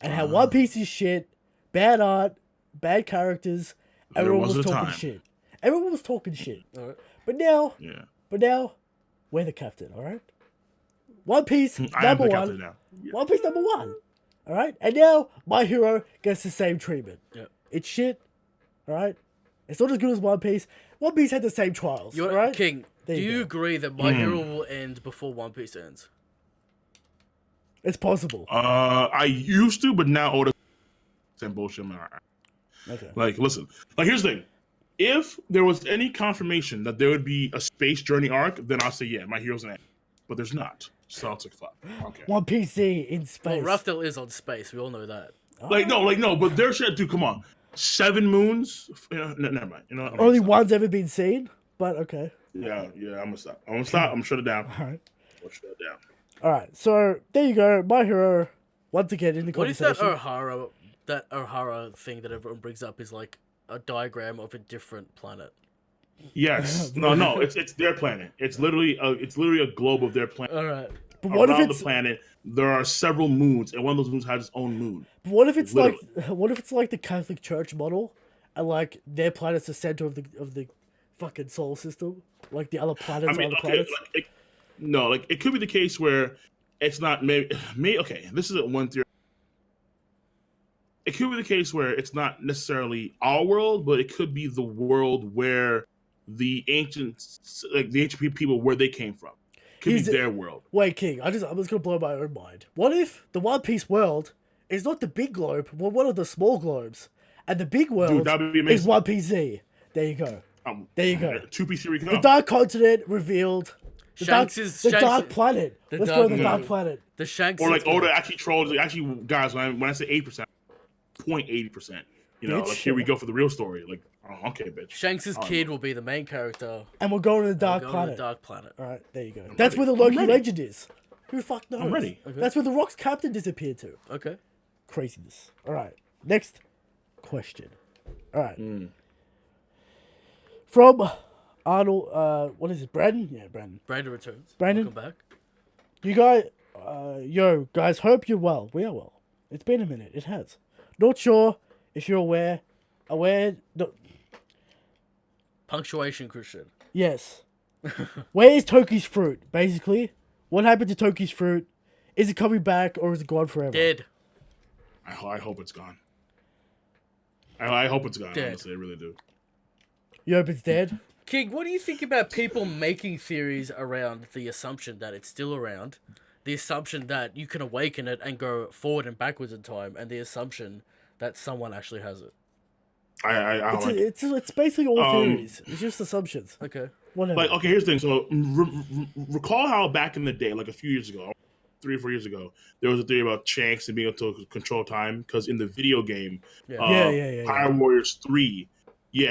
and how One Piece is shit, bad art, bad characters, everyone was talking shit. Everyone was talking shit. All right. But now, we're the captain, all right? One Piece number one. Now. Yeah. One Piece number one. All right? And now My Hero gets the same treatment. Yep. It's shit. All right? It's not as good as One Piece. One Piece had the same trials. All right? King, do you agree that My Hero will end before One Piece ends? It's possible. I used to, but now Oda same bullshit. Okay. Like, listen. Like, here's the thing. If there was any confirmation that there would be a space journey arc, then I'll say, yeah, My Hero's an end. But there's not. So it's like, fuck. Okay. One Piece Z in space. Well, Raftel is on space. We all know that. Like, no, but their shit, dude, come on. 7 moons? Never mind. You know what? Only one's ever been seen, but okay. Yeah, I'm gonna stop. I'm gonna shut it down. All right. I'll shut it down. All right, so there you go. My Hero, once again, in the What is conversation. that O'Hara thing that everyone brings up is like a diagram of a different planet? Yes. No. It's their planet. It's literally a globe of their planet. All right. But what Around if it's the planet, there are several moons, and one of those moons has its own moon. what if it's like the Catholic Church model, and like their planet's the center of the fucking solar system, like the other planets are the planets. It could be the case where it's not maybe. Okay, this is one theory. It could be the case where it's not necessarily our world, but it could be the world where the ancient people where they came from. Could be their world. Wait, King, I'm just gonna blow my own mind. What if the One Piece world is not the big globe, but one of the small globes, and the big world is One Piece Z? There you go. There you go. 2-piece here we go. The Dark Continent revealed. The Dark Planet. Let's go to the Dark Planet. The Shanks. Or like Oda actually trolls. Actually, guys, when I say 8%, 0.80%. You know, like here we go for the real story. Like, oh, okay, bitch. Shanks' kid will be the main character. And we'll go to the Dark Planet. All right, there you go. That's where the Loki legend is. Who the fuck knows? I'm ready. Okay. That's where the Rock's captain disappeared to. Okay. Craziness. All right. Next question. All right. From Arnold, what is it? Brandon? Yeah, Brandon. Brandon returns. Brandon, welcome back. You guys, guys, hope you're well. We are well. It's been a minute. It has. Not sure if you're aware. No, Punctuation, Christian. yes. Where is Toki's fruit? Basically, what happened to Toki's fruit? Is it coming back or is it gone forever? Dead. I hope it's gone. I hope it's gone. Dead. Honestly, I really do. You hope it's dead? King, what do you think about people making theories around the assumption that it's still around, the assumption that you can awaken it and go forward and backwards in time, and the assumption that someone actually has it? It's basically all theories. It's just assumptions. Okay. Whatever. Like, okay, here's the thing. So, recall how back in the day, like a few years ago, 3 or 4 years ago, there was a theory about Shanks and being able to control time because in the video game, Power Warriors 3,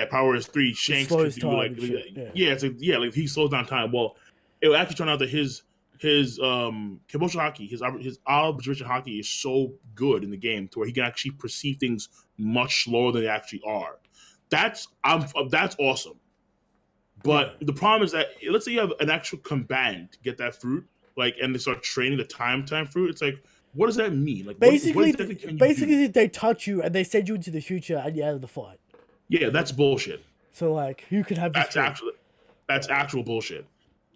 Power Warriors 3, Shanks could do like, like he slows down time. Well, it actually turned out that his Haki, his observation Haki is so good in the game to where he can actually perceive things much slower than they actually are. That's awesome. But the problem is that let's say you have an actual combatant to get that fruit, like, and they start training the time fruit. It's like, what does that mean? Like, basically, they touch you and they send you into the future and you're out of the fight. Yeah, that's bullshit. So like, who could have this? That's actual bullshit.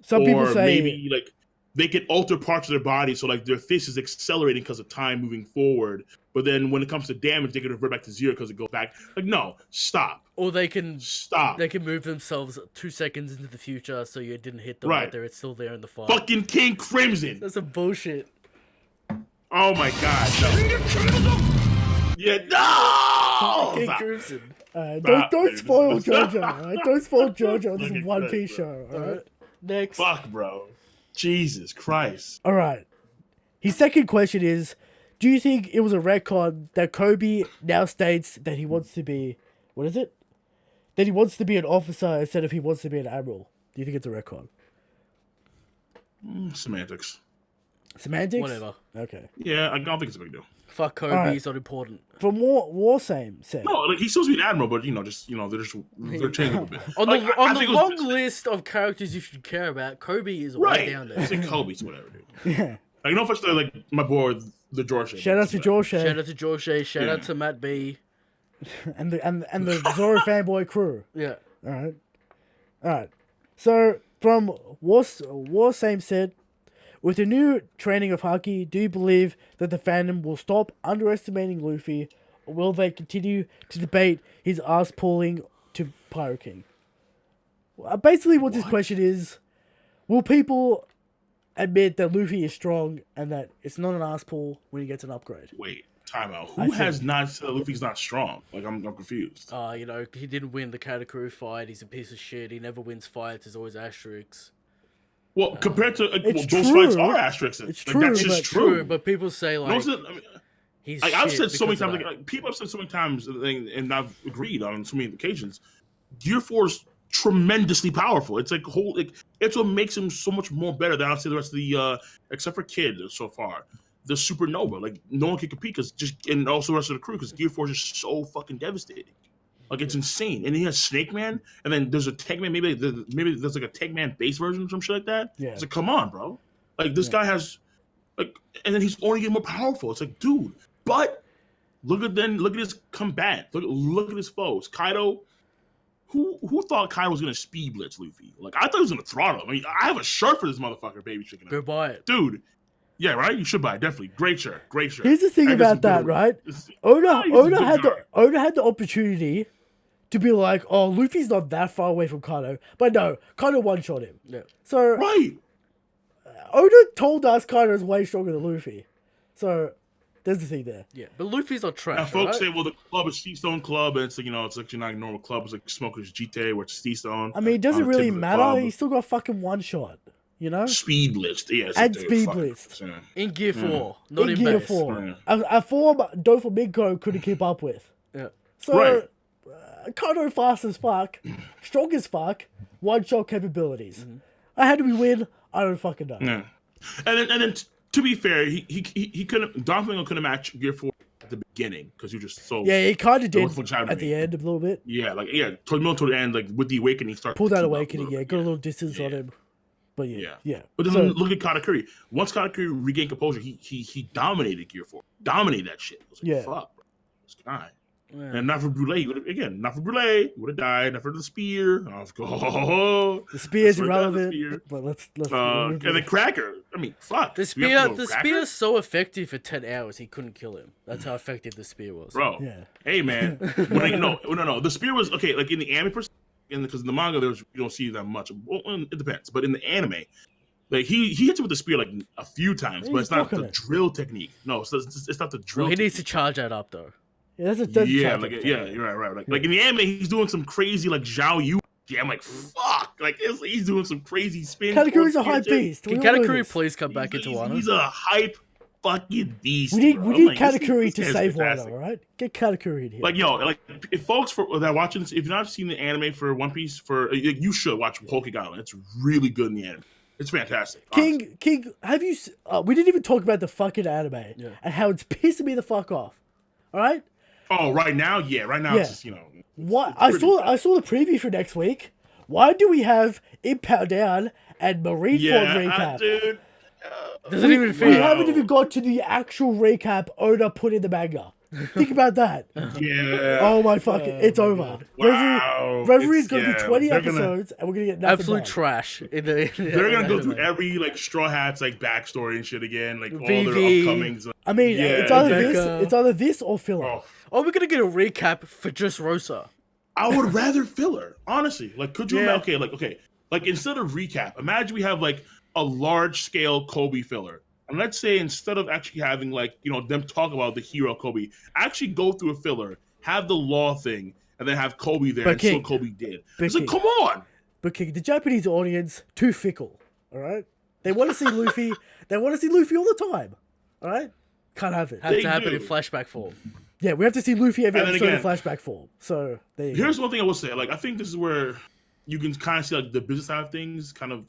Some people say maybe like they can alter parts of their body, so like their fist is accelerating because of time moving forward. But then when it comes to damage, they can revert back to 0 because it goes back. Like, no, stop. Or they can stop. They can move themselves 2 segens into the future, so you didn't hit them right there. It's still there in the fight. Fucking King Crimson. That's some bullshit. Oh my god, no. Yeah, no. King Crimson. Don't spoil JoJo. Right? Don't spoil JoJo on this One Piece show. All right. Next. Fuck, bro. Jesus Christ. All right. His second question is, do you think it was a retcon that Kobe now states that he wants to be, what is it? That he wants to be an officer instead of he wants to be an admiral? Do you think it's a retcon? Semantics. Semantics? Whatever. Okay. Yeah, I don't think it's a big deal. Fuck Kobe, he's not important. For more same. No, like he's supposed to be an admiral, but they're changing a bit. On the long list of characters you should care about, Kobe is way down there. I think Kobe's whatever, dude. Yeah. Like no offense to like my boy the George. Shout out to George. Shout out to George. Shout out to Matt B. and the Zoro fanboy crew. Yeah. All right. So from War Same said, with the new training of Haki, do you believe that the fandom will stop underestimating Luffy, or will they continue to debate his ass pulling to Pyro King? Basically, what this question is, will people admit that Luffy is strong and that it's not an ass pull when he gets an upgrade? Wait, time out. Who has not said Luffy's not strong? Like I'm confused. You know, he didn't win the Katakuri fight. He's a piece of shit. He never wins fights. There's always asterisks. Well, compared to it's those true. fights are asterisks. It's like, true, that's just but- true. But people say like he's. Like, I've shit said so many because of times. that. Like, people have said so many times, and I've agreed on so many occasions. Gear 4 is tremendously powerful. It's like it's what makes him so much more better than I'd say the rest of the except for Kid so far. The Supernova, like no one can compete and also the rest of the crew because Gear 4 is just so fucking devastating. Like it's insane. And he has Snake Man, and then there's a Tank Man. Maybe there's like a Tank Man base version or some shit like that. Yeah. It's like, come on, bro. Like this guy has like, and then he's only getting more powerful. It's like, dude. But look at his combat. Look at his foes. Kaido. Who thought Kaido was gonna speed blitz Luffy? Like I thought he was gonna throttle him. I mean, I have a shirt for this motherfucker, baby chicken. Go buy it, dude. Yeah, right. You should buy it, definitely. Great shirt. Here's the thing about that, right? Oda had the opportunity to be like, oh, Luffy's not that far away from Kaido, but no, Kaido one-shot him. Yeah. So right. Oda told us Kaido's way stronger than Luffy. So there's the thing there. Yeah, but Luffy's not trash. And folks right? say, well, the club is Seastone Club, and it's like, it's like not a normal club. It's like Smokers GTA, where it's Seastone. I mean, does it on the really tip of the matter? club. He still got fucking one shot, you know? Speed blitzed, yeah. And speed blitzed. In Gear 4, not in Gear base. 4. A form Doflamingo couldn't keep up with. Yeah. So, Right. Kaido fast as fuck, strong as fuck, one-shot capabilities. How do we win? I don't fucking know. Yeah. And then to be fair, he couldn't. Doflamingo couldn't match Gear 4 at the beginning because you just so. Yeah, he kind of did what's happening? at the end a little bit. Yeah, toward the end, like with the awakening, he started Pulled that to keep up awakening, a yeah. little Got a bit, little distance on him. But yeah. But then So- look at Katakuri. Once Katakuri regained composure, he dominated Gear 4. Dominated that shit. I was like, Yeah. fuck, bro. This guy. Yeah. And not for Brûlé, he would have died. Not for the spear. I was go. The spear's Let's work out the spear. irrelevant, but let's And then Cracker. I mean, fuck. The We have to spear, go Cracker? spear's so effective for 10 hours, he couldn't kill him. That's how effective the spear was. Bro. Yeah. Hey, man. No. The spear was okay. Like in the anime, because in the manga, you don't see that much. Well, it depends. But in the anime, like he hits it with the spear like a few times, but He's it's not blocking the it. drill technique. No, it's not the drill. Well, he needs to technique. charge that up, though. Yeah, that's Yeah, you're right. Like in the anime, he's doing some crazy like Zhao Yu. Yeah, I'm like, fuck. Like he's doing some crazy spin. Katakuri's a hype beast. Can We all know Katakuri this. please come back into Wano? He's a hype fucking beast. We bro. need Like, this Katakuri to guy's save fantastic. Wano, alright? Get Katakuri in here. Like if folks that are watching this, if you've not seen the anime for One Piece, you should watch Hulk Island. It's really good in the anime. It's fantastic. honestly. King, have you? We didn't even talk about the fucking anime and how it's pissing me the fuck off. All right. Oh, right now, yeah. Right now, it's just What it's I pretty saw the preview for next week. Why do we have Impound Down and Marineford recap? dude. Doesn't even We fit. haven't even got to the actual recap Oda put in the manga. Think about that. Yeah. Oh my fucking! It's over. Wow. Reverie is going to be 20 they're gonna- episodes, and we're going to get nothing Absolute back. trash. They're gonna go through every like Straw Hats like backstory and shit again, like all VV. their upcomings. I mean, Yeah, it's either Becca. it's either this or filler. Oh, Oh, we're gonna get a recap for just Rosa. I would rather filler, honestly. Like, could you? Yeah. Okay. Like instead of recap, imagine we have like a large scale Kobe filler, and let's say instead of actually having like them talk about the hero Kobe, actually go through a filler, have the law thing, and then have Kobe there But and see King, what Kobe did. but It's like, King. come on. But King, the Japanese audience too fickle. All right, they want to see Luffy. They want to see Luffy all the time. All right, can't have it. Has They to happen do. in flashback form. Yeah, we have to see Luffy every And then episode in again- flashback form. So there you go. Here's one thing I will say. Like, I think this is where you can kind of see like the business side of things kind of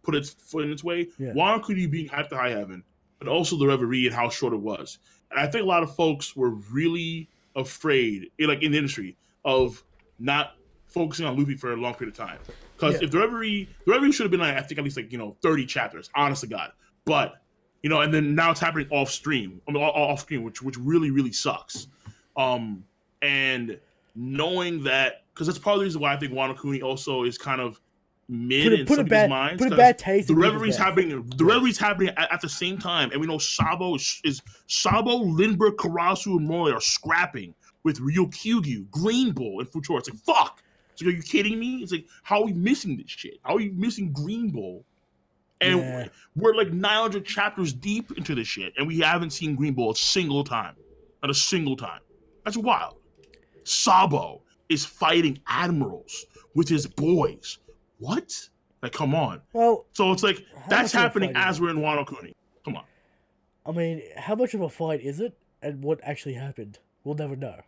put its foot in its way. Yeah. Why could you being hyped to high heaven, but also the reverie and how short it was. And I think a lot of folks were really afraid, like in the industry, of not focusing on Luffy for a long period of time. Because Yeah. if the reverie should have been like, I think at least like 30 chapters. Honest to God, but and then now it's happening off stream. I mean, off screen, which really really sucks. And knowing that, because that's part of the reason why I think Wano Kuni also is kind of mid in some people's minds. Put a bad taste. The revelry's happening. The revelry's happening at the same time, and we know Sabo, Lindbergh, Karasu, and Morley are scrapping with Ryukyugyu, Green Bull, and Futura. It's like fuck. It's like, are you kidding me? It's like, how are we missing this shit? How are we missing Green Bull? And we're like 900 chapters deep into this shit, and we haven't seen Green Bull a single time. Not a single time. That's wild. Sabo is fighting admirals with his boys. What? Like, come on. Well, so it's like that's happening as we're in Wano Kuni. Come on. I mean, how much of a fight is it, and what actually happened? We'll never know.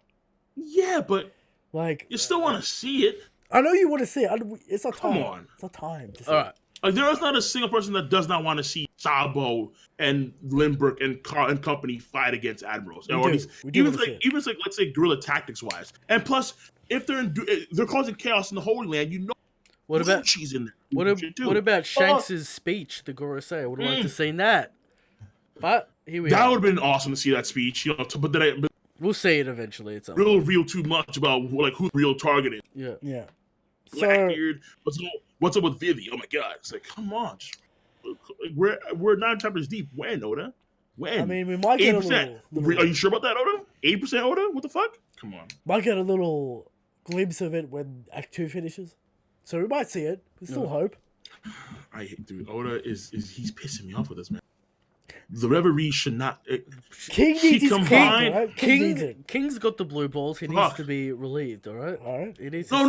Yeah, but like, you still want to see it. I know you want to see it. It's not time. Come on. It's not time to see All right. Like, there is not a single person that does not want to see Sabo and Lindbergh and company fight against admirals. Even like, let's say guerrilla tactics wise. And plus, if they're causing chaos in the Holy Land, what about Lucci's in there. What about Shanks' speech, the Gorosei? I would have liked to seen that. But here we are. That would have been awesome to see that speech, but then we'll see it eventually. It's we'll reveal too much about like who the real target is. Yeah. Blackbeard. What's up with Vivi? Oh my god! It's like, come on, we're 9 chapters deep. When, Oda? When? I mean, we might get 8%. Are you sure about that, Oda? 8% Oda? What the fuck? Come on. Might get a little glimpse of it when Act 2 finishes, so we might see it. There's still hope. Dude, Oda he's pissing me off with this, man. The reverie should not. King needs his combined. Right? King's got the blue balls. He needs to be relieved. All right. He needs but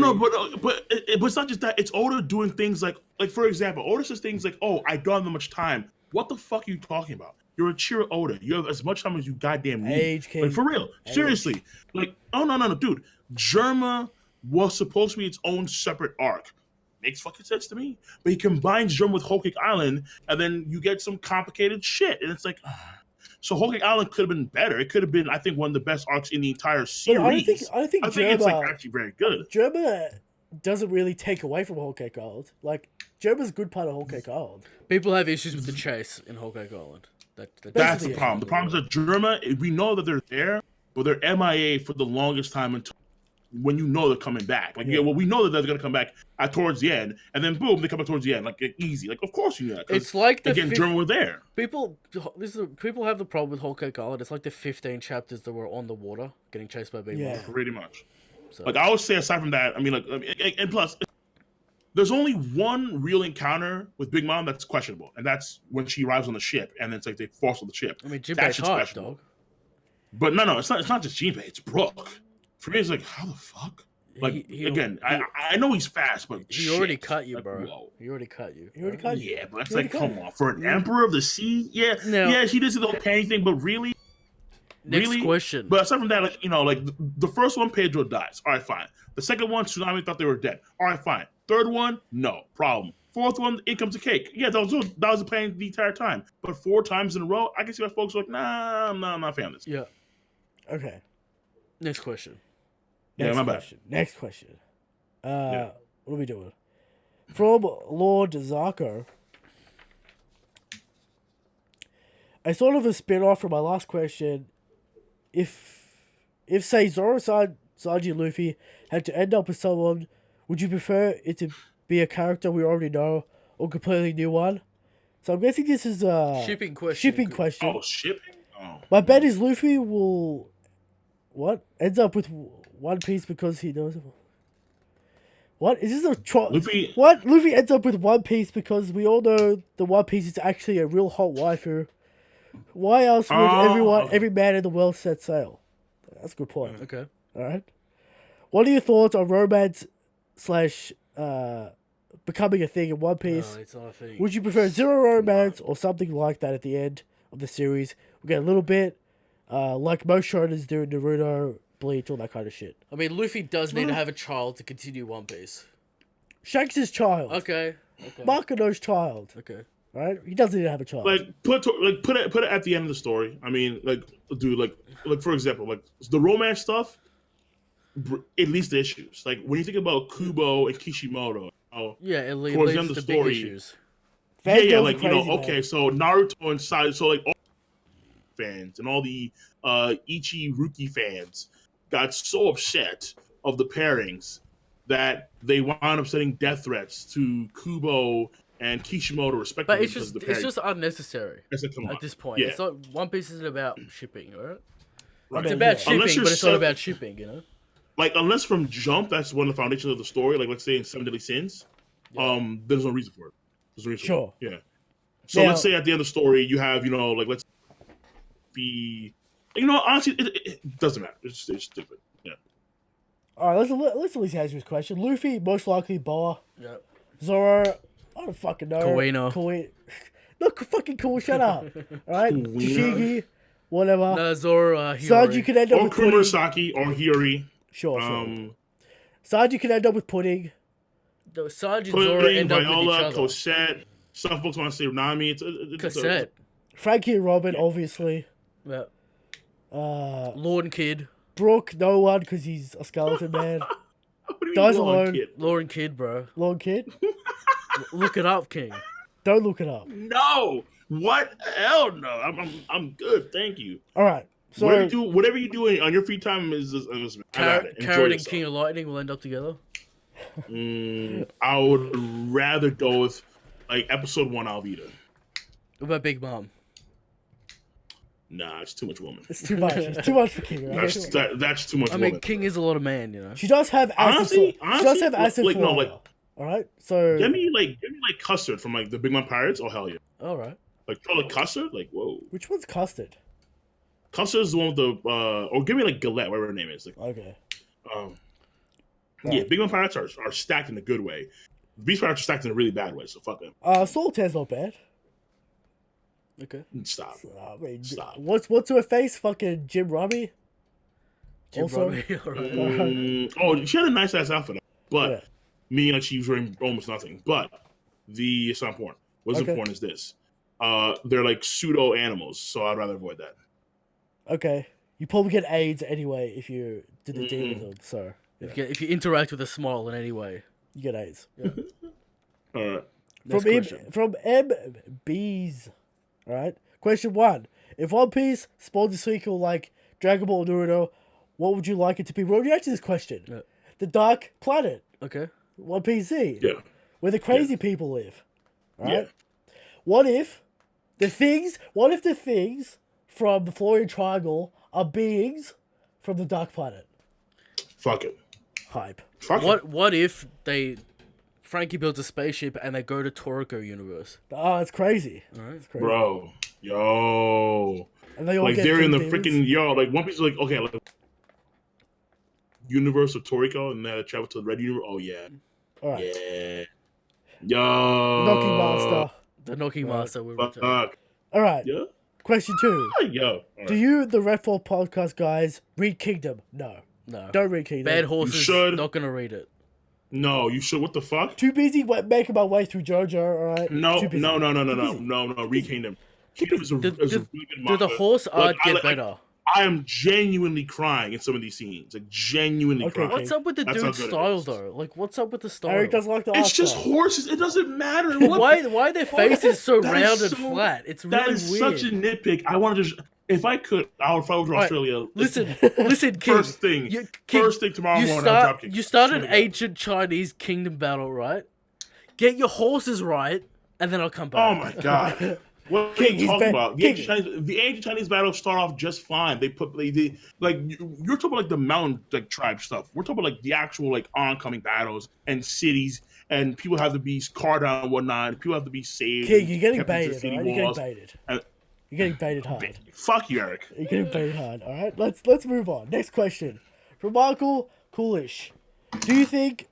it's not just that. It's Oda doing things like for example, Oda says things like, "Oh, I don't have that much time." What the fuck are you talking about? You're a Chira Oda. You have as much time as you goddamn need. Age, King. Like, for real, seriously. Like, oh no, dude. Germa was supposed to be its own separate arc. Makes fucking sense to me. But he combines Germa with Whole Cake Island, and then you get some complicated shit. And it's like, so Whole Cake Island could have been better. It could have been, I think, one of the best arcs in the entire series. I think Germa, it's like actually very good. Germa doesn't really take away from Whole Cake Island. Like, Germa's a good part of Whole Cake Island. People have issues with the chase in Whole Cake Island. That's the problem. The problem is that Germa, we know that they're there, but they're MIA for the longest time until when you know they're coming back. Like, we know that they're going to come back towards the end, and then boom, they come back towards the end. Like, easy. Like, of course you know that. It's like Germa were there. People have the problem with Whole Cake Island. It's like the 15 chapters that were on the water getting chased by Big Mom. Pretty much. So. Like, I would say aside from that, I mean, and plus, there's only one real encounter with Big Mom that's questionable, and that's when she arrives on the ship, and it's like they force on the ship. I mean, Jinbei's hot, dog. But no, it's not just Jinbei. It's Brook. For me, it's like, how the fuck? Like, I know he's fast, but he already cut you, bro. Whoa. He already cut you. Yeah, but it's like, come on. For an Emperor of the Sea? Yeah, he does the whole panty thing, but really? Next question. But aside from that, like, the first one, Pedro dies. All right, fine. The second one, Tsunami thought they were dead. All right, fine. Third one, no problem. Fourth one, in comes a cake. Yeah, that was the plan the entire time. But 4 times in a row, I can see why folks are like, nah, I'm not a fan of this. Yeah. Okay. Next question. Next question. What are we doing? From Lord Zarko. A sort of a spin-off from my last question. If say Zoro, Sanji, Luffy had to end up with someone, would you prefer it to be a character we already know or a completely new one? So I'm guessing this is a shipping question. Oh, shipping? Oh. My bet is Luffy will ends up with One Piece because he knows. What is this Luffy? What Luffy ends up with One Piece because we all know the One Piece is actually a real hot waifu. Why else would every man in the world set sail? That's a good point. Okay. All right. What are your thoughts on romance / becoming a thing in One Piece? No, it's not a thing. Would you prefer zero romance or something like that at the end of the series? We get a little bit, like most shonens do in Naruto, Bleach, all that kind of shit. I mean, Luffy does need to have a child to continue One Piece. Shanks' child. Okay. Makoto's child. Okay. Right? He doesn't need to have a child. Like put it at the end of the story. I mean, dude, for example, like the romance stuff. It leads to issues. Like when you think about Kubo and Kishimoto. It leads towards the end of to the story, big issues. Yeah, Fangirls like are crazy, man. okay, so Naruto and Side, so like all fans and all the Ichi fans got so upset of the pairings that they wound up sending death threats to Kubo and Kishimoto But respectively it's because of just the it's pairing. just unnecessary I said, come on. at this point. Yeah. It's not One Piece isn't about shipping, alright? Right. It's mean, about yeah. Unless shipping, you're but it's not so- about shipping, you know? Like unless from jump, that's one of the foundations of the story. Like let's say in Seven Deadly Sins, Yeah. there's no reason for it. There's no reason Sure. For it. Yeah. So Now- let's say at the end of the story, you have like let's be, honestly, it doesn't matter. It's stupid. Yeah. All right, let's at least answer this question. Luffy, most likely Boa. Yeah. Zoro, I don't fucking know. Kuino. Look, fucking cool. Shut up. All right, Kuino? Tashigi, whatever. No, Zoro, Sanji Hiyori. could end up Or with pudding. Kurosaki or Hiyori. Sure. Sanji could end up with pudding. The Sanji and Zoro Pudding, end up with each Viola, other. Cosette. Some folks want to say Nami. Cassette. Frankie and Robin, obviously. Yeah. Uh, Kid. Brooke, no one, because he's a skeleton man. What do you Dies mean, Lord alone. Kid? Lauren Kid, bro. Long kid. Look it up, King. Don't look it up. No. What? Hell no. I'm good. Thank you. All right. So Whatever you do on your free time is I got it. Enjoy Carrot and yourself. King of Lightning will end up together. I would rather go with like episode 1 Alvida. What about Big Mom? Nah, it's too much woman. it's too much. It's too much for King, right? That's too much I woman. mean, King is a lot of man, you know. She does have acid. Honestly, she does have acid like, no, fire. like- All right. So Give me like Custard from like the Big Man Pirates. Oh hell yeah! All right. Like call it Custard. Like whoa, which one's custard? Custard is the one with the or give me like Galette, whatever her name is. Like, Okay. yeah, Big Man Pirates are stacked in a good way. Beast Pirates are stacked in a really bad way. So fuck them. Sultan's not bad. Okay. Stop. I mean, Stop. what's her face? Fucking Jim Robbie. Jim Also- Robbie, all right. Oh, she had a nice ass outfit, but Yeah. meaning like she was wearing almost nothing. But it's not important. What's Okay. important is this. They're like pseudo animals, so I'd rather avoid that. Okay. You probably get AIDS anyway if you did the deal with them. So If you interact with a smile in any way. you get AIDS. All right. Next question. From MBs. All right. Question 1: If One Piece spawns a sequel like Dragon Ball Naruto, what would you like it to be? We already answered this question. Yeah. The Dark Planet, Okay. One Piece Z, Yeah. where the crazy people live. All right. Yeah. What if the things from the Florian Triangle are beings from the Dark Planet? Fuck it. Hype. Fuck it. What if Frankie builds a spaceship and they go to Toriko universe? Oh, it's crazy. All right. It's crazy. Bro. Yo. And they all Like get they're in the demons. freaking like One Piece is like okay like universe of Toriko and then travel to the Red Universe. Oh yeah. All right. Yeah. Yo. Knocking Master. The Knocking Master will return. Fuck. All right. Yeah. Question 2. Yo. All right. Do you, the Redfall podcast guys, read Kingdom? No. No. Don't read Kingdom. Bad horses. should. Not gonna read it. No, you should. What the fuck? Too busy making my way through JoJo, alright? No, Too busy. no. busy. Read Kingdom. Kingdom is a really good Do manga. the horse art get I better? I am genuinely crying in some of these scenes. Like genuinely Okay, crying. What's up with the That's how dude's good it style is. though? Like, what's up with the style? Eric doesn't like the art It's just style. horses. It doesn't matter. Why are their faces so That is round and so- flat? It's That really is weird. such a nitpick. I want to just, if I could, I would fly over to Right, Australia. Listen, King. First thing, King, first thing tomorrow you morning, I'll drop start. kick. You start Swear an to God. ancient Chinese kingdom battle, right? Get your horses right, and then I'll come back. Oh my god. What King, are you he's talking back. about? King. The ancient Chinese battles start off just fine. They like you're talking about like the mountain like tribe stuff. We're talking about like the actual like oncoming battles and cities and people have to be carved out and whatnot. People have to be saved. King, and you're getting kept into baited, city alright? You're walls. getting baited. And- You're getting baited hard. Fuck you, Eric. You're getting baited hard, alright? Let's move on. Next question. From Michael Coolish. Do you think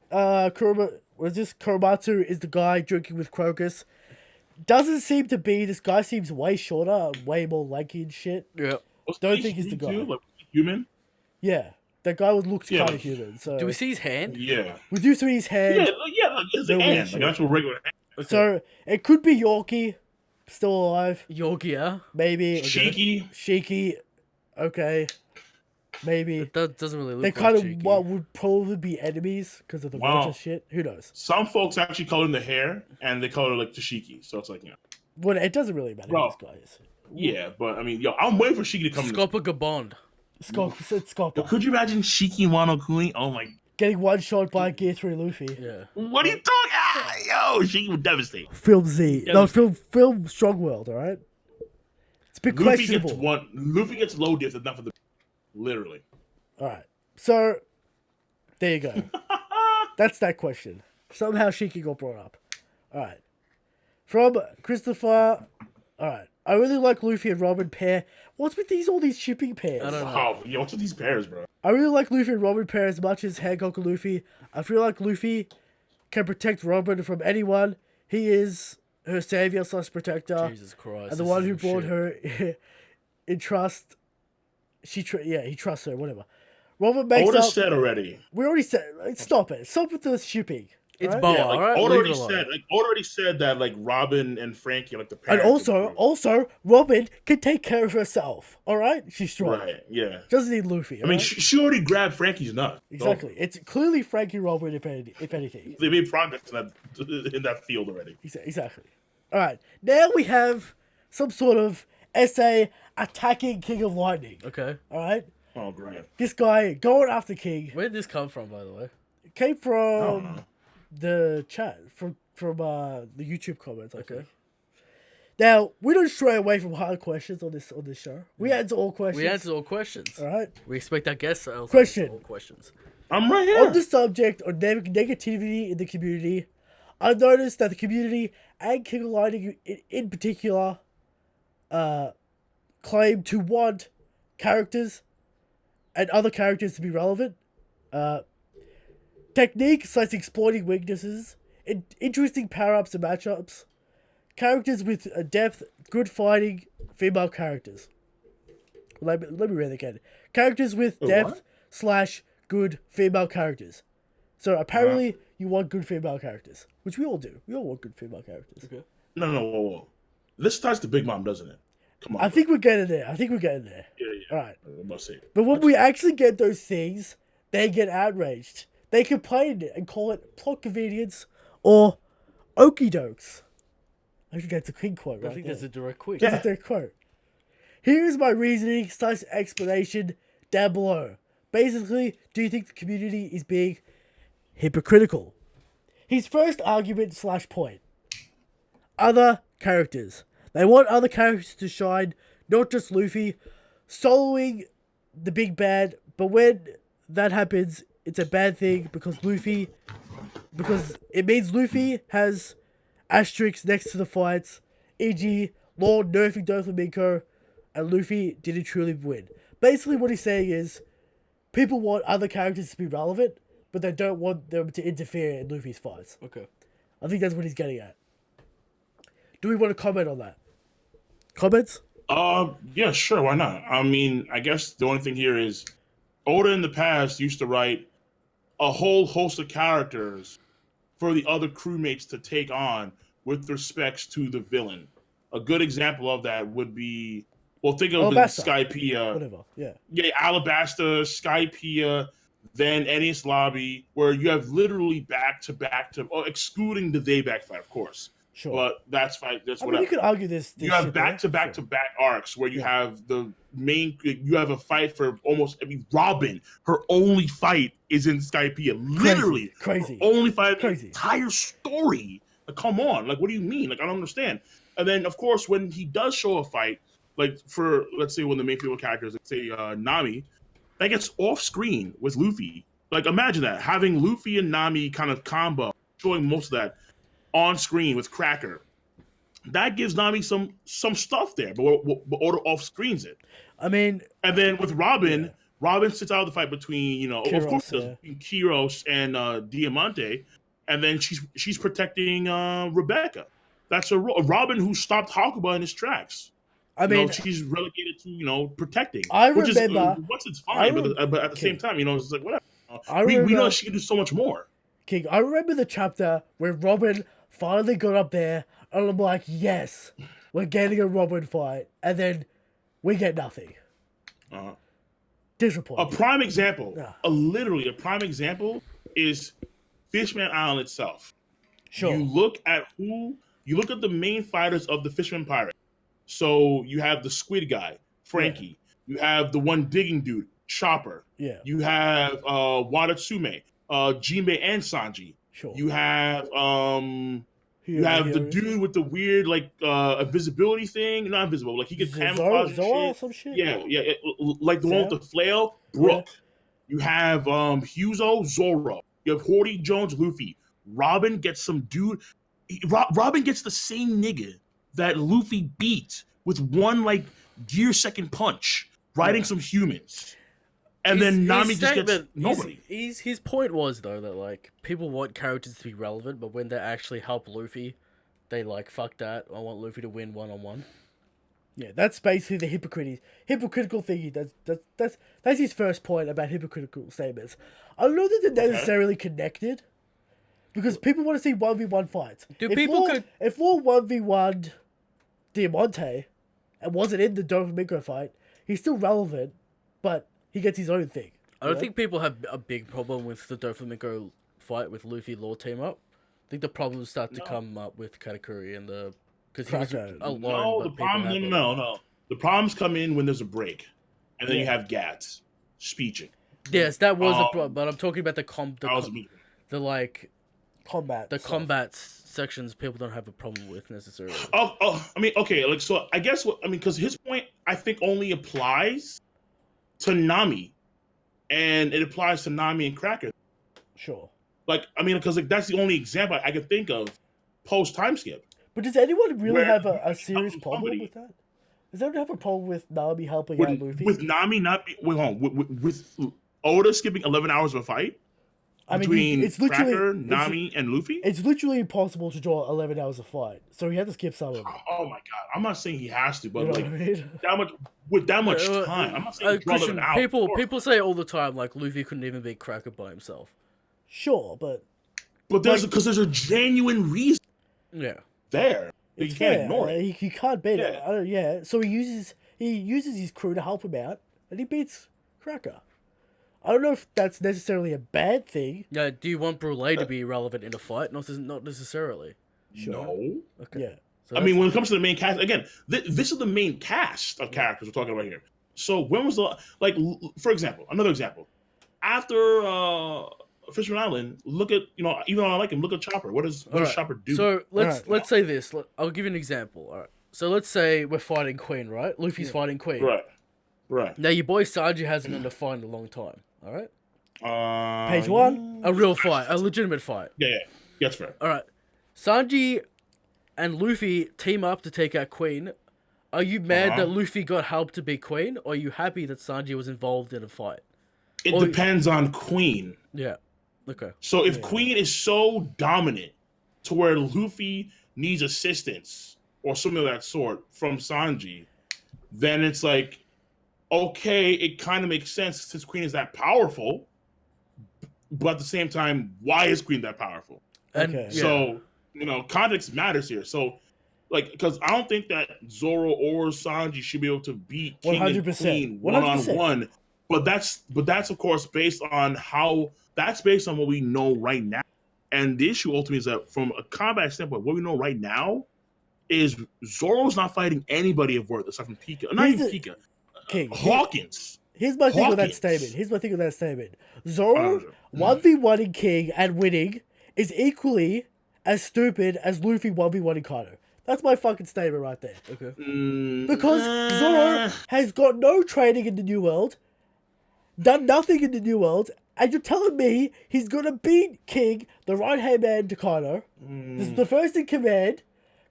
Kuromatsu is the guy drinking with Crocus? Doesn't seem to be. This guy seems way shorter, way more lanky and shit. Yeah. Don't think he's the guy. Like human. Yeah. That guy looked Yeah. kind of human. So Do we see his hand? Yeah. with you see his hand. Like it's They're an weird ant, shit. like an actual regular ant. So it could be Yorkie, still alive. Yorkia. Maybe Shaky. Shiki. Okay. maybe. That doesn't really look They like kind of Cheeky. what would probably be enemies because of the Wow. Roger shit. Who knows? Some folks actually color in the hair, and they color like Tashiki. So it's like, Well, it doesn't really matter who Bro. this guy is. yeah. But I mean, yo, I'm waiting for Shiki to come. Scopper Gabond. Scott said Yo, Scopper. could you imagine Shiki Wano Kuni? Oh my. Getting one shot by Gear 3 Luffy. Yeah. What are you talking? Yo, Shiki would devastate. Film Z. Yeah, No, film Strong World, alright? It's a bit Luffy gets questionable. Luffy gets low diff enough of the. Literally. Alright. So, there you go. That's that question. Somehow Shiki got brought up. Alright. From Christopher. Alright. I really like Luffy and Robin pair. What's with all these shipping pairs? I don't know. Wow, yo, what's with these pairs, bro? I really like Luffy and Robin pair as much as Hancock and Luffy. I feel like Luffy can protect Robin from anyone. He is her savior / protector. Jesus Christ. And the this one is who some brought shit. her in trust. He trusts her, whatever. Robin makes Oda up... said already. We already said... Stop it. Stop with the shipping. It's right? Boa, Yeah, like alright? Oda Leave it already said that like Robin and Frankie are like the pair. And also, Robin can take care of herself. Alright? She's strong. right, yeah. Doesn't need Luffy. I mean, alright? she already grabbed Frankie's nut. Exactly. It's clearly Frankie Robin, if anything. They made progress in that field already. Exactly. Alright. Now we have some sort of essay attacking Kingoflightning. Okay. Alright? Oh, great. This guy going after King Where did this come from, by the way? came I don't from know. the chat, from the YouTube comments, I Okay. think. Now, we don't stray away from hard questions on this show. We answer all questions. We answer all questions. Alright? We expect our guests to answer Question. all questions. I'm right here. On the subject of negativity in the community, I noticed that the community and Kingoflightning in particular claim to want characters and other characters to be relevant. Technique such exploiting weaknesses, interesting power-ups and matchups, characters with depth, good fighting, female characters. Let me read that again. Characters with depth / good female characters. So apparently you want good female characters, which we all do. We all want good female characters. Okay. No, whoa. This starts to Big Mom, doesn't it? Come on. I think we're getting there. Yeah. All right. I must say. But when we actually get those things, they get outraged. They complain and call it plot convenience or okie dokes. I think that's a quick quote, right? I think that's a direct quiz. That's a direct quote. Here is my reasoning / explanation down below. Basically, do you think the community is being hypocritical? His first argument / point. Other characters. They want other characters to shine, not just Luffy, soloing the big bad, but when that happens, it's a bad thing because it means Luffy has asterisks next to the fights, e.g. Lord nerfing Doflamingo, and Luffy didn't truly win. Basically what he's saying is, people want other characters to be relevant, but they don't want them to interfere in Luffy's fights. Okay. I think that's what he's getting at. Do we want to comment on that? Comments? Yeah, sure. Why not? I mean, I guess the only thing here is Oda in the past used to write a whole host of characters for the other crewmates to take on with respects to the villain. A good example of that would be, well, think of Skypiea. Whatever, yeah. Yeah, Alabasta, Skypiea, then Ennis Lobby, where you have literally back to excluding the Dayback fight, of course. Sure. But that's fine. That's I mean, whatever. you could argue this You have shit back to there. back arcs where you have the main. You have a fight for almost. I mean, Robin. Her only fight is in Skypiea. Literally, Crazy. Her only fight in Crazy. the entire story. Like, come on. Like, what do you mean? Like, I don't understand. And then, of course, when he does show a fight, like for let's say one of the main female characters, let's say Nami, that gets off screen with Luffy. Like, imagine that having Luffy and Nami kind of combo, showing most of that on screen with Cracker. That gives Nami some stuff there, but Oda off screens it. I mean, And then with Robin, Yeah. Robin sits out the fight between of Kyros, course, yeah. between Kyros and Diamante, and then she's protecting Rebecca. That's a Robin who stopped Hakuba in his tracks. I mean, she's relegated to protecting. I which remember- is once it's fine, but at the same time, it's like whatever. I We know remember- she can do so much more. King, I remember the chapter where Robin finally got up there, and I'm like, yes, we're getting a Robin fight, and then we get nothing. Uh-huh. A Disappointing. prime example, Yeah. literally a prime example, is Fishman Island itself. Sure. You look at the main fighters of the Fishman Pirate. So you have the squid guy, Frankie. You have the one digging dude, Chopper. Yeah. You have Watatsume, Jinbei and Sanji. Sure. You have Here the it is. dude with the weird invisibility thing. Not invisible, like he could camouflage and Zoro or shit. some shit? Yeah, like the one with the flail, Brook. You have Huzo, Zoro. You have Horty, Jones, Luffy. Robin gets some dude. Robin gets the same nigga that Luffy beat with one gear second punch, riding some humans. And then Nami just gets nobody. His point was though that people want characters to be relevant, but when they actually help Luffy, they fuck that. I want Luffy to win 1-on-1. Yeah, that's basically the hypocritical thing. That's his first point about hypocritical statements. I don't know that they're necessarily connected, because people want to see 1v1 fights. If Law 1v1 Diamante and wasn't in the Doflamingo fight, he's still relevant, but he gets his own thing. I don't think people have a big problem with the Doflamingo fight with Luffy Law team up. I think the problems start to come up with Katakuri and because he was alone. No, the problems come in when there's a break, and then you have Gats speeching. Yes, that was a problem, but I'm talking about the combat sections. People don't have a problem with necessarily. I mean, okay, so I guess because his point I think only applies to Nami, and it applies to Nami and Cracker. Sure. Because that's the only example I can think of post time skip. But does anyone really have a serious problem with that? Does anyone have a problem with Nami helping out Luffy? With Nami not be, with Oda skipping 11 hours of a fight between Cracker, Nami, and Luffy? It's literally impossible to draw 11 hours of fight, so he had to skip some of it. Oh my god! I'm not saying he has to, but you know what I mean? that much time. I'm not saying draw 11 hours. People say all the time Luffy couldn't even beat Cracker by himself. Sure, but there's a genuine reason. Yeah. There, you can't ignore it. He can't beat it. So he uses his crew to help him out, and he beats Cracker. I don't know if that's necessarily a bad thing. Yeah. Do you want Brule to be relevant in a fight? Not necessarily. Sure. No. Okay. Yeah. So when it comes to the main cast, again, this is the main cast of characters we're talking about here. So when was for example, another example, after Fishman Island, look at even though I like him, look at Chopper. What does Chopper do? So let's say this. I'll give you an example. All right. So let's say we're fighting Queen, right? Luffy's fighting Queen. Right. Now your boy Sanji hasn't been to fight in a long time. All right. Page 1. A real fight, a legitimate fight. Yeah, that's fair. All right. Sanji and Luffy team up to take out Queen. Are you mad that Luffy got help to beat Queen, or are you happy that Sanji was involved in a fight? It depends on Queen. Yeah. Okay. So if Queen is so dominant to where Luffy needs assistance or something of that sort from Sanji, then it's okay, it kind of makes sense since Queen is that powerful. But at the same time, why is Queen that powerful? So, context matters here. So, because I don't think that Zoro or Sanji should be able to beat King 100%. And Queen 1-on-1. But that's of course based on what we know right now. And the issue ultimately is that from a combat standpoint, what we know right now is Zoro's not fighting anybody of worth aside from Pika. Not even Pika. Hawkins. Here's my thing with that statement. Zoro 1v1ing King and winning is equally as stupid as Luffy 1v1ing Kaido. That's my fucking statement right there. Okay. Because Zoro has got no training in the New World, done nothing in the New World, and you're telling me he's gonna beat King, the right-hand man to Kaido. This is the first in command.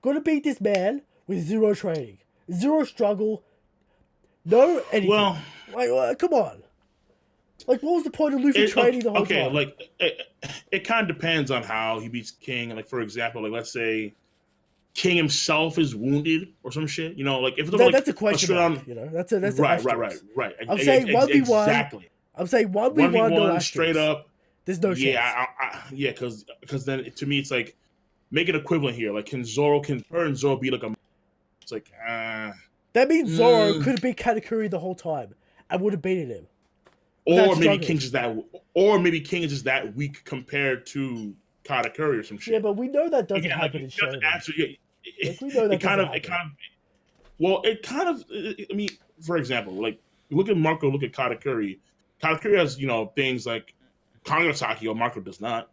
Gonna beat this man with zero training, zero struggle, no anything. Well, come on. What was the point of Luffy training the whole time? It kind of depends on how he beats King. For example, let's say King himself is wounded or some shit. If it's that's a question mark. That's a right. I'm saying 1v1. Exactly. I'm saying 1v1 no straight up. There's no chance. Because then to me it's make it equivalent here. Can Zoro be a? It's that means Zoro could have been Katakuri the whole time and would have beaten him. or maybe King is just that weak compared to Katakuri or some shit. Yeah, but we know that doesn't happen in Shonen. We know that doesn't happen. I mean, for example, like look at Marco, look at Katakuri. Katakuri has things like Kangasaki, or Marco does not.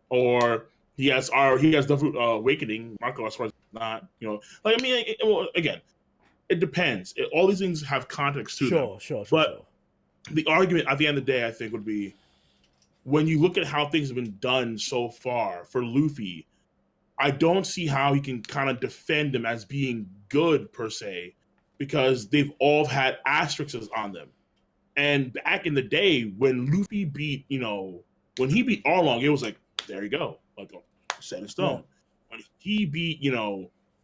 Or he has the Awakening. Marco, as far as not. Again, it depends. All these things have context to them. Sure. The argument at the end of the day, I think, would be when you look at how things have been done so far for Luffy, I don't see how he can kind of defend them as being good per se, because they've all had asterisks on them. And back in the day when Luffy beat, when he beat Arlong, it was like, there you go, like set in stone. Yeah.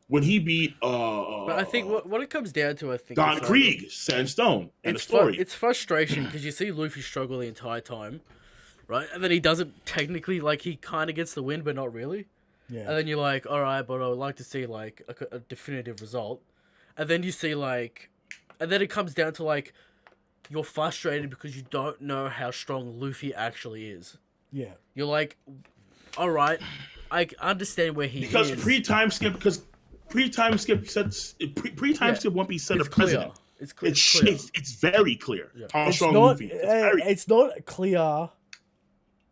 When he beat but I think what it comes down to, I think, Don Krieg, set in stone. It's story. It's frustration because you see Luffy struggle the entire time, right? And then he doesn't technically, like, he kind of gets the win, but not really. Yeah. And then you're like, all right, but I would like to see like a definitive result. And then you see and then it comes down to like, you're frustrated because you don't know how strong Luffy actually is. Yeah. You're like, all right, I understand where he is. Pre-time skip won't be set of precedent. It's clear. It's very clear how strong Luffy is. It's not clear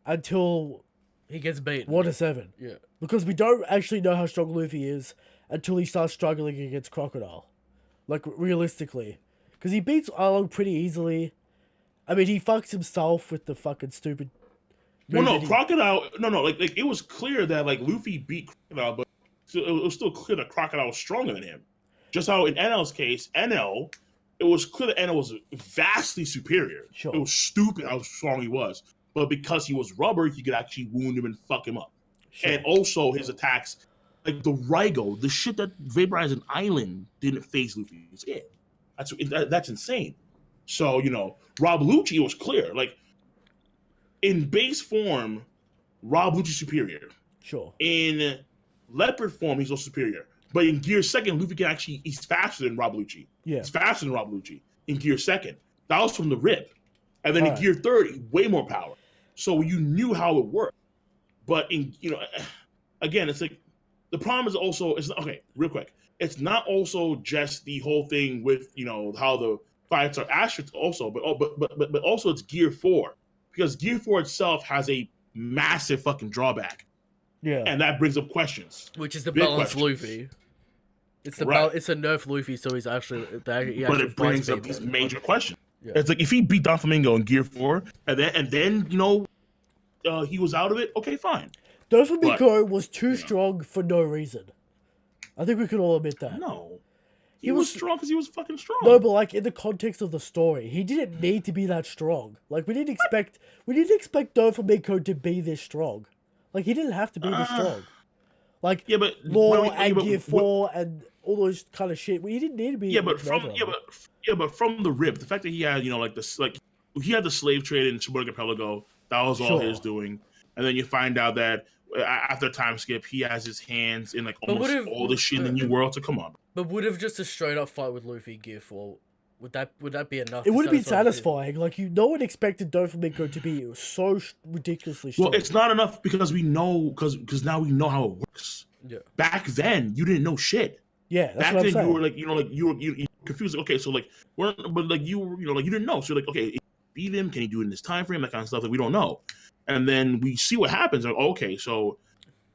until he gets beaten. Water 7. Yeah. Because we don't actually know how strong Luffy is until he starts struggling against Crocodile. Like, realistically. Because he beats Arlong pretty easily. I mean, he fucks himself with the fucking stupid... Crocodile... No, like it was clear that, like, Luffy beat Crocodile, but it was still clear that Crocodile was stronger than him. Just how in NL's case, it was clear that NL was vastly superior. Sure. It was stupid how strong he was. But because he was rubber, he could actually wound him and fuck him up. Sure. And also his attacks, like the Raigo, the shit that vaporized an island didn't phase Luffy. That's insane. So, Rob Lucci was clear. Like, in base form, Rob Lucci's superior. Sure. In leopard form, he's also superior. But in Gear 2nd, Luffy he's faster than Rob Lucci. Yeah. He's faster than Rob Lucci in Gear 2nd. That was from the rip. And then in Gear 3rd, way more power. So you knew how it worked. But again, it's like, the problem is also, real quick. It's not also just the whole thing with, how the fights are asterisks also, but also it's Gear 4. Because Gear 4 itself has a massive fucking drawback. Yeah. And that brings up questions. Which is the balanced Luffy. It's it's a nerf Luffy, so he's actually... But it brings up these major questions. Yeah. It's like, if he beat Doflamingo in Gear 4, and then he was out of it, okay, fine. Doflamingo was too strong for no reason. I think we could all admit that. No. He was strong because he was fucking strong. No, but like in the context of the story, he didn't need to be that strong. Like we didn't expect Doflamingo to be this strong. Like he didn't have to be this strong. Like Law and Gear 4 and all those kind of shit. He didn't need to be. But from the rip, the fact that he had he had the slave trade in Shibuya Archipelago, that was all his doing, and then you find out that after time skip, he has his hands in like almost all the shit in the New World. So come on. But would have just a straight up fight with Luffy Gear 4, would that be enough? It would have been satisfying. Like no one expected Doflamingo to be so ridiculously strong. Well, it's not enough because we know because now we know how it works. Yeah. Back then, you didn't know shit. Yeah, that's back what then I'm saying. You were like you were confused. Like, okay, so like you didn't know. So like, okay, beat him? Can he do it in this time frame? That kind of stuff that we don't know. And then we see what happens. Like, okay, so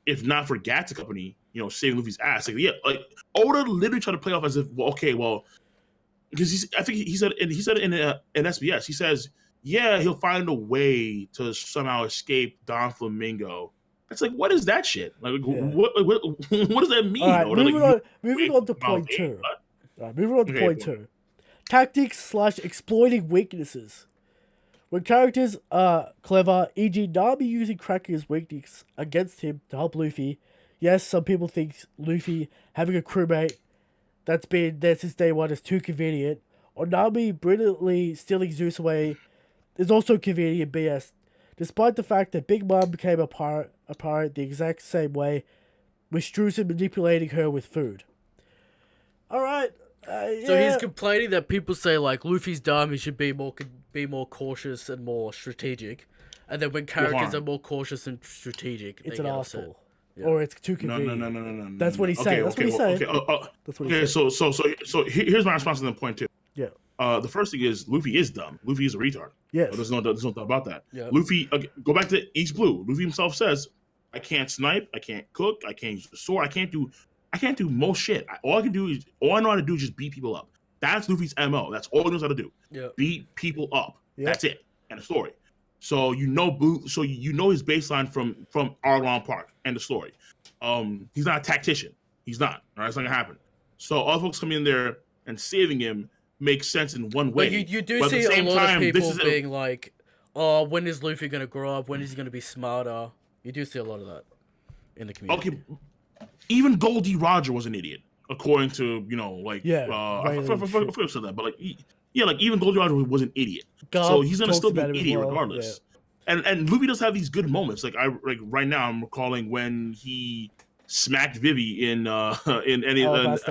if not for Gatsu Company, saving Luffy's ass, like Oda literally tried to play off as if, because I think he said in SBS, he says, yeah, he'll find a way to somehow escape Don Flamingo. It's like, what is that shit? Like, what does that mean? All right, moving on to point two. Point 2. Tactics / exploiting weaknesses. When characters are clever, e.g. Nami using Cracker's weakness against him to help Luffy. Yes, some people think Luffy having a crewmate that's been there since day one is too convenient, or Nami brilliantly stealing Zeus away is also convenient BS, despite the fact that Big Mom became a pirate the exact same way, with Struzan manipulating her with food. Alright, So he's complaining that people say, like, Luffy's dumb, he should be more be more cautious and more strategic, and then when characters harm. are more cautious and strategic, It's they an get upset. asshole. Or it's too No, convenient. no. That's what he's saying. That's what he's saying. That's what he's Okay, saying. so here's my response to that point too. Yeah. The first thing is Luffy is dumb. Luffy is a retard. Yes. There's no doubt about that. Yeah. Luffy, go back to East Blue. Luffy himself says, "I can't snipe. I can't cook. I can't use the sword. I can't do most shit. All I know how to do is just beat people up. That's Luffy's MO. That's all he knows how to do. Yeah. Beat people up. Yeah. That's it. And the story. So you know his baseline from Arlong Park and the story. He's not a tactician. He's not. All right, it's not gonna happen. So other folks coming in there and saving him makes sense in one way. But you do But at see the a same lot time, of people this is being like, "Oh, when is Luffy gonna grow up? When is he gonna be smarter?" You do see a lot of that in the community. Okay, even Goldie Roger was an idiot, according to I forgot who said that, but like even Goldie Roger was an idiot. Garp So he's gonna talks still be about an it as idiot well, regardless. And Luffy does have these good moments. Like right now I'm recalling when he smacked Vivi in Alabasta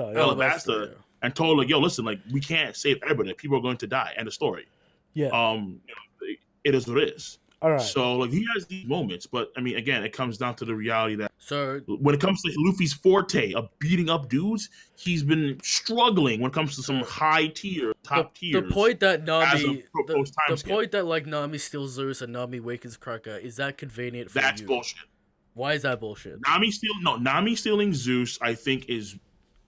yeah. and told like, "Yo, listen, like we can't save everybody. People are going to die." End of story. Yeah. It is what it is. All right. So like he has these moments, but I mean, again, it comes down to the reality that So when it comes to Luffy's forte of beating up dudes, he's been struggling when it comes to some top tiers. the point that Nami, proposed time the skip. point that like Nami steals Zeus and Nami weakens Cracker, is that convenient for That's you? bullshit. Why is that bullshit? Nami stealing Zeus, I think, is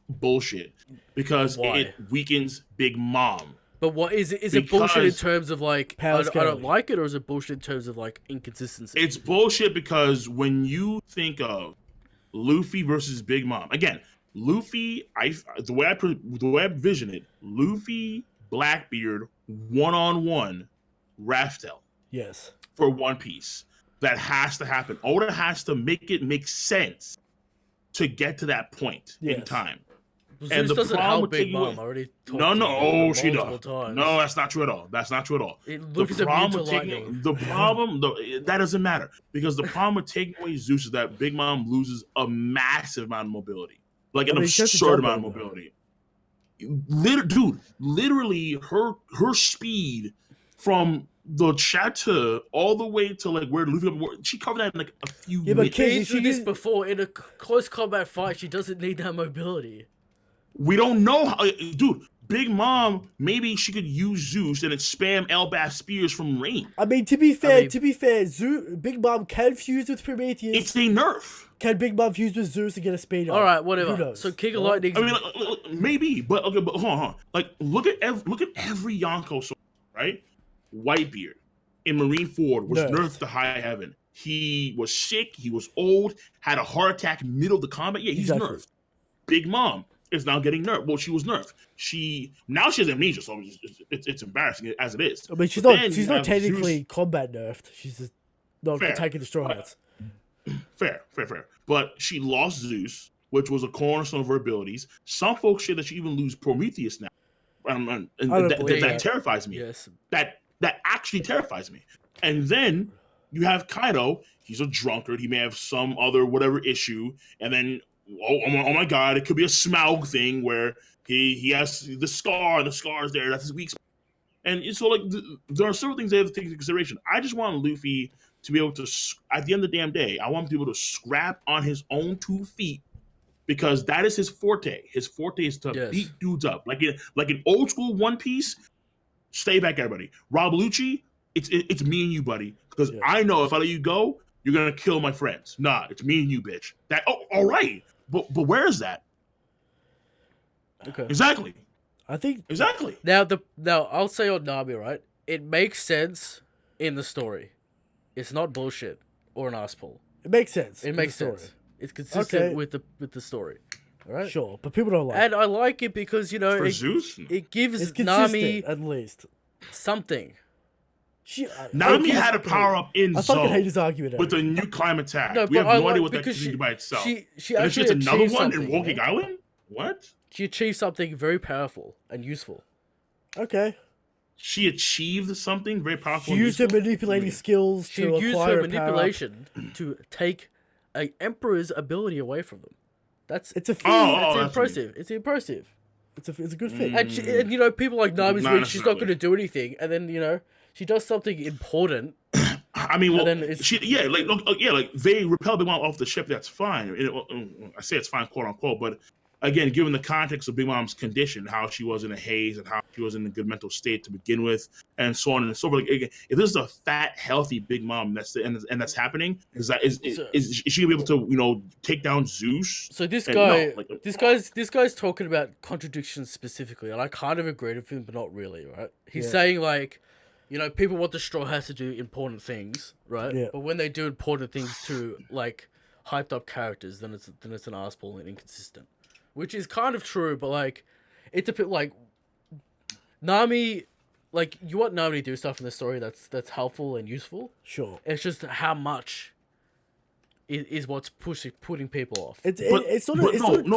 bullshit because Why? it weakens Big Mom. But what is it? Is it bullshit in Because terms of like I Powerscale. don't like it, or is it bullshit in terms of like inconsistency? It's bullshit because when you think of Luffy versus Big Mom, again, Luffy, the way I envision it, Luffy, Blackbeard, 1-on-1, Raftel Yes. for One Piece. That has to happen. Oda has to make it make sense to get to that point in Yes. time. Zeus and the doesn't problem help with Big taking Mom. away- I already talked No, to no, you she multiple does. times. No, that's not true at all. That's not true at all. Luffy's immune to lightning. That doesn't matter because the problem with taking away Zeus is that Big Mom loses a massive amount of mobility, like an it's just a absurd jump amount of over. mobility. Literally, her speed from the chateau all the way to like where Luffy, she covered that in like a few Yeah, but minutes. Kid, Been through this before in a close combat fight. She doesn't need that mobility. We don't know how, dude. Big Mom, maybe she could use Zeus and then spam Elbaf spears from range. I mean, to be fair, Big Mom can fuse with Prometheus. It's a nerf. Can Big Mom fuse with Zeus to get a speed up? All right, Who whatever. knows? So Kingoflightning. I mean, maybe, but okay, but hold on. Like, look at every Yonko sword, right? Whitebeard in Marineford was nerfed to high heaven. He was sick. He was old. Had a heart attack middle of the combat. Yeah, he's nerfed. Big Mom is now getting nerfed. Well, she was nerfed. Now she has amnesia, so it's embarrassing as it is. I mean, she's But not. then She's you not have technically Zeus. combat nerfed. She's just not attacking the Straw Hats. Fair. But she lost Zeus, which was a cornerstone of her abilities. Some folks say that she even lose Prometheus now, and that terrifies me. Yes. That actually terrifies me. And then you have Kaido. He's a drunkard. He may have some other whatever issue, and then oh my God, it could be a Smaug thing where he has the scar. The scar is there. That's his weak spot. And so like there are several things they have to take into consideration. I just want Luffy to be able to, at the end of the damn day, I want him to be able to scrap on his own 2 feet because that is his forte. His forte is to beat dudes up. Like an old school One Piece, stay back, everybody. Rob Lucci, it's me and you, buddy. Because I know if I let you go, you're going to kill my friends. Nah, it's me and you, bitch. All right. But where is that? Okay. Exactly. I think exactly. Now I'll say on Nami, right? It makes sense in the story. It's not bullshit or an asspull. It makes sense. It makes sense. It's consistent with the story. All right. Sure, but people don't like. And I like it because For Zeus, it gives it's Nami at least something. Nami had a power up in I Zone fucking hate this argument. with a new climb attack. No, we have but no I idea like what that because can do by itself. She and then actually she gets another achieved one in something, Walking yeah? Island. What? She achieved something very powerful and useful. Okay. She achieved something very powerful. She used her manipulating skills She to used acquire her a manipulation to take an emperor's ability away from them. It's a feat. It's impressive. It's impressive. It's a good feat. And you know, people like Nami's weak. She's not going to do anything. And then she does something important. I mean, well, then it's- like they repel Big Mom off the ship. That's fine. I say it's fine, quote unquote. But again, given the context of Big Mom's condition, how she was in a haze and how she was in a good mental state to begin with, and so on and so forth. Like, again, if this is a fat, healthy Big Mom that's happening, is she gonna be able to take down Zeus? So this And guy, no, like, this guy's talking about contradictions specifically, and I kind of agree with him, but not really, right? He's Yeah. saying like, people want the Straw Hats to do important things, right? Yeah. But when they do important things to like hyped up characters, then it's an arsehole and inconsistent, which is kind of true. But like, it's a bit like Nami, like you want Nami to do stuff in the story that's helpful and useful. Sure. It's just how much is what's putting people off. It's not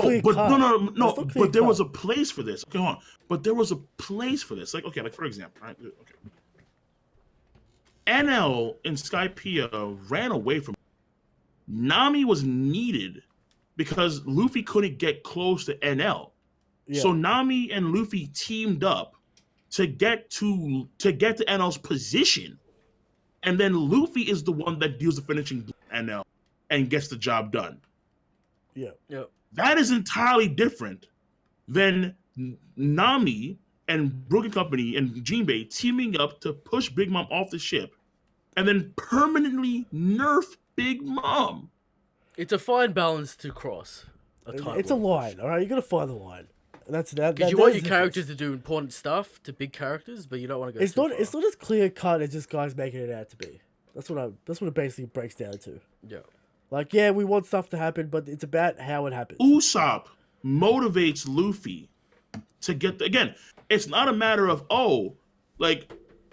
clear cut. But there was a place for this. Okay, hold on. But there was a place for this. Like for example, right? Okay. NL and Skypiea ran away from Nami was needed because Luffy couldn't get close to NL. Yeah. So Nami and Luffy teamed up to get to NL's position. And then Luffy is the one that deals the finishing blow to NL and gets the job done. Yeah. That is entirely different than Nami and Broken Company and Jinbei teaming up to push Big Mom off the ship and then permanently nerf Big Mom. It's a fine balance to cross. It's a line, all right? You got to find the line. And that's that. Because you want your characters to do important stuff to big characters, but you don't want to go. It's not as clear cut as this guy's making it out to be. That's what it basically breaks down to. Yeah. Like, yeah, we want stuff to happen, but it's about how it happens. Usopp motivates Luffy to get again. It's not a matter of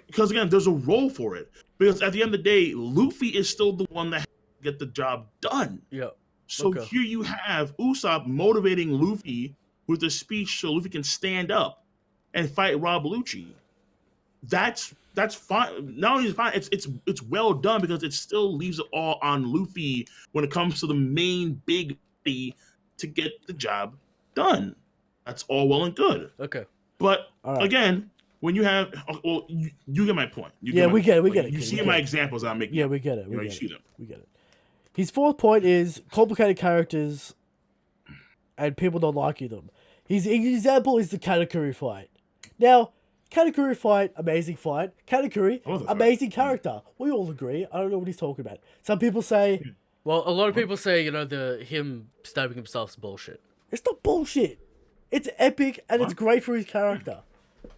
because again, there's a role for it. Because at the end of the day, Luffy is still the one that has to get the job done. Yeah. So here you have Usopp motivating Luffy with a speech so Luffy can stand up and fight Rob Lucci. That's fine. Not only is it fine, it's well done because it still leaves it all on Luffy when it comes to the main big to get the job done. That's all well and good. Okay. But again, when you have, you get my point. We get it. You see my examples I'm making. Yeah, we get it. You see them. We get it. His fourth point is complicated characters and people not liking them. His example is the Katakuri fight. Now, Katakuri fight, amazing fight. Katakuri, amazing character. We all agree. I don't know what he's talking about. Some people say... Well, a lot of people say, him stabbing himself is bullshit. It's not bullshit. It's epic and it's great for his character.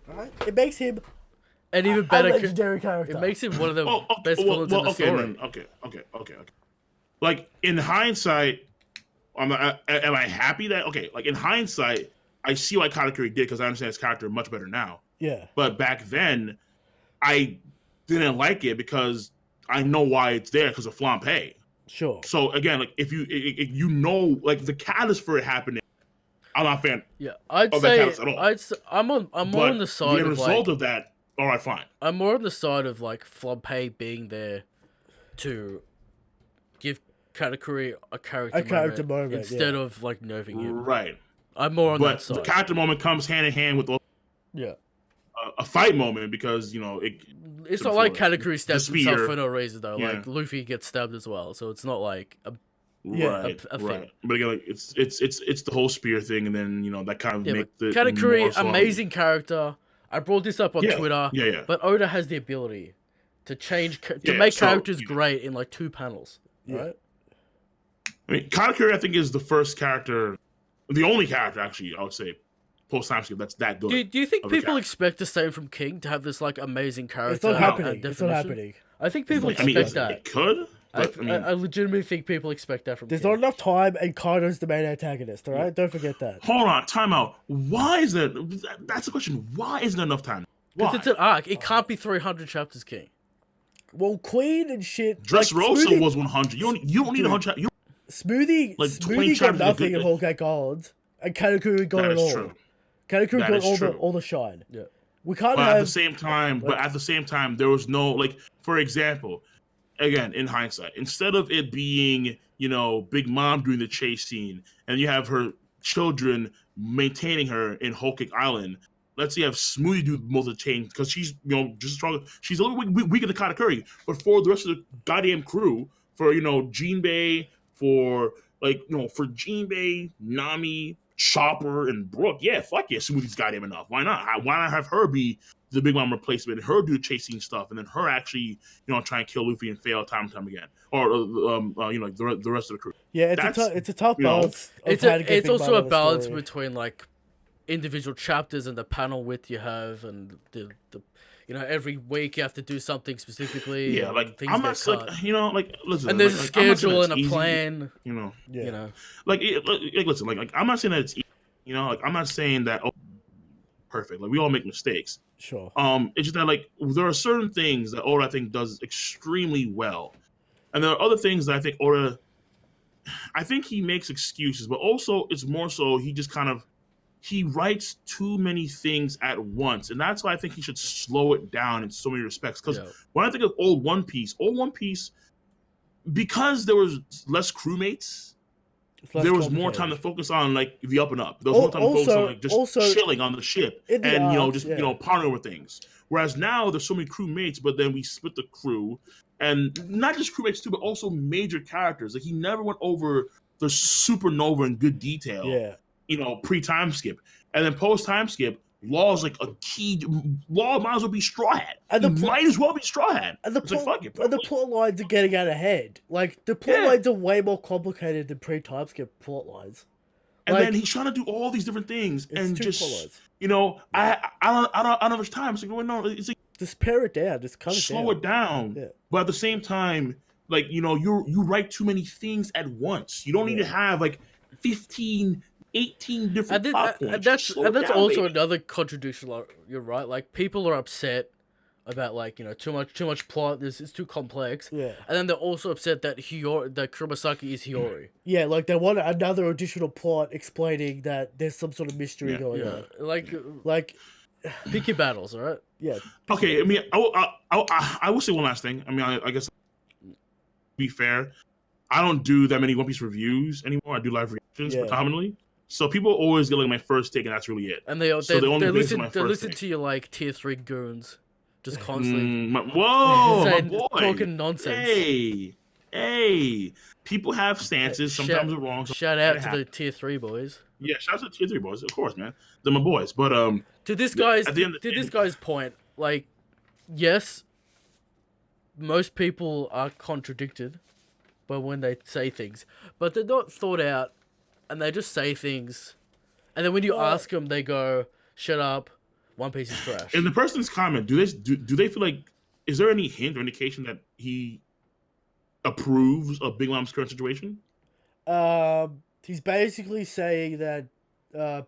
Right? It makes him an even better legendary character. It makes him one of the best villains in the story. Okay. Like, in hindsight, am I happy that... Okay, like, in hindsight, I see why Katakuri did because I understand his character much better now. Yeah. But back then, I didn't like it because I know why it's there because of Flampe. Sure. So again, like if you know, like the catalyst for it happening, I'm not a fan. Yeah, I'm more on the side the of result of that. All right, fine. I'm more on the side of like Flampe being there to give Katakuri a character moment instead of like nerfing him. Right. I'm more on that side. But the character moment comes hand in hand with a fight moment because it's not like Katakuri stabs himself for no reason though. Yeah. Like Luffy gets stabbed as well, so it's not like a right. But again, like it's the whole spear thing, and then that kind of makes the Katakuri amazing character. I brought this up on Twitter. Yeah. But Oda has the ability to make characters great in like 2 panels. Right. I mean, Katakuri I think is the first character, the only character actually I would say. Post-timeskip that's that good. Do you think people expect the same from King to have this like amazing character? It's not happening. It's not happening. I think people expect that. It could. But, I legitimately think people expect that from There's King. not enough time, and Kaido's the main antagonist. All right, don't forget that. Hold on, time out. Why is that? That's the question. Why isn't there enough time? Because it's an arc. It can't be 300 chapters, King. Well, Queen and shit. Dressrosa was 100. You don't need 100. Smoothie got nothing in Whole Cake Island, and Katakuri got it all. True. Katakuri got all the shine. Yeah. We can't have... At the same time, there was no, for example, again, in hindsight, instead of it being, Big Mom doing the chase scene, and you have her children maintaining her in Whole Cake Island, let's say you have Smoothie do most of the change because she's just stronger. She's a little weaker than Katakuri, but for the rest of the goddamn crew, for Jinbei, for for Jinbei, Nami, Chopper, and Brooke, yeah, fuck yeah, Smoothie's goddamn enough. Why not? Why not have her be the Big Mom replacement, and her do the chasing stuff, and then her actually try and kill Luffy and fail time and time again, or the rest of the crew. Yeah, it's a tough balance. It's also a balance between like individual chapters and the panel width you have, and the every week you have to do something specifically. Yeah, like I'm not listen, and there's a schedule and a easy, plan. Listen, like I'm not saying that it's easy, like I'm not saying that perfect. Like we all make mistakes. Sure. It's just that like there are certain things that Oda I think does extremely well, and there are other things that I think Oda, I think he makes excuses, but also it's more so he writes too many things at once, and that's why I think he should slow it down in so many respects. Because when I think of old One Piece, because there was less crewmates, there was more time to focus on like the up and up. There was more time to focus on like just chilling on the ship and pondering over things. Whereas now there's so many crewmates, but then we split the crew, and not just crewmates too, but also major characters. Like he never went over the supernova in good detail. Yeah. Pre-time skip, and then post-time skip, Law's like a key. Law might as well be Straw Hat. Might as well be Straw Hat. And the plot lines are getting out of hand. Like the plot lines are way more complicated than pre-time skip plot lines. And then he's trying to do all these different things, and just I don't have much time. It's like, no, it's like just pare it down, just cut it down. Slow it down. Yeah. But at the same time, like you write too many things at once. You don't need to have like 15, 18 different plot points. And that's also another contradiction. You're right. Like people are upset about like too much plot. It's too complex. Yeah. And then they're also upset that Kuromasaki is Hiyori. Yeah, like they want another additional plot explaining that there's some sort of mystery going on. Like pick your battles, all right? Yeah. Okay. I mean, I will say one last thing. I mean, I guess to be fair, I don't do that many One Piece reviews anymore. I do live reactions predominantly. So people always get like my first take, and that's really it. And they listen to your like tier 3 goons, just constantly. My boy, talking nonsense. Hey, people have stances. Sometimes they're wrong. Shout out to the tier 3 boys. Yeah, shout out to the tier 3 boys, of course, man. They're my boys. But to this guy's point, like, yes, most people are contradicted by when they say things, but they're not thought out. And they just say things, and then when you ask them, they go, "Shut up, One Piece is trash." In the person's comment, do they feel like, is there any hint or indication that he approves of Big Mom's current situation? He's basically saying that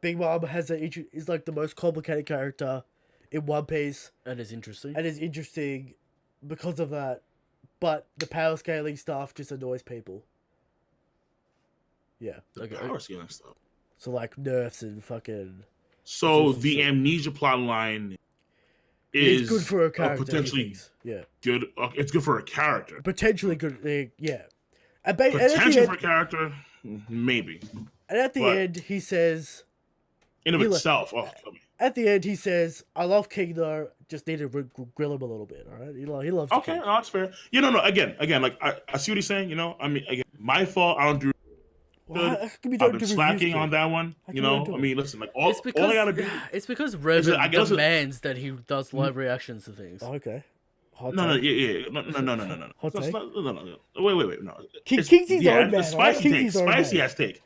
Big Mom is like the most complicated character in One Piece, and is interesting, because of that. But the power scaling stuff just annoys people. Yeah. Power scaling stuff. So like nerfs and fucking. So the amnesia plot line is good for a character. Potentially good. It's good for a character. Potentially good. Yeah. Potential for a character, maybe. And at the end, he says. In of itself, at the end, he says, "I love King though. Just need to grill him a little bit. All right, he loves." Okay, no, that's fair. No. Again, like I see what he's saying. I mean, again, my fault. I don't do. I've been slacking on that one. I mean, listen, like all I gotta do. It's because Revan demands that he does live reactions to things. Oh, okay. No. Hot take. No. Wait. No. King's his own man. Spicy ass take.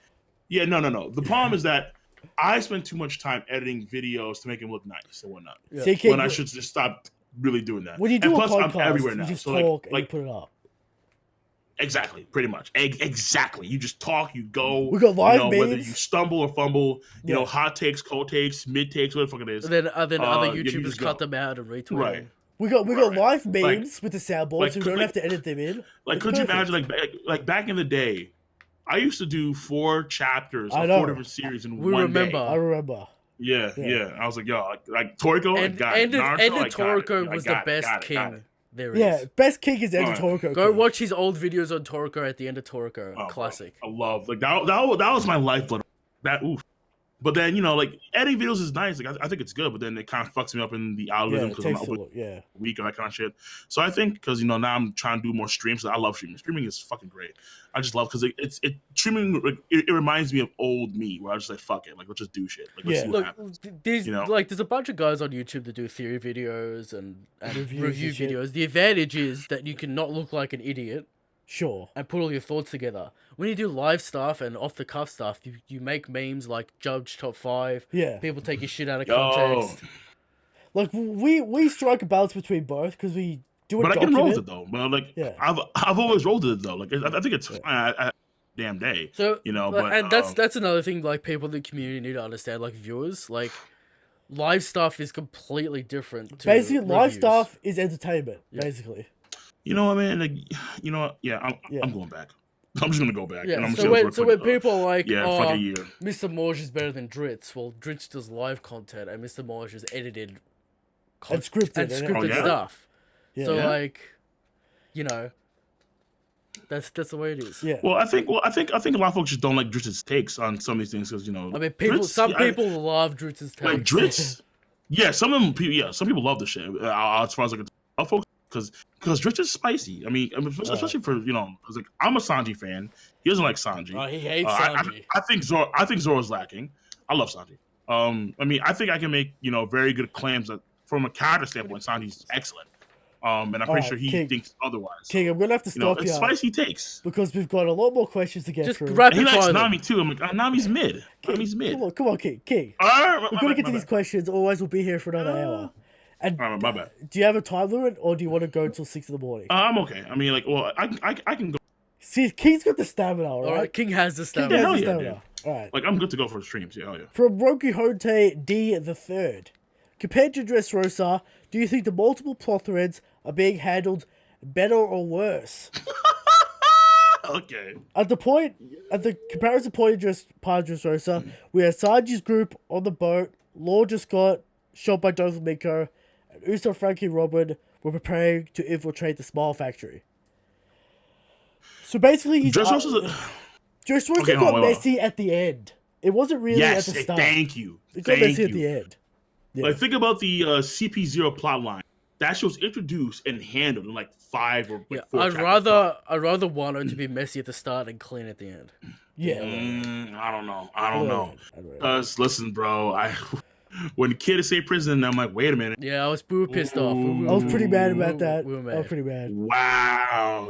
Yeah, no. The problem is that I spend too much time editing videos to make them look nice and whatnot. Yeah. When I should just stop really doing that. When you do a podcast, I'm everywhere now. You just talk and you put it up. Exactly, pretty much. Exactly. You just talk, you go. We got live memes. Whether you stumble or fumble, hot takes, cold takes, mid takes, whatever the fuck it is. And then other YouTubers cut them out and retweet them. We got live memes with the soundboards, so we don't have to edit them in. Like, could you imagine, like back in the day, I used to do 4 chapters of 4 different series in one day. I remember. Yeah. I was like, yo, like Toriko, and Toriko was the best king. There is. Best King is Ender Toriko. Go watch his old videos on Toriko at the end of Toriko. Classic. I love that was my lifeblood. But then like editing videos is nice. Like I think it's good, but then it kind of fucks me up in the algorithm it because I'm takes not a look. Yeah. week and that kind of shit. So I think because now I'm trying to do more streams. So I love streaming. Streaming is fucking great. I just love because it streaming. Like, it reminds me of old me where I was just like fuck it, like let's just do shit. Like let's see what Look, happens. there's a bunch of guys on YouTube that do theory videos and review and shit. videos. The advantage is that you can not look like an idiot Sure. and put all your thoughts together. When you do live stuff and off the cuff stuff, you make memes like Judge Top 5. Yeah. People take your shit out of Yo. context. Like we strike a balance between both because we do a But I can roll with document. it though. But like Yeah. I've always rolled with it though. Like I think it's fine. Damn day. So But and that's another thing like people in the community need to understand, like viewers, like live stuff is completely different to Basically, live reviews. stuff is entertainment. Basically. you know what, man? Like, you know what? Yeah, I'm going back. I'm just gonna go back. Yeah, and I'm so just gonna when people are like, fuck a year. Mr. Morge is better than Dritz, well, Dritz does live content and Mr. Morge is edited And scripted. Oh, yeah? stuff. Yeah. So Yeah. like, that's the way it is. Yeah. Well, I think a lot of folks just don't like Dritz's takes on some of these things because I mean, people love Dritz's takes. like Dritz. Yeah, some people love the shit. As far as like folks, because Dritz is spicy. I mean, especially for because like I'm a Sanji fan. He doesn't like Sanji. Oh, he hates Sanji. I think Zoro's lacking. I love Sanji. I mean, I think I can make very good claims that from a character standpoint, Sanji's excellent. And I'm pretty sure he King. thinks otherwise. King, I'm gonna have to stop it's you spicy takes. because we've got a lot more questions to get Just through. And rapid he likes fire them. Nami too. I'm like, Nami's mid. Nami's mid. Come on, King. King. All right, We're gonna get to these questions. Otherwise, we'll be here for another hour. And All right, my bad. do you have a time limit, or do you want to go until 6 in the morning? I'm okay. I mean, like, well, I can go. See, King's got the stamina, all All right? right, King has the King stamina. has hell the yeah, stamina. All right. Like, I'm good to go for the streams. Yeah, hell yeah. From Roki Honte D the Third, compared to Dressrosa, do you think the multiple plot threads are being handled better or worse? Okay. At the comparison point in part of Dressrosa, we had Sanji's group on the boat, Law just got shot by Doflamingo, and Uso, Frankie, Robin were preparing to infiltrate the Smile Factory. So basically, Dressrosa Okay, got wait. messy at the end. It wasn't really Yes, at the start. thank you. It got messy at the end. Yeah. Like, think about the CP0 plot line. That show's introduced and handled in like 5 or Yeah, 4 I'd chapters. rather want it to be messy at the start and clean at the end. Yeah. I don't know. Right. Because listen, bro, when the kid is say prison, I'm like, wait a minute. Yeah, we were pissed off. Ooh. I was pretty mad about that. We were mad. I was pretty mad. Wow,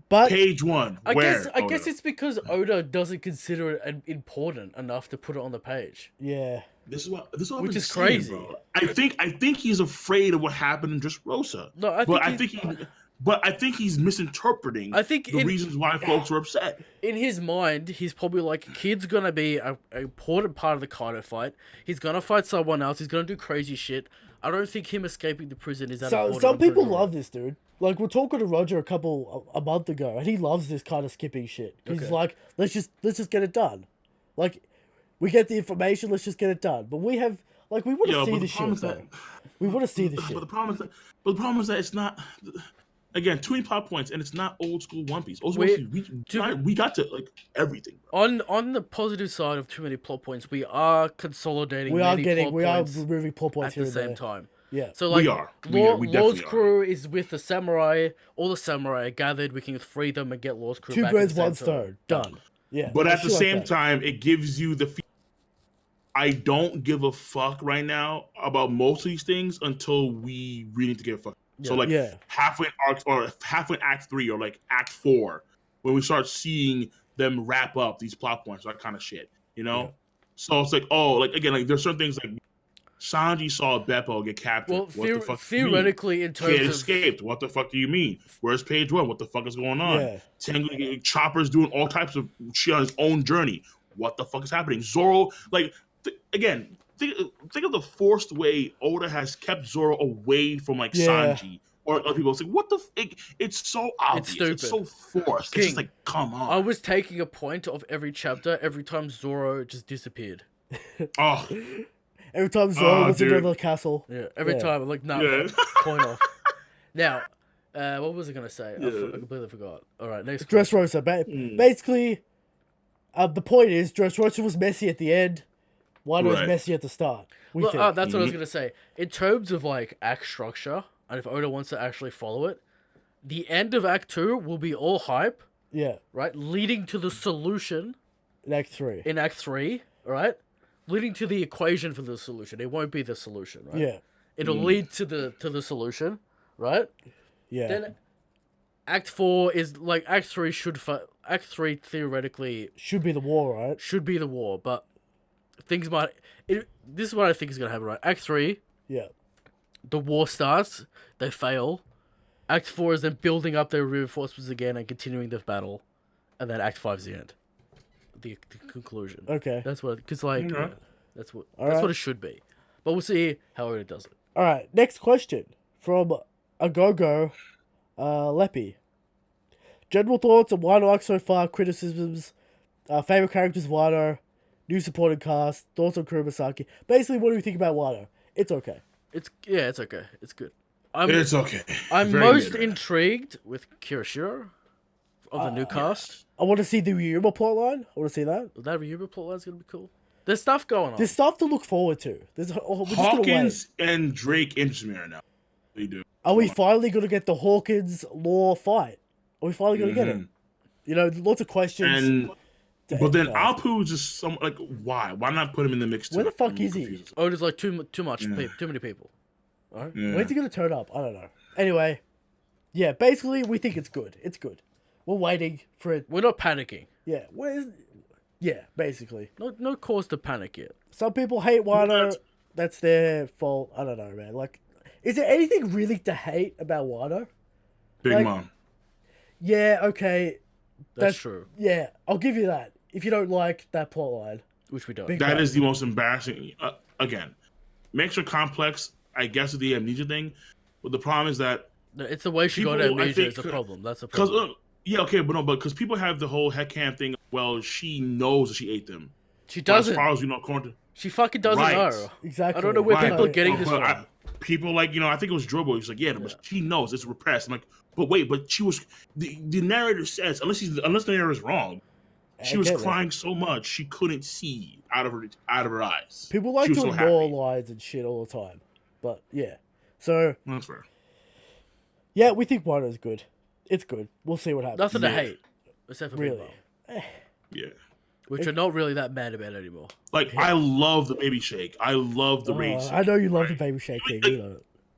But Page 1. I where? guess it's because Oda doesn't consider it important enough to put it on the page. yeah. This is what I've Which been is saying, crazy. bro. I think he's afraid of what happened in Dressrosa. No, I think he's misinterpreting the reasons why folks are upset. in his mind, he's probably like, kid's gonna be an important part of the Kaido fight. He's gonna fight someone else. He's gonna do crazy shit. I don't think him escaping the prison is that important. Some people love this dude. Like, we're talking to Roger a month ago, and he loves this kind of skipping shit. He's like, let's just get it done. Like, we get the information, let's just get it done. But we have, like, we want to see the shit, though. We want to see the shit. But the problem is that it's not. Again, too many plot points, and it's not old school One Piece. Old school One Piece, we got to like everything. Bro. On the positive side of too many plot points, we are consolidating. We are points removing plot points at here the and same there. time. Yeah. So like, We are. We Law's definitely are. crew is with the samurai. All the samurai are gathered. We can free them and get Law's crew Two back. birds, at the one same time. stone. Done. Yeah. But I at the feel like same that. time, it gives you the. I don't give a fuck right now about most of these things until we really need to give a fuck. So like halfway in Act 3 or like Act 4, when we start seeing them wrap up these plot points, that kind of shit, Yeah. So it's like, oh, like again, like there's certain things like Sanji saw Beppo get captured. Well, what the fuck theoretically, in terms Kid of escaped. What the fuck do you mean? Where's Page 1? What the fuck is going on? Yeah. Tengu Chopper's doing all types of shit on his own journey. What the fuck is happening? Zoro, like, again, think of the forced way Oda has kept Zoro away from like Sanji or other people. It's like, what the? It's so obvious. It's so forced. King, it's just like, come on. I was taking a point of every chapter every time Zoro just disappeared. Oh, Every time Zoro was in dude. the castle. Yeah, every time I'm like, nah, Yeah. point off. Now, what was I gonna say? I Yeah. completely forgot. All right, next. Dressrosa. Basically, The point is, Dressrosa was messy at the end. Wano was Right. messy at the start. We Well, think. that's what I was gonna say. In terms of like act structure, and if Oda wants to actually follow it, the end of Act 2 will be all hype, Yeah, right? Leading to the solution in Act 3. in Act 3, right? Leading to the equation for the solution. It won't be the solution, right? Yeah, It'll lead to the solution, right? yeah. Then Act 4 is like Act 3 Act 3 theoretically Should be the war, right? should be the war, but things might this is what I think is going to happen, right? Act 3, Yeah. the war starts, they fail. Act 4 is then building up their reinforcements again and continuing the battle. And then Act 5 is the end. The conclusion. Okay. That's what, because like, Okay. that's what Alright. it should be. But we'll see how it does it. All right. Next question from Agogo Leppy. General thoughts on Wano arc so far. Criticisms. Favorite characters Wano. New supporting cast. Thoughts on Kuromasaki. Basically, what do we think about Wano? It's okay. It's okay. It's good. It's okay. I'm Very most mid, right? intrigued with Kirishiro of the new cast. I want to see the Ryuma plotline. I want to see that. That Ryuba plotline's gonna be cool. There's stuff going on. There's stuff to look forward to. We're just gonna wait. Hawkins and Drake interest me right now. They do. Are we finally gonna get the Hawkins Law fight? Are we finally gonna get it? You know, lots of questions. And to but then emphasize. Alpu's just some like why? Why not put him in the mix too? Where the fuck I'm is he? confused. Oh, there's like too much Yeah. too many people. Alright. Yeah. When's he gonna turn up? I don't know. Anyway, yeah. Basically, we think it's good. It's good. We're waiting for it. We're not panicking. Yeah. Yeah. Basically, No cause to panic yet. some people hate Wano. That's their fault. I don't know, man. Like, is there anything really to hate about Wano? Big like- Mom. Yeah. Okay. That's true. Yeah, I'll give you that. If you don't like that plotline, Which we don't. Big- That is the most embarrassing. Again, makes her complex. I guess with the amnesia thing, but the problem is that No, it's the way she got people, I amnesia think, is a problem. That's a because problem. yeah, okay, but because people have the whole headcanon thing. Well, she knows that she ate them. She But doesn't. As far as we know, according to She fucking doesn't Right. know. exactly. I don't know where Right, people are but- getting this but from. people like I think it was Drobo. He's like, yeah, but she knows it's repressed. I'm like, but wait, but she was the narrator says unless the narrator is wrong, she I was get that. crying so much she couldn't see out of her eyes. People like She was to so ignore happy. lines and shit all the time, but yeah. So That's fair. yeah, we think Wano's good. It's good. We'll see what happens. Nothing to Yeah. hate. Except for Really. people. Yeah. Which are not really that mad about anymore. Like I love the baby shake. I love the raid suit. I know you love the right? baby shake thing. Like- You know.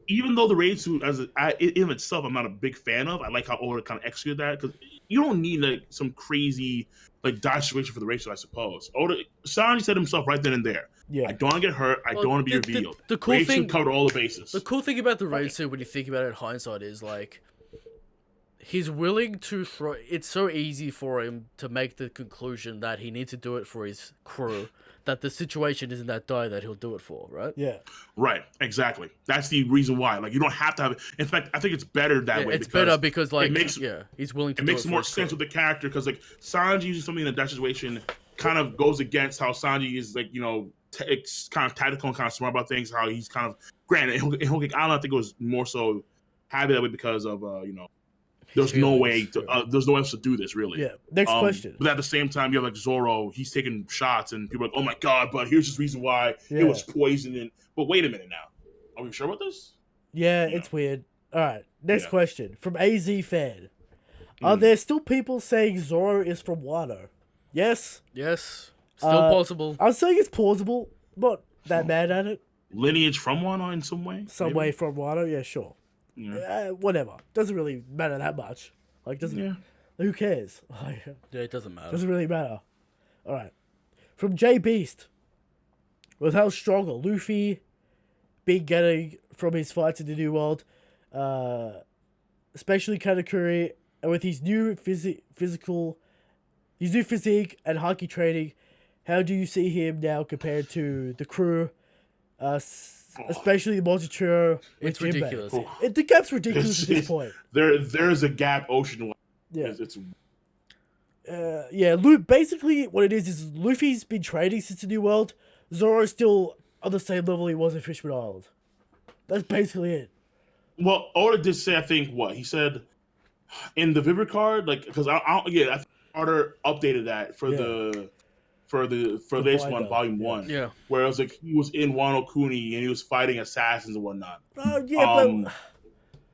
Even though the raid suit in itself, I'm not a big fan of. I like how Oda kind of executed that because you don't need like some crazy like dodge situation for the raid suit. I suppose Oda Sanji said himself right then and there. Yeah. I don't want to get hurt. I Well, don't want to be the- revealed. the cool raid thing- suit covered all the bases. The cool thing about the raid suit, when you think about it in hindsight, is like he's willing to throw. It's so easy for him to make the conclusion that he needs to do it for his crew. That the situation isn't that dire that he'll do it for, right? Yeah. Right, exactly. That's the reason why. Like you don't have to have it. In fact, I think it's better that way. It's better because like makes- he's willing to. it do makes for more his sense crew. with the character because like Sanji using something in that situation kind of goes against how Sanji is like it's kind of tactical and kind of smart about things. How he's kind of granted in Whole Cake Island, I think it was more so happy that way because of there's no way to there's no way else to do this really. Yeah. Next question. But at the same time, you have like Zoro. He's taking shots, and people are like, "Oh my god!" But here's this reason why Yeah. it was poison. And but wait a minute now, are we sure about this? Yeah, it's weird. All right. Next Yeah. question from AZ fan. Are there still people saying Zoro is from Wano? Yes. Yes, still possible. I'm saying it's plausible. Not that mad at it. Lineage from Wano in some way. Some maybe? way from Wano. Yeah, sure. Yeah. Whatever. Doesn't really matter that much. Like, doesn't. Yeah. Who cares? Like, Yeah, it doesn't matter. doesn't really matter. All right. From J Beast. With how strong Luffy been getting from his fights in the New World, especially Katakuri, and with his new physique and Haki training, how do you see him now compared to the crew, especially Mojichiro? It's and Jinbei? ridiculous. The gap's ridiculous at this point. There's a gap ocean. Yeah. It's Yeah, basically what it is Luffy's been training since the New World. Zoro's still on the same level he was in Fishman Island. That's basically it. well, Oda did say I think what he said in the Vivid card, like because I Carter updated that for The this one, binder, volume yeah. 1. Yeah. Where it was like he was in Wano Kuni and he was fighting assassins and whatnot. Oh yeah, but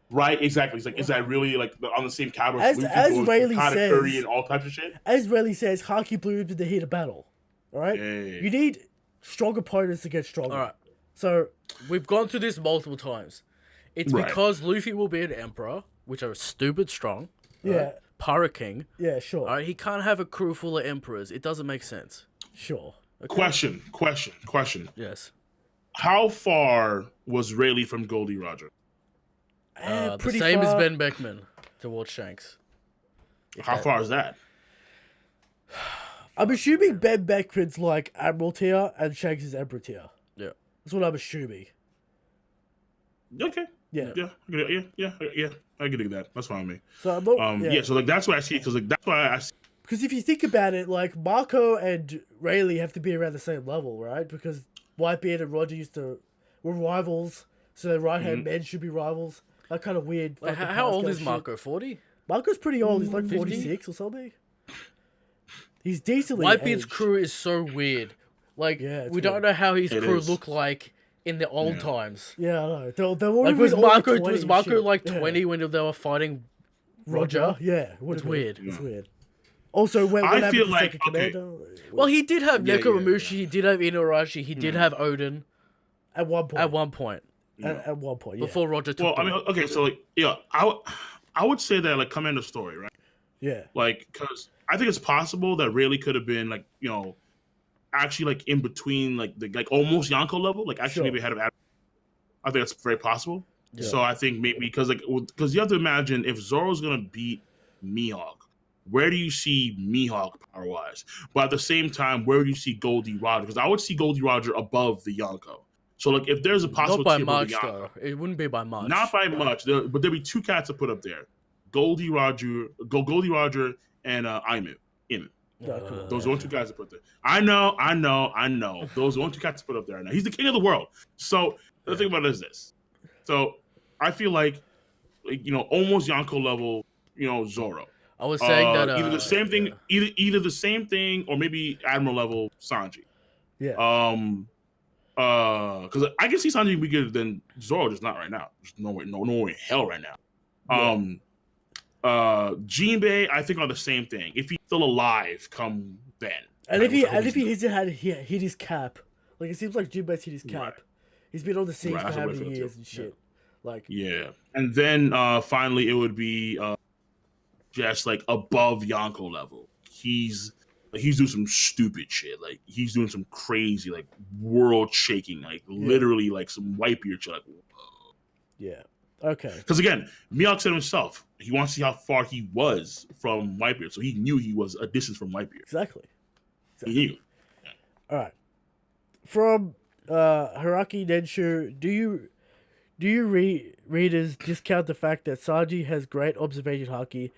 Right, exactly. It's like, is that really like on the same caliber As going Rayleigh Katakuri says- and all types of shit? as Rayleigh says, Haki blooms in the heat of battle. All right, Hey. you need strong opponents to get stronger. All right. So We've gone through this multiple times. It's Right. because Luffy will be an emperor, which are stupid strong. yeah, Right? Pirate King. yeah, sure, All right, he can't have a crew full of emperors. It doesn't make sense. sure. Okay? Question. Yes. How far was Rayleigh from Goldie Roger? The Pretty same as far. Ben Beckman towards Shanks. How far is that? I'm assuming Ben Beckman's like Admiral tier and Shanks is Emperor tier. Yeah. That's what I'm assuming. Okay. Yeah. Yeah. I can do that. That's fine with me. So I'm not, Yeah. So like that's what I see because like that's why I see. Because if you think about it, like Marco and Rayleigh have to be around the same level, right? Because Whitebeard and Roger were rivals, so their right-hand men should be rivals. That kind of weird. Like, fucking how old Powerscale is shit. Marco? 40? Marco's pretty old. He's like 50? 46 or something. He's decently Whitebeard's aged. crew is so weird. Like, Yeah, it's we don't weird. know how his It crew is. looked like in the old times. Yeah, I know. They're all Like, was all like Marco 20 was and Marco shit. like Yeah. 20 when they were fighting Roger? Yeah, It's weird. It's weird. Also, when I happened feel to like- second okay. commander? Well, he did have Yeah, Neko yeah, Ramushi, yeah. he did have Inuarashi, he did have Odin At one point. at one point. At one point, yeah. Before Roger took Well, I the- mean, okay. So like, yeah, I would say that like Commander Story, right? Yeah. Like, because I think it's possible that Rayleigh could have been like, actually like in between like the like almost Yonko level, like actually Sure. maybe ahead of. I think that's very possible. Yeah. So I think maybe because you have to imagine if Zoro's gonna beat Mihawk, where do you see Mihawk power wise? But at the same time, where do you see Goldie Roger? Because I would see Goldie Roger above the Yonko. So like if there's a possible not by tier above much, the Yonko, though. It wouldn't be by much. not by much, but there'll be two cats to put up there: Goldie Roger, and Aimu. Yeah, cool. Those are the only two guys to put there. I know. Those are the only two cats to put up there right now. He's the king of the world. So the thing about it is this. So I feel like almost Yonko level, Zoro. I was saying that either the same thing, yeah. either the same thing, or maybe Admiral level Sanji. Yeah. Because I can see Sanji bigger than Zoro, just not right now. Just nowhere in hell right now. Jinbei, I think are the same thing. If he's still alive, come then. And Right, which I hope if he he's hit his cap, like it seems like Jinbei's hit his cap. Right. He's been on the scene Right, for that's how what I many feel years too. and shit. Like Yeah, and then finally it would be just like above Yonko level. He's doing some stupid shit. Like he's doing some crazy, like world shaking, like literally like some Whitebeard shit. Like, yeah. Okay. because again, Mihawk said himself he wants to see how far he was from Whitebeard, so he knew he was a distance from Whitebeard. Exactly. He knew. All right. From Hiraki Denshu, do you readers discount the fact that Sanji has great observation haki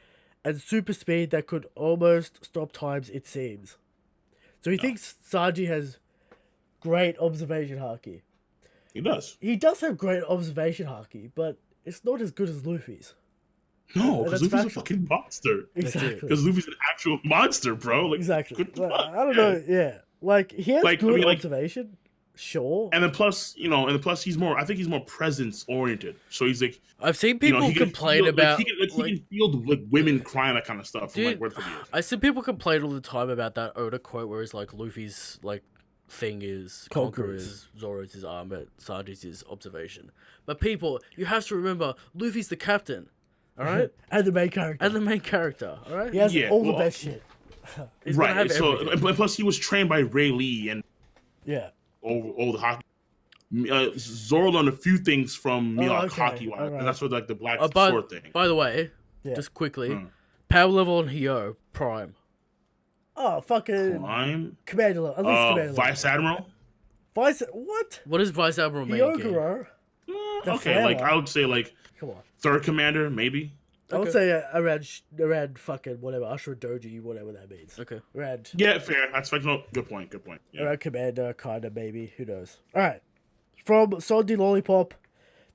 and super speed that could almost stop times, it seems? So he thinks Sanji has great observation haki. He does. He does have great observation haki, but it's not as good as Luffy's. No, And because that's Luffy's a factual. fucking monster. Exactly. Because Luffy's an actual monster, bro. Like, Exactly. what the Like, fuck? I don't know. Yeah. Like he has Like, I good mean, like- observation. Sure. And then plus, he's more. I think he's more presence oriented. So he's like, I've seen people he can complain feel, about he can feel like women crying, that kind of stuff. From Dude, like word for years. I see people complain all the time about that Oda quote where it's like Luffy's like thing is Conquerors. Zoro's his arm, but Sanji's his observation. But people, you have to remember, Luffy's the captain, all right, And the main character. and the main character, all right. He has Yeah, all the well, best shit. He's gonna Right. have So, everything. and plus, he was trained by Ray Lee and Yeah. old Haki. Zoro learned a few things from Mihawk okay. Haki, Alright. and that's what like the black by, sword thing. by the way, Yeah. just quickly, Hmm. power level on Hyo Prime. Oh, fucking Prime, Commander level. At least Commander level. Vice Admiral. Vice. What? What does Vice Admiral mean? King? Hyogoro? The Okay, like flower. I would say like Come on. third commander, maybe. I would Okay. say around fucking whatever, Ashura Doji, whatever that means. Okay. Around, Yeah, fair. That's like no. Good point. Yeah. around Commander, kinda, maybe. Who knows? Alright. From Sondi Lollipop.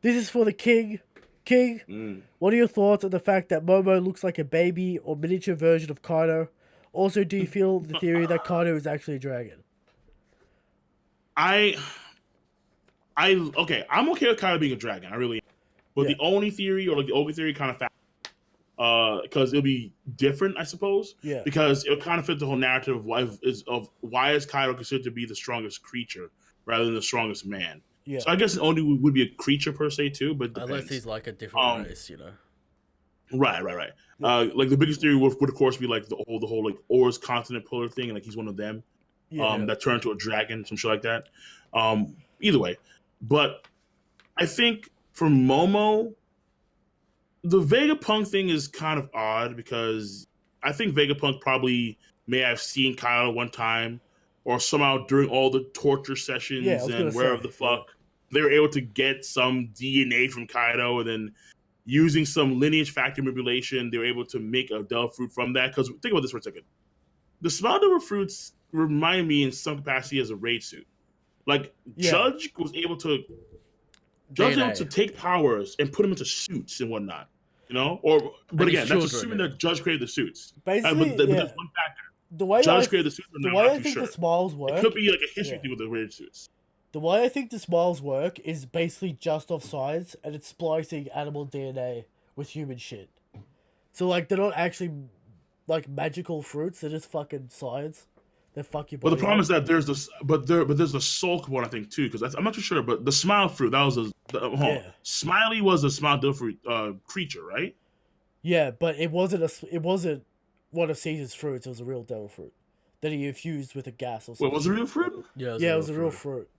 This is for the King. King, what are your thoughts on the fact that Momo looks like a baby or miniature version of Kaido? Also, do you feel the theory that Kaido is actually a dragon? I'm okay with Kaido being a dragon. I really am. But Yeah. the only theory, or like the only theory, kind of because it'll be different, I suppose. Yeah. Because it'll kind of fit the whole narrative of why is Kaido considered to be the strongest creature rather than the strongest man. Yeah. So I guess it only would be a creature per se too, but it depends. Unless he's like a different race, you know. Right. Like the biggest theory would of course be like the whole like Oars continent pillar thing, and like he's one of them. That turned into a dragon, some shit like that. Either way, but I think for Momo, the Vegapunk thing is kind of odd because I think Vegapunk probably may have seen Kaido one time, or somehow during all the torture sessions and wherever the fuck they were able to get some DNA from Kaido, and then using some lineage factor manipulation, they were able to make a Devil Fruit from that. Because think about this for a second. The Smile Devil Fruits remind me in some capacity as a raid suit. Like Judge was able to take powers and put them into suits and whatnot, you know. But again, that's assuming that Judge created the suits. Basically, but there's one factor. The way Judge created the suits. The way I think the smiles work, it could be like a history thing with the raid suits. The way I think the smiles work is basically just off science, and it's splicing animal DNA with human shit. So like they're not actually like magical fruits; they're just fucking science. They fuck you. But the problem is that there's this, but there's the soul one I think too, because I'm not too sure. But the Smile Fruit, that was Smiley was a Smile Devil Fruit creature, right? Yeah, but it wasn't one of Caesar's fruits. It was a real devil fruit that he infused with a gas or something. Wait, was it a real fruit? Yeah, it was a real fruit.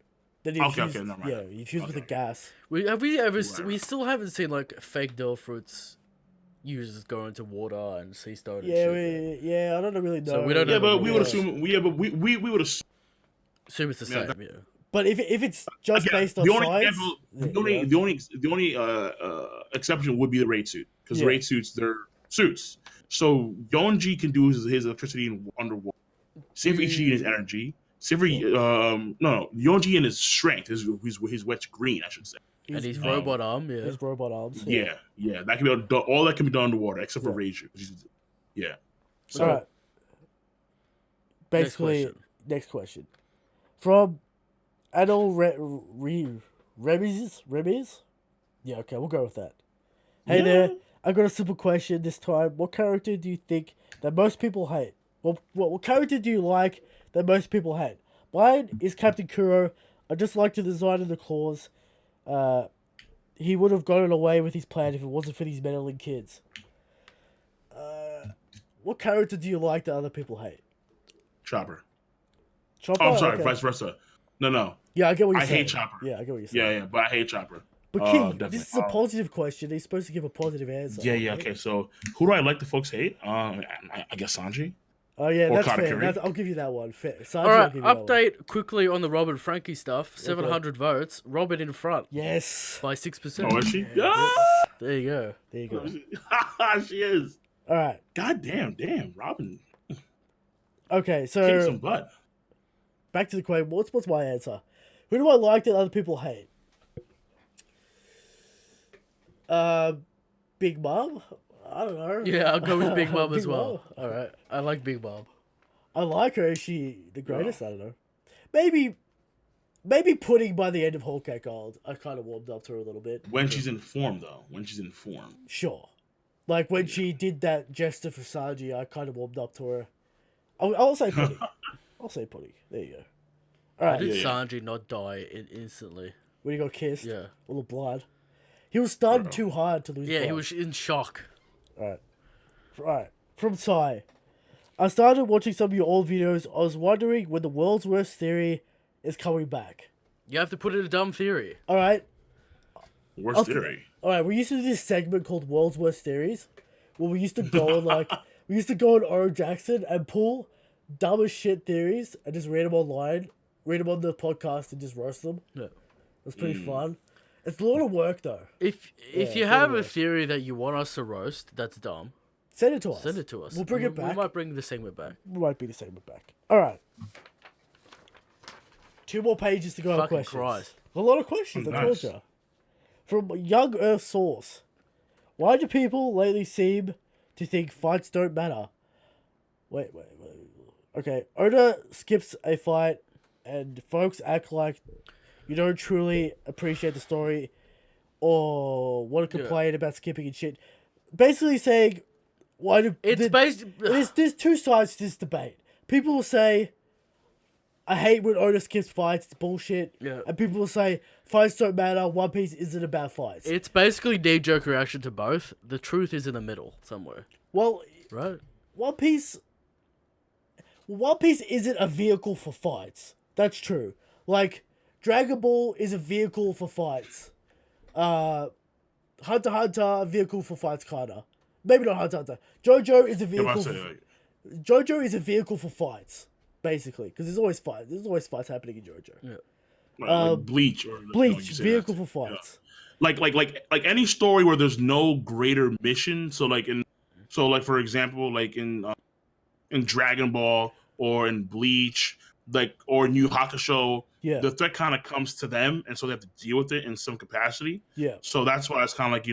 Then he infused, never mind. Yeah, he infused with a gas. We still haven't seen like fake devil fruits users go into water and sea stone. And shit. I don't really know. So we don't know. Yeah, but we would assume. We would assume. Assume it's the same. Yeah. But if it's just based on science, the only exception would be the raid suit, because the raid suits, they're suits. So Yonji can do his electricity underwater. Same for Ichiji and his energy. Same for Yonji and his strength, his wet green, I should say. And his robot arm, his robot arms. Yeah, that can be done, all that can be done underwater except for Reiju. Yeah. So, all right. Basically, next question. From Adol Remis? Yeah, okay, we'll go with that. Hey there, I got a simple question this time. What character do you think that most people hate? What character do you like that most people hate? Mine is Captain Kuro. I just like the design of the claws. He would have gotten away with his plan if it wasn't for these meddling kids. What character do you like that other people hate? Chopper. Chopper? Oh, I'm sorry, vice versa. No. Yeah, I get what you're saying. I hate Chopper. Yeah, I get what you're saying. Yeah, but I hate Chopper. But King, this is a positive question. He's supposed to give a positive answer. Yeah, okay. So, who do I like the folks hate? I guess Sanji. Oh, yeah, or that's Katakuri. fair. I'll give you that one. Fair. Sanji, all right, update quickly on the Robin Frankie stuff. 700 votes. Robin in front. Yes. By 6%. Oh, is she? There you go. There you go. She is. All right. God damn, Robin. Okay, so kick some butt. Back to the question. What's my answer? Who do I like that other people hate? Big Mom? I don't know. Yeah, I'll go with Big Mom as well. All right, I like Big Mom. I like her. Is she the greatest? I don't know. Maybe Pudding by the end of Whole Cake Gold. I kind of warmed up to her a little bit. When she's in form, though. Sure. Like when she did that gesture for Sanji, I kind of warmed up to her. I'll say Pudding. I'll say Pudding. There you go. All right. How did Sanji not die instantly? When he got kissed? Yeah. All the blood. He was stunned too hard to lose blood. Yeah, he was in shock. Right. From Sai. I started watching some of your old videos. I was wondering when the world's worst theory is coming back. You have to put in a dumb theory. Alright. Worst theory? Alright, we used to do this segment called World's Worst Theories, where we used to go on we used to go on Oro Jackson and pull dumb as shit theories and just read them online, read them on the podcast and just roast them. Yeah. It was pretty fun. It's a lot of work though. If you have a theory that you want us to roast, that's dumb. Send it to us. Send it to us. We'll bring it back. We might bring the segment back. We might bring the segment back. Alright. 2 more pages to go on questions. Christ. A lot of questions, I told you. From Young Earth Source. Why do people lately seem to think fights don't matter? Wait. Okay, Oda skips a fight, and folks act like you don't truly appreciate the story or want to complain about skipping and shit. Basically saying, why do... There's two sides to this debate. People will say, I hate when Oda skips fights, it's bullshit. Yeah. And people will say, fights don't matter, One Piece isn't about fights. It's basically knee-jerk reaction to both. The truth is in the middle somewhere. Well, right. One Piece isn't a vehicle for fights. That's true. Like, Dragon Ball is a vehicle for fights. Hunter x Hunter, a vehicle for fights, kinda. Maybe not Hunter x Hunter. JoJo is a vehicle. JoJo is a vehicle for fights, basically, because there's always fights. There's always fights happening in JoJo. Yeah. Like Bleach or vehicle for fights. Yeah. Like any story where there's no greater mission. So for example, like in Dragon Ball or in Bleach, or Yu Hakusho, the threat kind of comes to them, and so they have to deal with it in some capacity. Yeah. So that's why it's kind of like,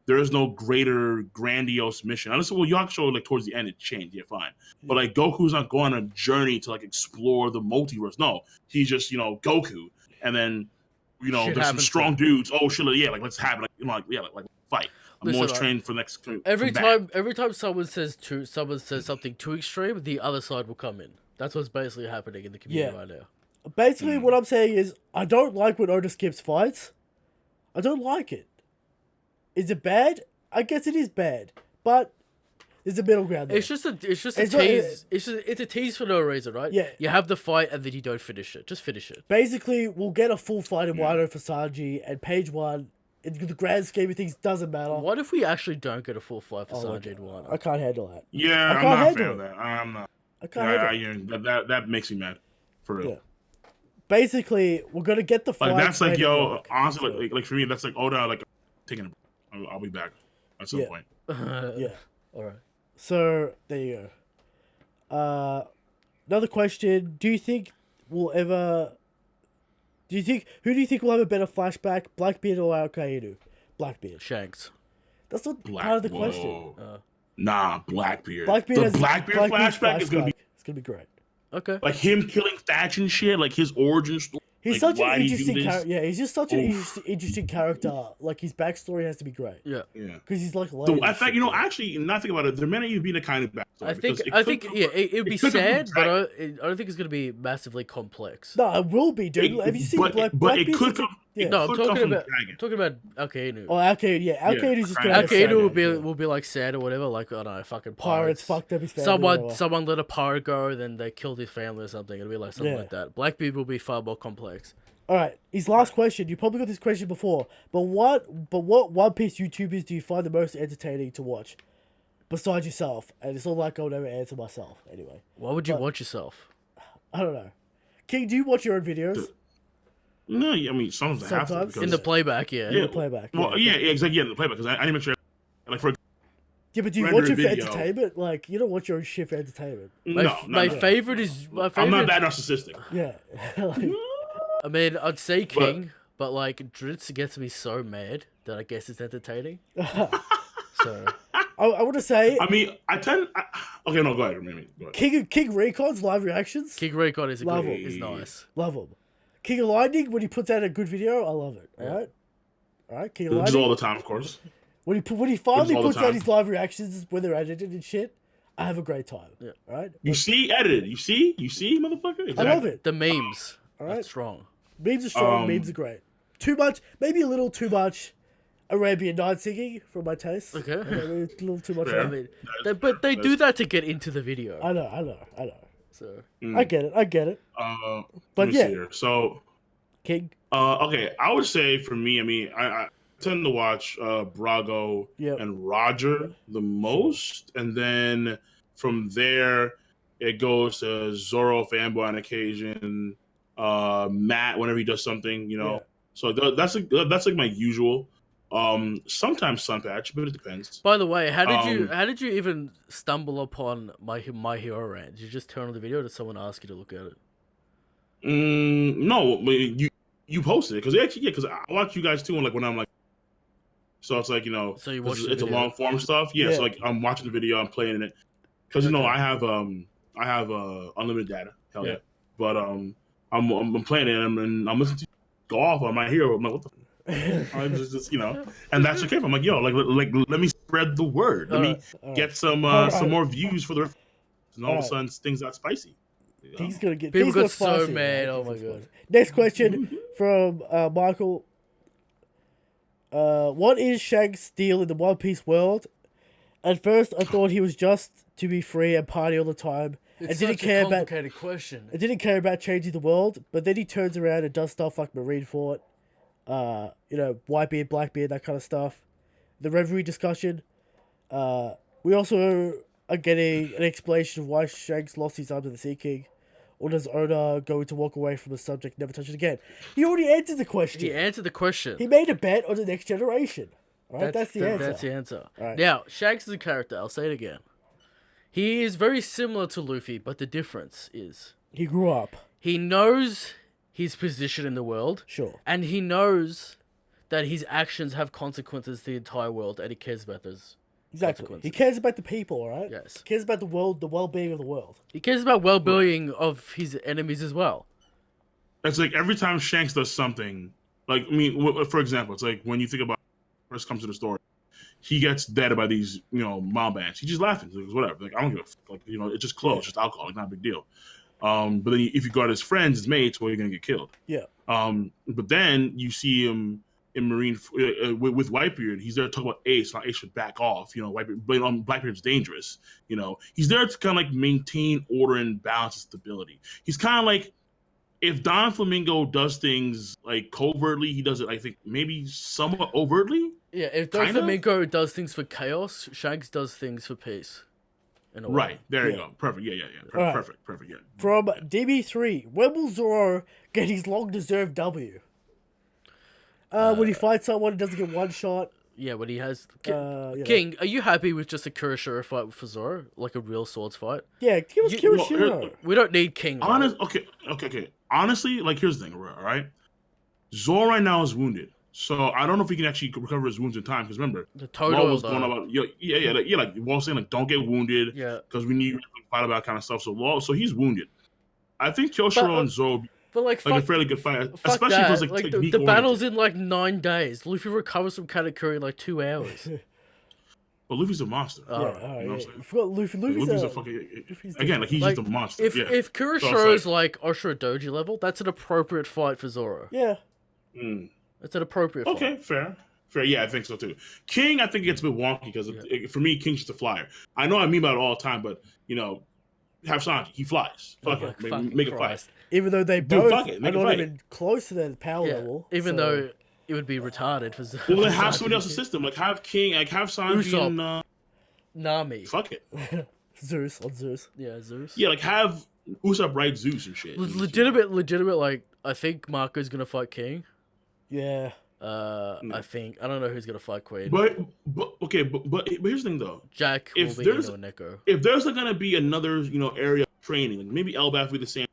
there is no greater grandiose mission. Honestly, Yu Hakusho, like towards the end it changed, fine. But like Goku's not going on a journey to like explore the multiverse. No, he's just Goku, and then there's some strong dudes. Oh shit, let's have it. Like fight. I'm always trained for the next. Every time someone says something too extreme, the other side will come in. That's what's basically happening in the community right now. Basically, what I'm saying is, I don't like when Oda skips fights. I don't like it. Is it bad? I guess it is bad, but there's a middle ground there. It's just a tease. It's a tease for no reason, right? Yeah. You have the fight and then you don't finish it. Just finish it. Basically, we'll get a full fight in Wano for Sanji, and page 1, in the grand scheme of things, doesn't matter. What if we actually don't get a full fight for Sanji and Wano? I can't handle that. Yeah, I'm not a fan of that. I'm not. I can't handle it. That makes me mad. For real. Yeah. Basically, we're gonna get the fight. Like that's like honestly, like for me, that's like Oda, like taking a break. I'll be back at some point. Yeah. All right. So there you go. Another question: who do you think will have a better flashback, Blackbeard or Akainu? Blackbeard. Shanks. That's not part of the question. Nah, Blackbeard. Blackbeard flashback is gonna be great. Okay. Like him killing Thatch and shit, like his origin story. He's such an interesting character. Yeah, he's just such an interesting character. Like his backstory has to be great. Yeah. Because he's like. I think actually, not think about it. There may not even be the kind of backstory. I think it would be sad, but I don't think it's gonna be massively complex. No, it will be, dude. Have you seen Blackbeard? But it could come. Yeah. No, I'm talking about Akainu. Oh, Akainu, yeah. Akainu's just gonna Akainu will be like sad or whatever, like, I don't know, fucking pirates fucked up his family. Someone let a pirate go, then they killed his family or something. It'll be like something like that. Blackbeard will be far more complex. Alright, his last question. You probably got this question before, but what One Piece YouTubers do you find the most entertaining to watch? Besides yourself. And it's all like I'll never answer myself anyway. Why would you watch yourself? I don't know. King, do you watch your own videos? No, I mean sometimes I have to. In the playback, yeah. In the playback. Well, exactly. Yeah, in the playback, because I need to make sure. Like for. Yeah, but do you watch it for entertainment? Like, you don't watch your own shit for entertainment. My favorite is I'm not that narcissistic. Yeah. I mean, I'd say King, but like Dritz gets me so mad that I guess it's entertaining. So I want to say. I mean, okay, no, go ahead. Go ahead. King Recon's live reactions. King Recon is nice. Love him. Kingoflightning, when he puts out a good video, I love it. All right. Kingoflightning. Just all the time, of course. When he finally puts out his live reactions when they're edited and shit, I have a great time. Yeah. All right. You see, edited. You see, motherfucker. Exactly. I love it. The memes. All right. That's strong. Memes are strong. Memes are great. Too much, maybe a little too much Arabian Night singing for my taste. Okay. A little too much. I mean, but they do that to get into the video. I know. So I get it. But yeah. So King. Okay, I would say for me, I mean, I tend to watch Brago and Roger the most, and then from there it goes to Zoro fanboy on occasion, Matt whenever he does something, So that's like my usual. Sometimes Sunpatch, but it depends. By the way, how did you even stumble upon my Hero rant? Did you just turn on the video, or did someone ask you to look at it? No, you posted it because I watch you guys too, and like when I'm like, so it's like so you watch it's a long form stuff. Yeah, so like I'm watching the video, I'm playing it. because you know Okay. I have unlimited data. Hell yeah. Yeah. But I'm playing it and I'm listening to go off on my hero. I'm like, what the. I'm just you know, and that's okay. I'm like, yo, like let me spread the word. Let me All get some right. more views for the. And all of a Alright. sudden, things got spicy. You know? Things gonna get People things got got so spicy. mad. Right? Oh Things my got God. spicy. Next question from Michael. What is Shanks' deal in the One Piece world? At first, I thought he was just to be free and party all the time. It's didn't such a care about complicated question. I didn't care about changing the world, but then he turns around and does stuff like Marineford, Whitebeard, Blackbeard, that kind of stuff. The Reverie discussion. We also are getting an explanation of why Shanks lost his arm to the Sea King. Or does Oda going to walk away from the subject, never touch it again? He already answered the question. He answered the question. He made a bet on the next generation. All right, that's the answer. That's the answer. Alright. Now, Shanks is a character. I'll say it again. He is very similar to Luffy, but the difference is He grew up. he knows his position in the world, Sure. and he knows that his actions have consequences to the entire world, and he cares about those Exactly. consequences. He cares about the people, all right? Yes. He cares about the world, the well-being of the world. He cares about well-being of his enemies as well. It's like every time Shanks does something, like I mean, for example, it's like when you think about first comes to the story, he gets dead by these mob bands. He just laughing, like, whatever. Like I don't give a fuck. Like it's just clothes, just alcohol, like not a big deal. But then if you got his friends, his mates, well, you're gonna get killed. Yeah. But then you see him in Marine with Whitebeard. He's there to talk about Ace. Now Ace should back off. Whitebeard, but Blackbeard's dangerous. He's there to kind of like maintain order and balance and stability. He's kind of like if Don Flamingo does things like covertly, he does it. I think maybe somewhat overtly. Yeah, if Doflamingo does things for chaos, Shanks does things for peace. In a way. Right, there you Yeah. go. Perfect. Yeah. Alright. Perfect. Yeah. From DB3, when will Zoro get his long-deserved W? When he fights someone, he doesn't get one shot. Yeah, when he has... King, are you happy with just a Kuroshiro fight for Zoro? Like a real swords fight? Yeah, give us Well, Kirishiro. We don't need King, right? Okay. Honestly, like here's the thing, all right? Zoro right now is wounded, so I don't know if he can actually recover his wounds in time. Because remember, The Law total, was going about like Law saying like don't get wounded, Yeah. because we need to fight about kind of stuff. So he's wounded. I think Kyoshiro and Zoro But like, a fairly good fight, fuck especially that. if it's like the technique battle's in like 9 days. Luffy recovers from Katakuri in like 2 hours. But Luffy's a monster. Yeah, Oh, alright, You know what I'm yeah. saying? You forgot Luffy. Luffy's a fucking again, like he's Like, just a monster. If yeah. if Kuroshiro's like Oshiro Doji level, that's an appropriate fight for Zoro. Yeah. It's an appropriate fight. Okay, fair. Yeah, I think so too. King, I think it gets a bit wonky because for me, King's just a flyer. I know I mean about it all the time, but have Sanji, he flies. Fuck Like, it, fucking make a fight. Christ. Even though they Dude, both fuck it, are make a not fight. even close to their power Yeah, level. even so- though it would be retarded for Zoro. Well, then have somebody else's system. Like have King, like have Sanji Usopp. and Nami. fuck it. Zeus on Zeus. Yeah, Zeus. Yeah, like have Usopp ride Zeus and shit. Legitimate. Like I think Marco's gonna fight King. Yeah. I think I don't know who's gonna fight Queen. But here's the thing though. Jack if will be there's- Ino and Neko. If there's gonna be another area of training, like maybe Elbaf will be the same.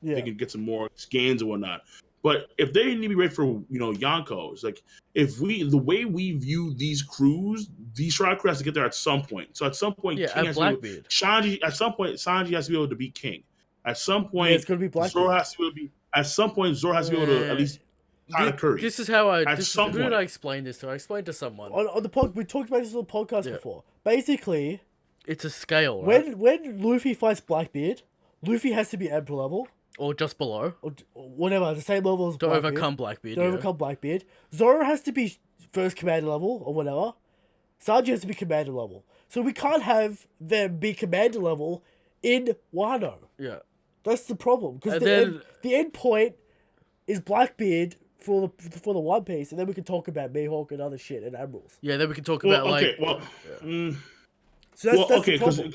Yeah. They can get some more scans and whatnot. But if they need to be ready for Yonko, it's like the way we view these crews, these Shroud crew has to get there at some point. So at some point, Yeah, King at has to be able, Blackbeard. Sanji. At some point, Sanji has to be able to beat King. At some point, Yeah, it's gonna be Blackbeard. Zoro has to be able to be. At some point, Zoro has to be able to at least tie the Curry. This is how I. At some Who did point. I explain this to? I explained to someone. On the pod, we talked about this on the podcast Yeah. before. Basically, It's a scale, right? when Luffy fights Blackbeard, Luffy has to be Emperor level Or just below or whatever, the same level as to Blackbeard. overcome Blackbeard. To yeah. overcome Blackbeard. Zoro has to be first commander level or whatever. Sanji has to be commander level. So we can't have them be commander level in Wano. Yeah. That's the problem because And the end point is Blackbeard for the One Piece, and then we can talk about Mihawk and other shit and Admirals. Yeah, then we can talk Well, about okay, like. So that's the okay, problem.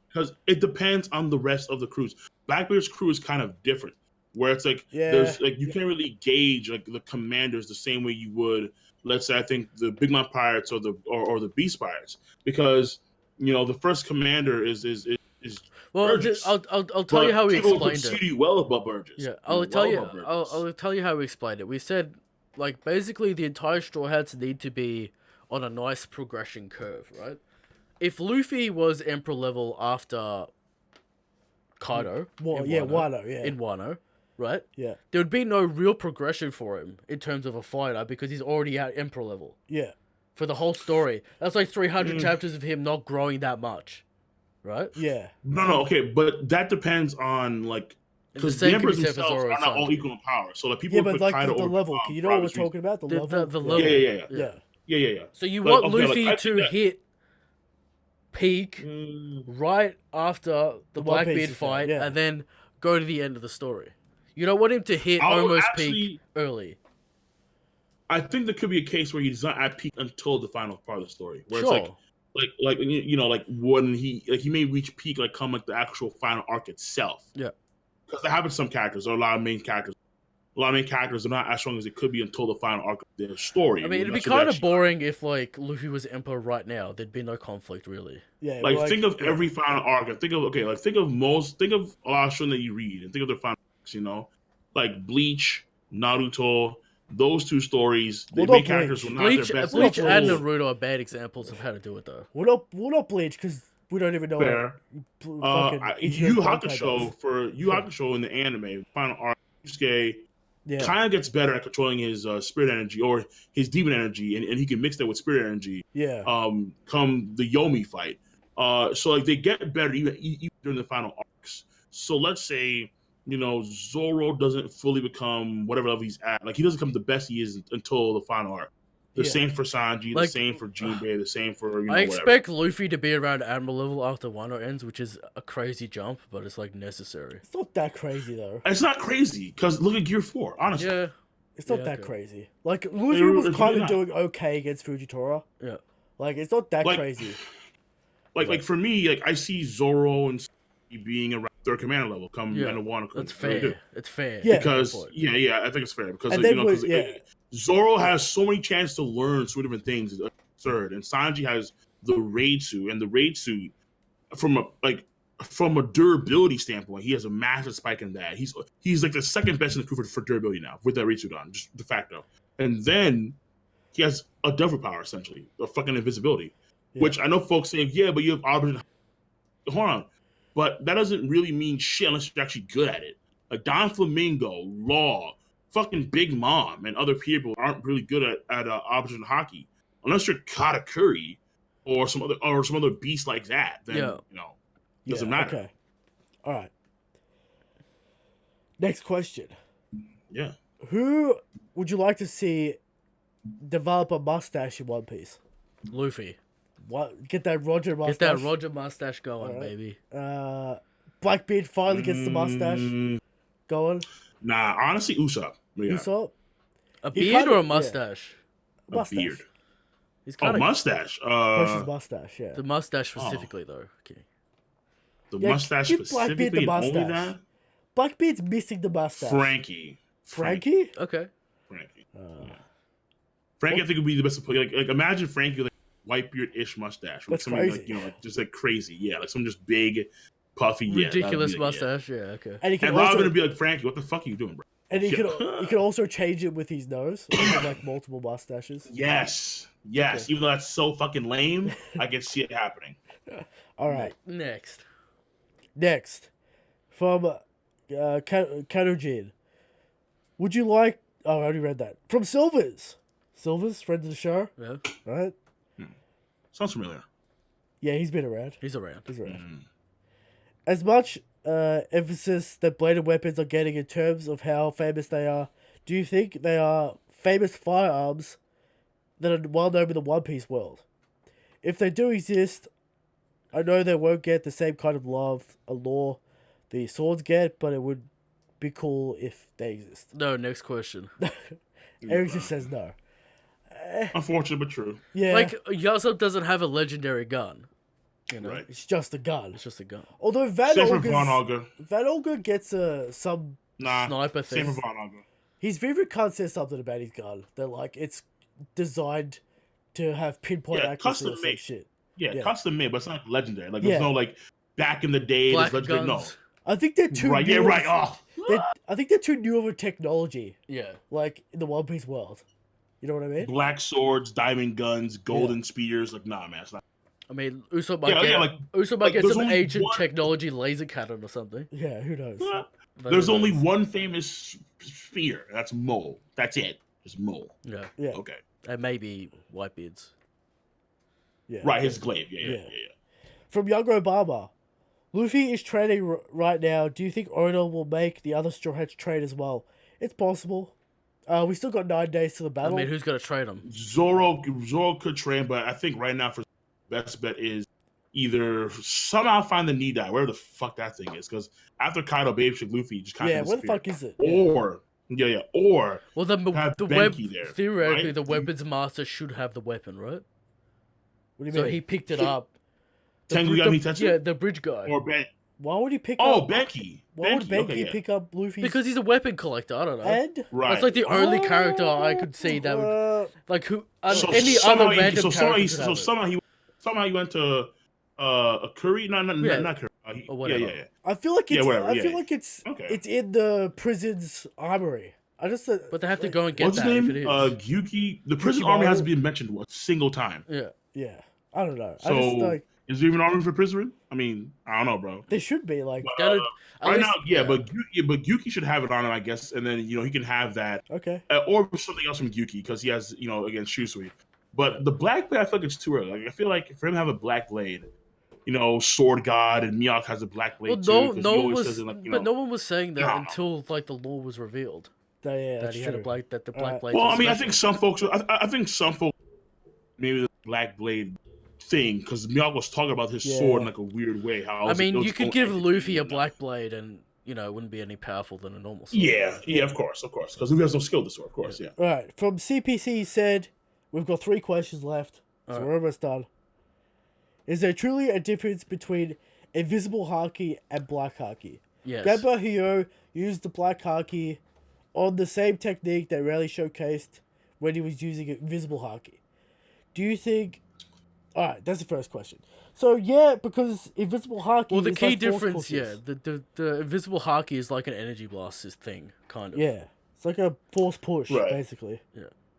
because it depends on the rest of the crews. Blackbeard's crew is kind of different, where it's like Yeah. there's like you can't really gauge like the commanders the same way you would, let's say, I think the Big Mouth Pirates or the Beast Pirates, because the first commander is Well, Burgess. I'll tell you how we people explained consider it. you well above Burgess. Yeah, I'll tell well you. above Burgess. I'll tell you how we explained it. We said, like, basically the entire Straw Hats need to be on a nice progression curve, right? if Luffy was Emperor level after Kaido, Well, in yeah, Wano, Wano, yeah. in Wano, right? Yeah. There would be no real progression for him in terms of a fighter because he's already at Emperor level Yeah. for the whole story. That's like 300 chapters of him not growing that much, right? Yeah. No, okay, but that depends on like And the because same the could be emperors said for themselves Zoro are and not all Sanji. equal in power. So like people Yeah, would but put like Kaido the over level. You know what we're obvious reasons. talking about? The The level? level. Yeah. Yeah. So you Like, want okay, like, Luffy I to think that- hit peak right after the One Piece Blackbeard is fight there, yeah. and then go to the end of the story. You don't want him to hit I would almost actually- peak early. I think there could be a case where he's not at peak until the final part of the story, where Sure. it's like you know, like when he may reach peak, like come like the actual final arc itself. Yeah. Because that happens to some characters or a lot of main characters. A lot of main characters are not as strong as it could be until the final arc of their story. I mean, it'd be That's what they kind of actually- boring if, like, Luffy was Emperor right now. There'd be no conflict, really. Yeah. Like, think of every final arc and think of think of a lot of shows that you read and think of their final arcs, you know? Like Bleach, Naruto, those two stories, the What main about characters were Bleach? not their best. Bleach and until- Naruto are bad examples of how to do it, though. We're not Bleach because we don't even know. Fair. Fucking Yu Ichigo's Bankai Hakusho does. Yu Hakusho in the anime final arc, Yusuke Yeah. kind of gets better at controlling his spirit energy or his demon energy, and he can mix that with spirit energy. Yeah. Come the Yomi fight. So like they get better even during the final arcs. So let's say you know Zoro doesn't fully become whatever level he's at. Like he doesn't become the best he is until the final arc. The Yeah. same for Sanji, Like- the same for Jinbei, the same for I expect Luffy to be around Admiral level after Wano ends, which is a crazy jump, but it's, like, necessary. It's not that crazy though. It's not crazy because look at Gear 4. Honestly, Yeah. It's not Yeah, that okay. crazy. Like Luffy It- was it's kind really of not. doing okay against Fujitora. Yeah. Like it's not that Like- crazy. like for me, like I see Zoro and Sanji being around third commander level come Yeah. end of Wano. That's I really do. fair. It's fair. Yeah. Because Good point. yeah, I think it's fair because And you then know with- 'cause, yeah. Zoro has so many chances to learn so many different things. It's absurd, and Sanji has the raid suit, and the raid suit from a durability standpoint, he has a massive spike in that. He's like the second best in the crew for durability now with that raid suit on, just de facto. And then he has a devil power essentially, a fucking invisibility, Yeah. which I know folks saying, yeah, but you have Arbiter. Hold on, but that doesn't really mean shit unless you're actually good at it. Like Don Flamingo, Law, fucking Big Mom, and other people aren't really good at Arbiter Haki unless you're Katakuri or some other beast like that. Then Yeah. you know. Doesn't matter. Okay. All right. Next question. Yeah. Who would you like to see develop a mustache in One Piece? Luffy. What? Get that Roger mustache. Get that Roger mustache going, Alright. baby. Blackbeard finally gets the mustache going. Nah, honestly, Usopp. Yeah. Usopp? A He beard kinda- or a yeah. mustache? A Mustache. beard. He's Oh, kind of mustache. Precious mustache, yeah. the mustache specifically, though. Okay. The Yeah, mustache give Blackbeard the specifically, and only mustache. that. Blackbeard's missing the mustache. Frankie. Frankie? Okay. Frankie. Frankie, I think would be the best. Like imagine Frankie with like whitebeard-ish mustache. With That's something crazy. like like just like crazy. Yeah, like some just big, puffy, Ridiculous that'd be, like, yeah. mustache. Yeah. Okay. And he can And Robin also would be like, Frankie, what the fuck are you doing, bro? and he can also change it with his nose. He can have, like multiple mustaches. Yes. Okay. Even though that's so fucking lame, I can see it happening. All right. Next. Next, from Kanojin. Would you like? Oh, I already read that. From Silvers, friend of the show, Yeah. right? Sounds familiar. Yeah, he's been around. He's around. He's around. As much emphasis that bladed weapons are getting in terms of how famous they are, do you think they are famous firearms that are well known in the One Piece world? If they do exist, I know they won't get the same kind of love and lore the swords get, but it would be cool if they exist. No. Next question. Eric just says no. Unfortunate but true. Yeah, Like Yasop doesn't have a legendary gun. You know. Right. it's just a gun. It's just a gun. Although Van Same for Von Olga, Auger. Van Olga gets some. Nah. Sniper Same thing. for Von Auger. His favorite cunt says something about his gun. That like it's designed to have pinpoint Yeah, accuracy or custom some made. shit. Yeah, Yeah. custom made, but it's not legendary. Like Yeah. there's no like back in the day. Black There's legendary. guns. I think they're too Right. new. Yeah. Right. Oh. I think they're too new of a technology, Yeah. like in the One Piece world. You know what I mean? Black swords, diamond guns, golden spears. Like nah, man. It's not. I mean, Usopp might Yeah, get yeah, like Usopp might like, get there's some only ancient one- technology laser cannon or something. Yeah, who knows? But there's who only knows? one famous sphere. That's Mole. That's it. Just Mole. Yeah, Yeah, Okay. and maybe Whitebeard's. yeah. Right, his glaive. Yeah, yeah, Yeah. yeah. yeah. From Young Obama, Luffy is training right now. Do you think Oda will make the other Straw Hats trade as well? It's possible. We still got 9 days to the I battle. mean, who's gonna trade him? Zoro could train, but I think right now for best bet is either somehow find the knee dye, wherever the fuck that thing is, because after Kaido Babe Ship Luffy just kind Yeah, of where the disappeared. fuck is it? Or or Well, then have the web Benki there, theoretically, right? the weapons master should have the weapon, right? What do you So mean? he picked it up. Tengu the- Yami Tetsu? yeah, the bridge guy. Or Ben. Why would he pick Oh, up? Benki. Why would Benki Okay, yeah. pick up Luffy's Because he's a weapon collector. I don't know. and? Right. That's like the only character I could see that would like who any somehow other random character could have it. somehow he went to a Curry, not Curry. Or whatever. Yeah. I feel like it's. whatever, I yeah, feel yeah. like it's. Okay. It's in the prison's armory. I just. But they have to go and get What's his that name? if it is. Gyuki. The prison Gyuki army Maru? hasn't been mentioned a single time. Yeah. Yeah, I don't know. So I just like is there even an army for prison? I mean, I don't know, bro. there should be like. But, That'd- at right least- now, yeah, but Gyuki should have it on him, I guess, and then he can have that, Okay. or something else from Gyuki because he has against Shusui. But the black blade, I feel like it's too early. Like, I feel like for him to have a black blade, Sword God and Miyok has a black blade Well, too. no 'cause he one always was, says it, like, but no one was saying that No. until like the law was revealed Yeah, that that's he had a true. black that the black Alright. blade. Well, was I mean, I special. think some folks. I think some folks maybe the black blade thing because Miyok was talking about his Yeah. sword in like a weird way. How I it mean, was you could its give own Luffy a entity, black blade, and it wouldn't be any powerful than a normal sword. Yeah, of course, because Luffy has no skill with the sword, of course, yeah. All right. From CPC said, we've got 3 questions left, so Alright. we're almost done. Is there truly a difference between invisible Haki and black Haki? Yes. Grandpa Hyo used the black Haki on the same technique that rarely showcased when he was using invisible Haki. Do you think... Alright, that's the first question. So, yeah, because invisible Haki Well, the is key like force difference, pushes. the invisible Haki is like an energy blast thing, kind of. Yeah, it's like a force push, Right. basically.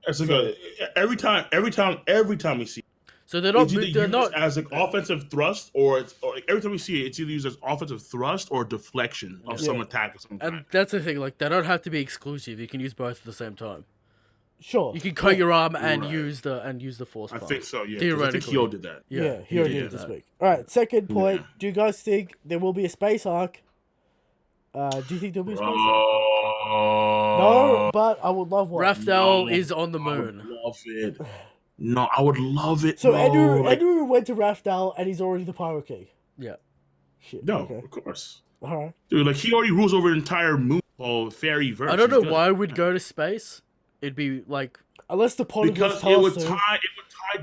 It's like every time we see So they're it's not. either They're used not. as an offensive thrust, or every time we see it, it's either used as offensive thrust or deflection of some Yeah. attack of some kind. And that's the thing. Like they don't have to be exclusive. You can use both at the same time. Sure. You can cut your arm and Right. use the force. I pump. think so, yeah. 'cause I think Theoretically. Hyo did that. Yeah, he he already did did this that. week. Alright, second point. Yeah. Do you guys think there will be a space arc? Do you think there'll be a space arc? Oh No, but I would love one. Raftel No. is on the I would moon. love it. No, I would love it. So no, Andrew went to Raftel and he's already the Pyro King. Yeah. Shit. no, Okay. of course, Alright. dude. Like he already rules over an entire moon of fairy verse. I don't know He's good. why we'd go to space. It'd be like, Unless the polygons because it tell would us to. tie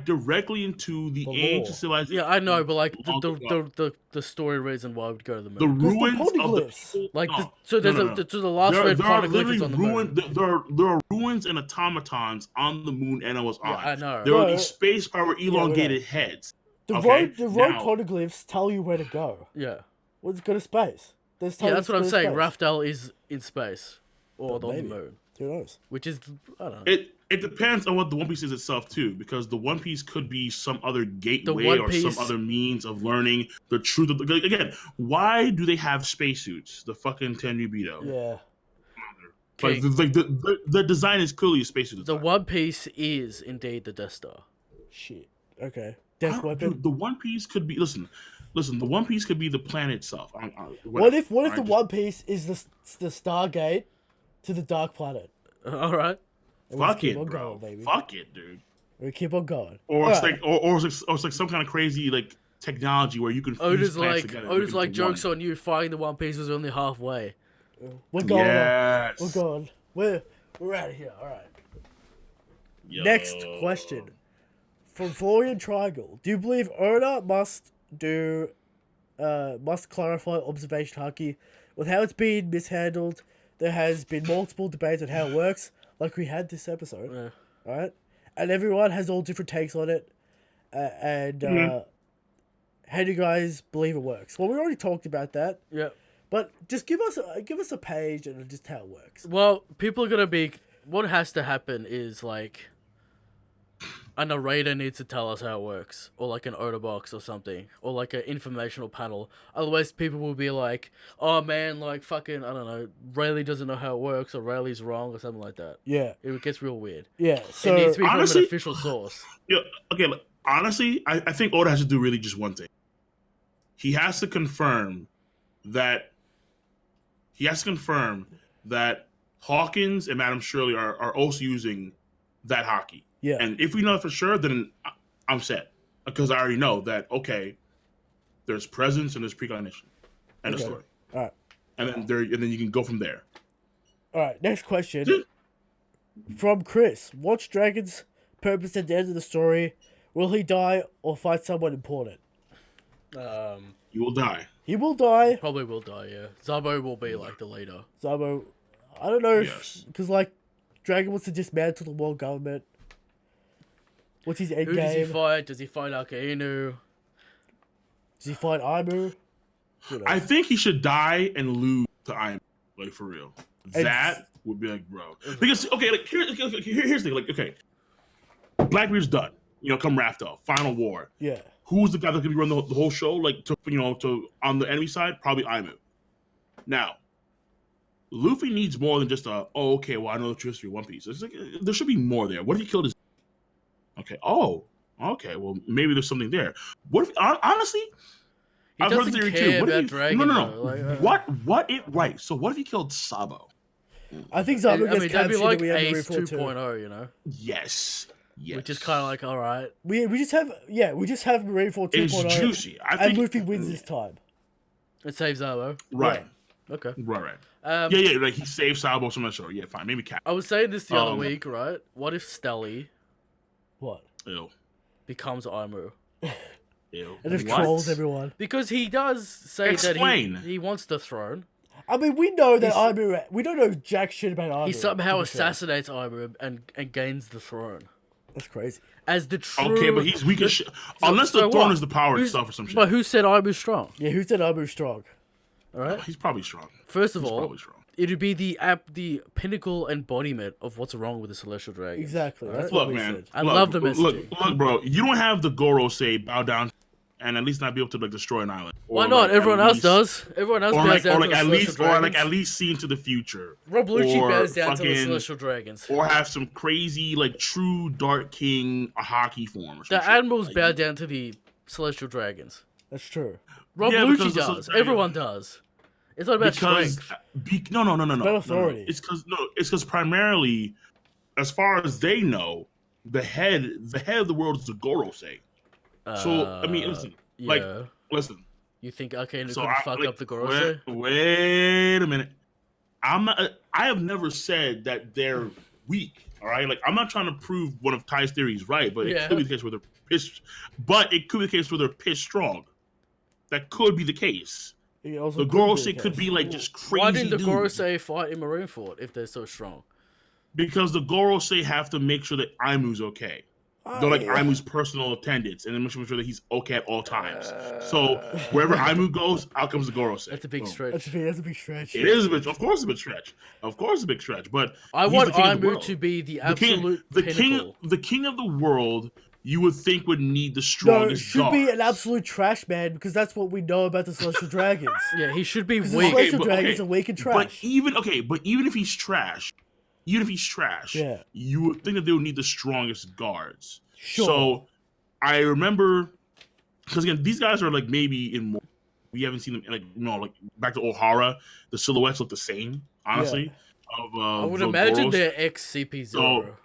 directly into the The ancient law. civilization. yeah, I know, but like Long ago. the story reason why we'd go to the the moon. ruins of the polyglyphs. people. Like no, so there's no. so the last red There are poneglyph literally is on the moon. ruins. There are ruins and automatons on the moon Enna was on. Yeah, I know. There are No, these space power we elongated know. heads. The Okay, road now- polyglyphs tell you where to go. Yeah. Well, go to space. There's Yeah, that's what I'm saying. Space. Raftel is in space or But on the maybe. moon, Who knows? which is I don't know. It depends on what the One Piece is itself too, because the One Piece could be some other gateway One or Piece- some other means of learning the truth of the. Again, why do they have spacesuits? The fucking Tenryubito. Yeah. Like, the design is clearly a spacesuit. The design. One Piece is indeed the Death Star. Shit. Okay. I Death don't- weapon. dude, the One Piece could be. Listen. The One Piece could be the planet itself. What if the Alright, One Piece is the Stargate to the Dark Planet? All right. And we just Fuck keep it, on bro. going, baby. Fuck it, dude. We keep on going. Or it's Alright. like, or it's like some kind of crazy like technology where you can. fuse Oda's plants like together Oda's like into one. jokes on you. Finding the One Piece was only halfway. We're going. Yes. We're going. We're out of here. All right. Yo. Next question from Florian Triangle. Do you believe Oda must clarify observation haki with how it's been mishandled? There has been multiple debates on how it works, like we had this episode. Yeah. Alright? And everyone has all different takes on it. How do you guys believe it works? Well, we already talked about that, Yeah. but just give us a page and just how it works. Well, people are gonna be. What has to happen is like, a narrator needs to tell us how it works, or like an order box or something, or like an informational panel. Otherwise, people will be like, "Oh man, like fucking, I don't know, Rayleigh doesn't know how it works, or Rayleigh's wrong, or something like that." Yeah. It gets real weird. Yeah. It So needs to be honestly- from an official source. Yeah. Okay. Look, honestly, I think Oda has to do really just one thing. He has to confirm that. Hawkins and Madame Shirley are also using that Haki. yeah. And if we know for sure, then I'm set. Because I already know that, okay, there's presence and there's precognition. End of Okay. story. All right. And then you can go from there. All right. Next question from Chris: What's Dragon's purpose at the end of the story? Will he die or fight someone important? You will die. He will die. Probably will die. Yeah, Zabo will be like the leader. Zabo, I don't know, Yes. because like, Dragon wants to dismantle the world government. What's his end Who does he game? fight? Does he fight Akainu? Does he fight Aimu? You know. I think he should die and lose to Iron. Like, for real. And- That would be like, bro. Because, okay, like, here's the thing. Like, okay. Blackbeard's done. You know, come Rafto. Final war. Yeah. Who's the guy that could be running the whole show? Like, to on the enemy side, probably Aimu. Now, Luffy needs more than just okay, well, I know the history of One Piece. It's like, there should be more there. What if he killed his... Okay, okay, well, maybe there's something there. What if, honestly, He I've heard doesn't the theory care too. What about if he, Dragon. no. Though. Like, Right, so what if he killed Sabo? I think Zabo I gets mean, that'd captured be like and we have Ace Marineford too. 2.0, you know? Yes. Which is kind of like, alright. We just have Marineford 2.0. It's juicy. I And think Luffy wins this time. It saves Zabo. Right. Okay. Right. Um, Yeah, like he saved Sabo, so I'm not sure. Yeah, fine, maybe Cap. I was saying this the other Um, week, right? What if Stelly What? Ew. becomes Aimu? Ew. And just What? trolls everyone. Because he does say Explain. that he wants the throne. I mean, we know that He's- Aimu. We don't know jack shit about Aimu. He somehow to be fair. assassinates Aimu and gains the throne. That's crazy. As the true... Okay, but he's weak as shit. Unless the so throne what? is the power Who's- itself or some shit. But who said Aimu's strong? Yeah, who said Aimu's strong? Alright? He's probably strong. First of He's all, probably strong. it would be the pinnacle embodiment of what's wrong with the Celestial Dragon. Exactly. That's Look, what we man. said. I look, love the look, messaging. look, bro. You don't have the Goro say bow down and at least not be able to like destroy an island. Why Or, not? like, Everyone at else least- does. Everyone else Or bows like, down or to like the at Celestial least, or like Dragons. at least see into the future. Rob Lucci or bows down to the fucking- Celestial Dragons. Or have some crazy like true Dark King a hockey form. Or some The shit. admirals Like, bow down to the Celestial Dragons. That's true. Rob Yeah, Lucci because the does. Celestial Everyone does. It's not about because strength. no. about authority. It's because primarily, as far as they know, the head of the world is the Gorosei. So I mean, listen, like, yeah. listen. You think Akainu So couldn't I, fuck like, up the Gorosei? Wait a minute. I'm not. I have never said that they're weak. All right, like I'm not trying to prove one of Ty's theories right, but it Yeah. could be the case where they're pissed. But it could be the case where they're pissed strong. That could be the case. It also The could be Gorosei the could case. be like just crazy. Why didn't the dudes. Gorosei fight in Marineford if they're so strong? Because the Gorosei have to make sure that Aimu's okay. They're like yeah. Aimu's personal attendants, and then make sure that he's okay at all times. So wherever Aimu goes, out comes the Gorosei. That's a big Boom. stretch. That's a big stretch. It is a bit, of course, a big stretch. Of course, a big stretch. But I he's want the king of the Aimu world. to be the the king, absolute the pinnacle. king, the king of the world. You would think would need the No, it strongest. should be an guards. absolute trash man because that's what we know about the Celestial Dragons. Yeah, he should be Because the weak. Celestial but- Dragons okay, are weak and But trash. even if he's trash, Yeah. you would think that they would need the strongest guards. Sure. So I remember because again, these guys are like maybe in more. We haven't seen them like like back to O'Hara. The silhouettes look the same, honestly. I would the imagine Goros. they're ex-CP0. So-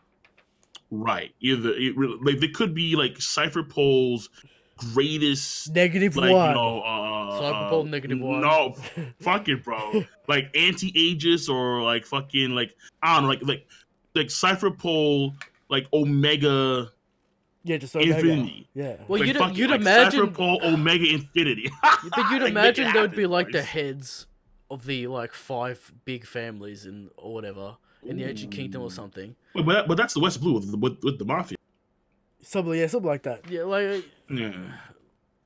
Right. Like they could be like Cypher Pole's greatest Negative like one. Cypher Pole -1. No, fuck it, bro. Like anti-Aegis or like fucking like I don't know, like Cypher Pole like Omega Yeah, just Omega. Infinity. Yeah. Well, like, you'd fucking, you'd like imagine, Cypher Pole Omega Infinity. but you'd Like, imagine make it there would be happen, like the boys. heads of the like 5 big families in or whatever in the Ancient Kingdom or something. But that's the West Blue with the Mafia. Something like that. Yeah, like Yeah.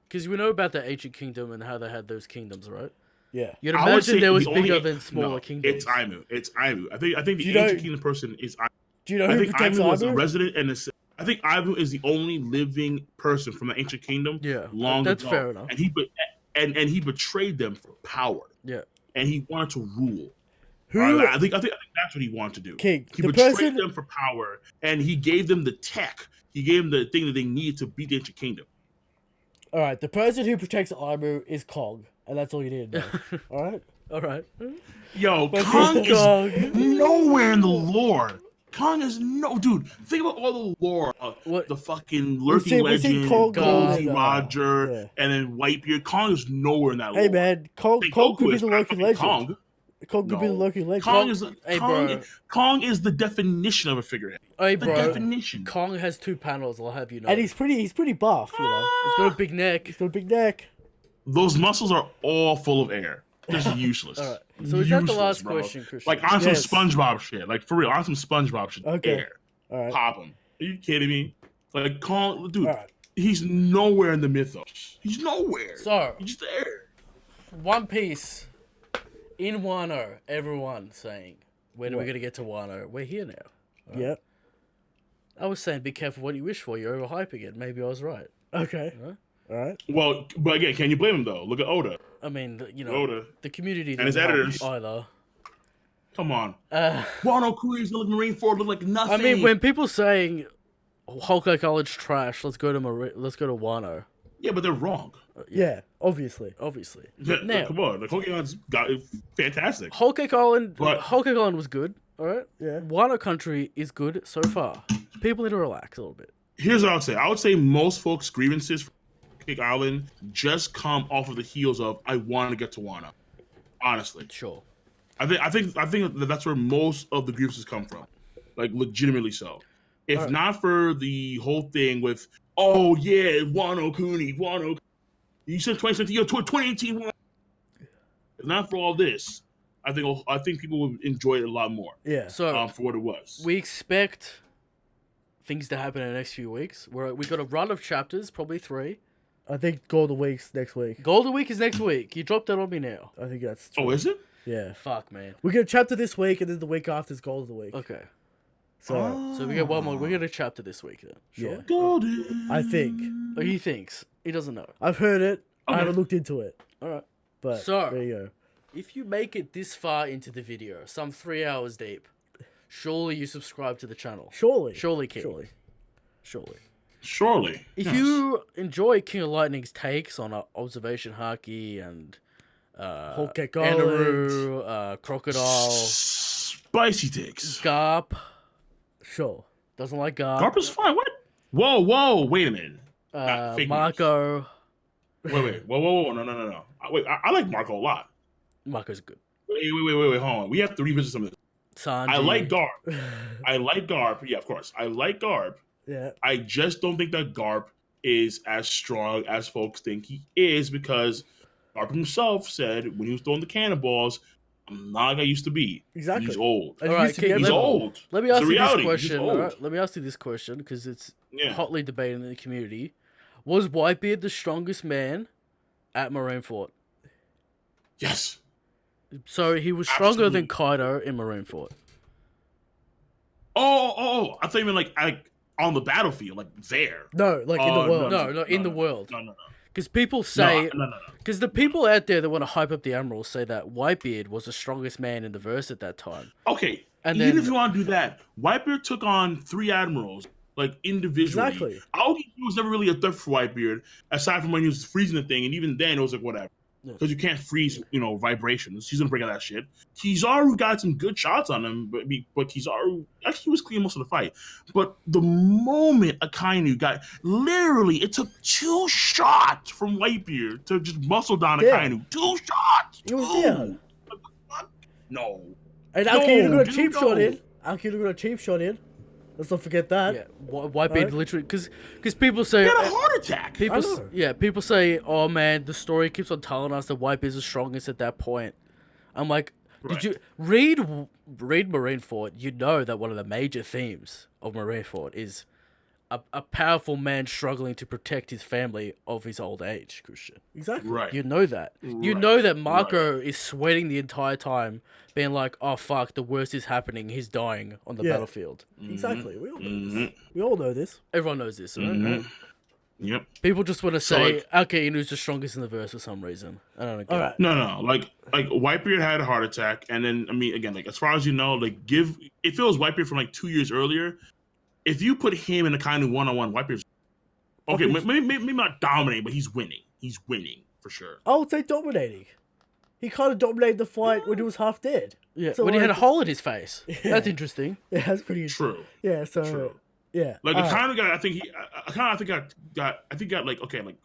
because we know about the Ancient Kingdom and how they had those kingdoms, right? Yeah. You'd I would imagine say there was the only- bigger than smaller no, kingdoms. It's Aimu. I think the You know- Ancient Kingdom person is Aimu. Do you know I who think protects Aimu was a Aimu? resident and I think Ivan is the only living person from the ancient kingdom. Yeah, long that's ago. fair enough. And he betrayed them for power. Yeah. And he wanted to rule. Who? I think that's what he wanted to do. King, He the betrayed person- them for power, and he gave them the tech. He gave them the thing that they needed to beat the ancient kingdom. All right, the person who protects Aimu is Kong, and that's all you need to know. All right. All right. Yo, But Kong is Kong- nowhere in the lore. Kong is dude. Think about all the lore. What? The fucking lurking we see legend, Kong Goldie and, Roger, yeah. and then Whitebeard. Kong is nowhere in that lore. Hey man, Kong Hey, could Goku be is the not Loki fucking legend. Kong. Kong could be the No. Loki legend. Kong is the definition of a figurehead. Hey, The bro. definition. Kong has 2 panels. I'll have you know. And he's pretty buff, you know. He's got a big neck. He's got a big neck. Those muscles are all full of air. Just useless. All right. So is that the Useless, last bro. question, Christian? Like on Yes. some SpongeBob shit. Like for real, on some SpongeBob shit. Okay. Air. All right. Pop him. Are you kidding me? Like Kong, dude. All right. He's nowhere in the mythos. He's nowhere. So, He's just there. One Piece in Wano. Everyone saying, when are we What? going to get to Wano? We're here now. Yeah. I was saying, be careful what you wish for. You're overhyping it. Maybe I was right. Okay. Huh? All right. Well, but again, can you blame him though? Look at Oda. I mean, you know, Oda. the community And his didn't help editors. either. Come on. Uh, Wano Kuri's gonna look Marineford look like nothing. I mean, when people saying Hawkeye College trash, let's go to Wano. Yeah, but they're wrong. Yeah. Obviously. Obviously. Yeah, Now, come on. The Pokemon's got fantastic. Hawkeye College But- was good. All right. Yeah. Wano Country is good so far. People need to relax a little bit. Here's what I would say. I would say most folks' grievances for Cake Island just come off of the heels of I want to get to Wano. Honestly, Sure. I think that that's where most of the grievances come from, like legitimately so. If Alright. not for the whole thing with oh yeah Wano Kuni Wano, you said 2017, 2018. If not for all this, I think people would enjoy it a lot more Yeah. So for what it was. we expect things to happen in the next few weeks. We got a run of chapters, probably 3. I think Golden Week's next week. Golden Week is next week. You dropped that on me now. I think that's true. Oh, is it? Yeah. Fuck, man. We get a chapter this week, and then the week after is Golden Week. Okay. So So we get one more. We get a chapter this week then. Sure. Yeah. Golden. I think Oh, he thinks. He doesn't know. I've heard it. I Okay. haven't looked into it, All right. but So- there you go. If you make it this far into the video, some 3 hours deep, surely you subscribe to the channel. Surely. Surely, King. Surely. Surely. Surely. If Yes. you enjoy Kingoflightning's takes on Observation Haki and Hokage Anaru, Crocodile, Spicy takes. Garp, Sure. doesn't like Garp, Garp is fine. What? Whoa! Wait a minute. Fake news. Marco. Wait! Whoa! No! Wait, I like Marco a lot. Marco's good. Wait! Hold on. We have to revisit some of this. Sanji. I like Garp. Yeah, of course. I like Garp. Yeah. I just don't think that Garp is as strong as folks think he is because Garp himself said when he was throwing the cannonballs, I'm not like I used to be. Exactly. He's old. And All he right, used to be King, He's everywhere. old. Let me It's ask a you reality. this He's question. old. All right? Let me ask you this question because it's Yeah. hotly debated in the community. Was Whitebeard the strongest man at Marineford? Yes. So he was stronger Absolutely. than Kaido in Marineford. Oh! I thought you meant like on the battlefield, like there. No, like in the world. No, in the world. No. Because people say, No. because the people out there that want to hype up the Admirals say that Whitebeard was the strongest man in the verse at that time. Okay. And Even then- if you want to do that, Whitebeard took on 3 admirals, like individually. Exactly. ODA was never really a threat for Whitebeard, aside from when he was freezing the thing, and even then it was like whatever. Yeah. Because you can't freeze, vibrations. He's gonna break out that shit. Kizaru got some good shots on him, but Kizaru actually he was clean most of the fight. But the moment Akainu got, literally, it took 2 shots from Whitebeard to just muscle down Yeah. Akainu. 2 shots. He was 2. down. No. And No, Alkita got a dude, cheap no. shot in. Alkita got a cheap shot in. Let's not forget that. Yeah, Whitebeard Right. literally, because people say, He had a heart attack. people, I know. people say, oh man, the story keeps on telling us that Whitebeard's the strongest at that point. I'm like, Right. did you read Marineford? You know that one of the major themes of Marineford is a powerful man struggling to protect his family of his old age, Christian. Exactly. Right. You know that. You Right. know that Marco is sweating the entire time, being like, "Oh fuck, the worst is happening. He's dying on the Yeah. battlefield." Exactly. We all know this. We all know this. Everyone knows this, right? Mm-hmm. Yep. People just want to So, say, like- "Okay, Inu's the strongest in the verse" for some reason. I don't know. All right. No. Like Whitebeard had a heart attack, and then I mean, again, like as far as you know, like if it was Whitebeard from like 2 years earlier, if you put him in a kind of one-on-one, Whitebeard's okay. Maybe not dominating, but he's winning. He's winning for sure. I would say dominating. He kind of dominated the fight when he was half dead. Yeah, So, when he had a like- hole in his face. That's interesting. Yeah, that's pretty True. Yeah, so True. yeah. Like all the right. kind of guy, I think got like okay, like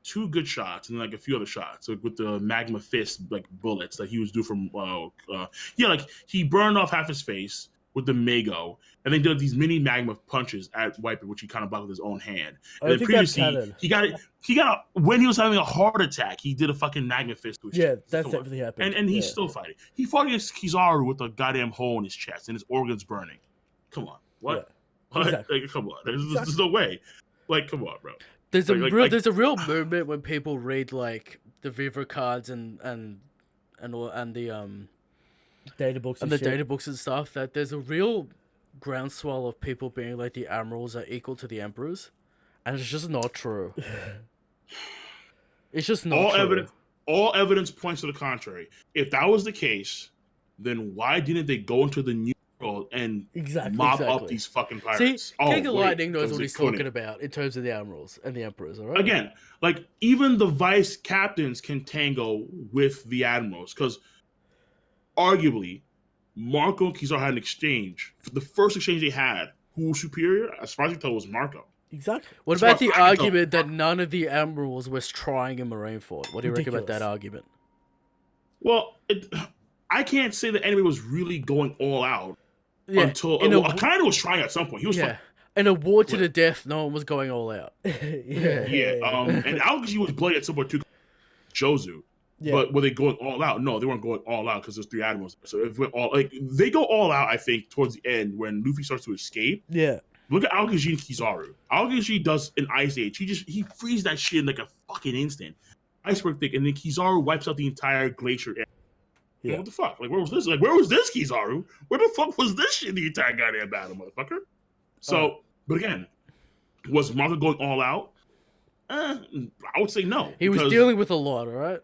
2 good shots and like a few other shots like, with the magma fist like bullets that he was due from. Like he burned off half his face with the Mago, and then did these mini magma punches at Wiper, which he kind of blocked with his own hand. I And then think that's previously, canon. he got when he was having a heart attack, he did a fucking magma fist to his Yeah, chest. that's Come on. definitely happened. And he's Yeah. still fighting. He fought against Kizaru with a goddamn hole in his chest and his organs burning. Come on, what? Yeah. What? Exactly. Like, come on, there's no way. Like, come on, bro. There's Like- a real movement when people read like the Viva cards and the Data books and and the shit. data books and stuff, that there's a real groundswell of people being like the admirals are equal to the emperors, and it's just not true. It's just not true. All evidence points to the contrary. If that was the case, then why didn't they go into the new world and Exactly. mop up exactly. these fucking See, pirates? Kingoflightning knows because what they he's couldn't. talking about in terms of the admirals and the emperors. All right. Again, like even the vice captains can tango with the admirals because arguably Marco and Kizaru had an exchange. The first exchange they had, who was superior, as far as I can tell, was Marco. Exactly. What As far about the as I can tell- argument that none of the admirals was trying in Marineford? What do you reckon about that Ridiculous. argument? Well, I can't say the enemy was really going all out Yeah, until in a Akane was trying at some point. He was yeah, in a war to the death, no one was going all out. yeah. and Aokashi was bloody at some point too. Jozu. Yeah. But were they going all out? No, they weren't going all out because there's 3 admirals. So if we're all like they go all out, I think towards the end when Luffy starts to escape. Yeah. Look at Aokashi and Kizaru. Aokashi does an Ice Age. He frees that shit in like a fucking instant. Iceberg thick, and then Kizaru wipes out the entire glacier area. Yeah. Like, what the fuck? Like where was this? Like where was this Kizaru? Where the fuck was this shit in the entire goddamn battle, motherfucker? So, but again, was Marco going all out? I would say no. He was because- dealing with a lot, all right?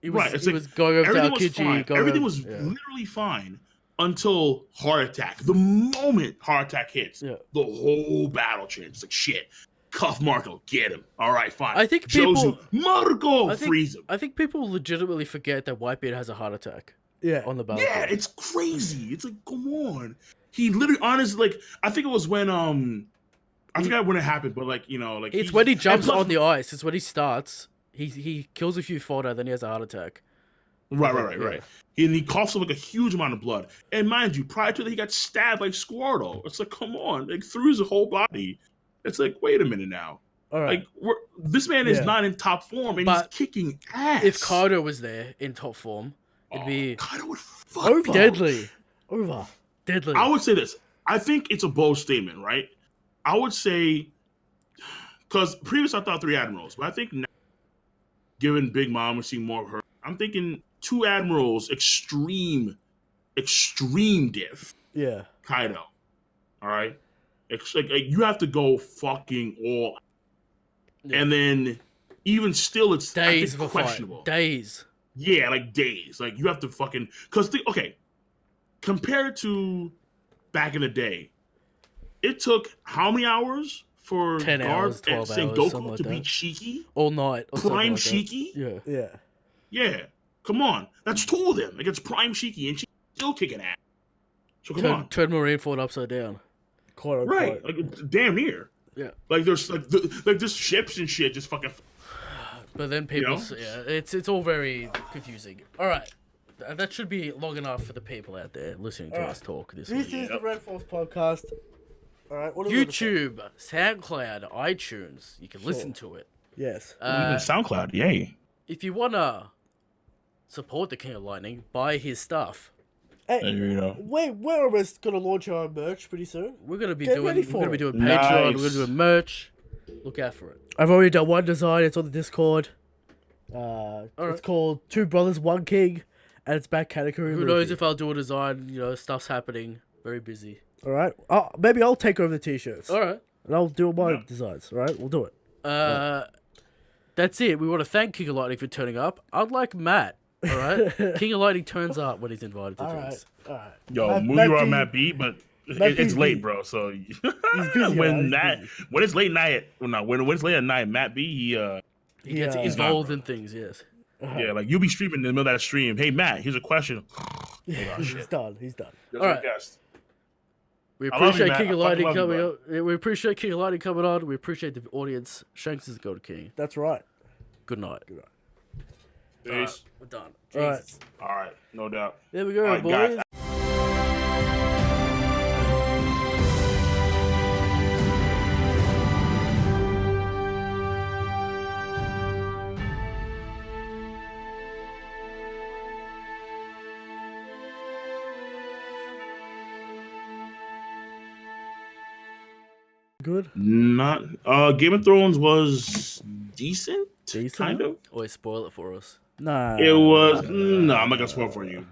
He was, Right, it's he like was going over to everything was Aokiji. fine. Going Everything over- was yeah. literally fine until heart attack. The moment heart attack hits, Yeah. the whole battle changes. It's like shit. Cuff Marco, get him. All right, fine. I think Jozu, people- Marco, I think- freeze him. I think people legitimately forget that Whitebeard has a heart attack Yeah. on the battlefield. Yeah, it's crazy. It's like, come on. He literally, honestly, like, I think it was when, I forgot when it happened, but like, like It's when he jumps and plus- on the ice. It's when he starts. He kills a few fodder, then he has a heart attack. Right. Yeah. And he coughs up like a huge amount of blood. And mind you, prior to that, he got stabbed by Squirtle. It's like, come on, like through his whole body. It's like, wait a minute now. All right. Like, this man is Yeah. not in top form, and But he's kicking ass. If Kaido was there in top form, it'd be Kaido would fuck Over. them. deadly. Over. Deadly. I would say this. I think it's a bold statement, right? I would say, because previously I thought 3 admirals, but I think now, given Big Mom, we're seeing more of her. I'm thinking 2 admirals, extreme diff. Yeah. Kaido. All right? It's like you have to go fucking all out. Yeah. And then even still, it's I days think, of a fight. questionable. Days. Yeah, like days. Like you have to fucking okay. Compared to back in the day, it took how many hours for 10 Garp hours, and 12 hours, something Sengoku like to that. beat Shiki? All night. Or something Prime like that. Shiki? Yeah. Yeah. Yeah. Come on. That's 2 of them against Prime Shiki, and she's still kicking ass. So come on. Turn Marineford upside down. Quote unquote. Right. Like damn near. Yeah. Like there's like just ships and shit just fucking But then people, know? yeah, it's all very confusing. All right, that should be long enough for the people out there listening to All right. us talk this This week. is the Red Force podcast. All right. What do we wanna say? YouTube, SoundCloud, iTunes, you can listen to it. Yes. SoundCloud, yay. If you wanna support the King of Lightning, buy his stuff. Hey, You know. we're almost gonna launch our own merch pretty soon. We're gonna be Get doing ready for it. Patreon. Nice. We're gonna do merch. Look out for it. I've already done one design. It's on the Discord. It's Alright. called Two Brothers, One King, and it's back category. Who knows if I'll do a design? You know, stuff's happening. Very busy. All right. Maybe I'll take over the t-shirts. All right. And I'll do my designs. All right. We'll do it. That's it. We want to thank Kingoflightning for turning up. I'd like Matt. All right. Kingoflightning turns up when he's invited to All things. right. All right. Yo, move you on Matt B, but it's late, bro. So He's busy. when Busy. when it's late night, when it's late at night, Matt B, He gets Yeah. involved in things. Yes. yeah, like you'll be streaming in the middle of that stream. Hey Matt, here's a question. He's done. He's done. All right. We I love you, appreciate Matt. I fucking Kingoflightning love you, coming bro. on. Yeah, we appreciate Kingoflightning coming on. We appreciate the audience. Shanks is the go to king. That's right. Good night. Peace. We're done. All right. Jesus. All right, no doubt. There we go, All right, boys. guys. Good. Not Game of Thrones was decent, Decent? kind of. Always spoil it for us. Nah. It was no, I'm not gonna spoil for you.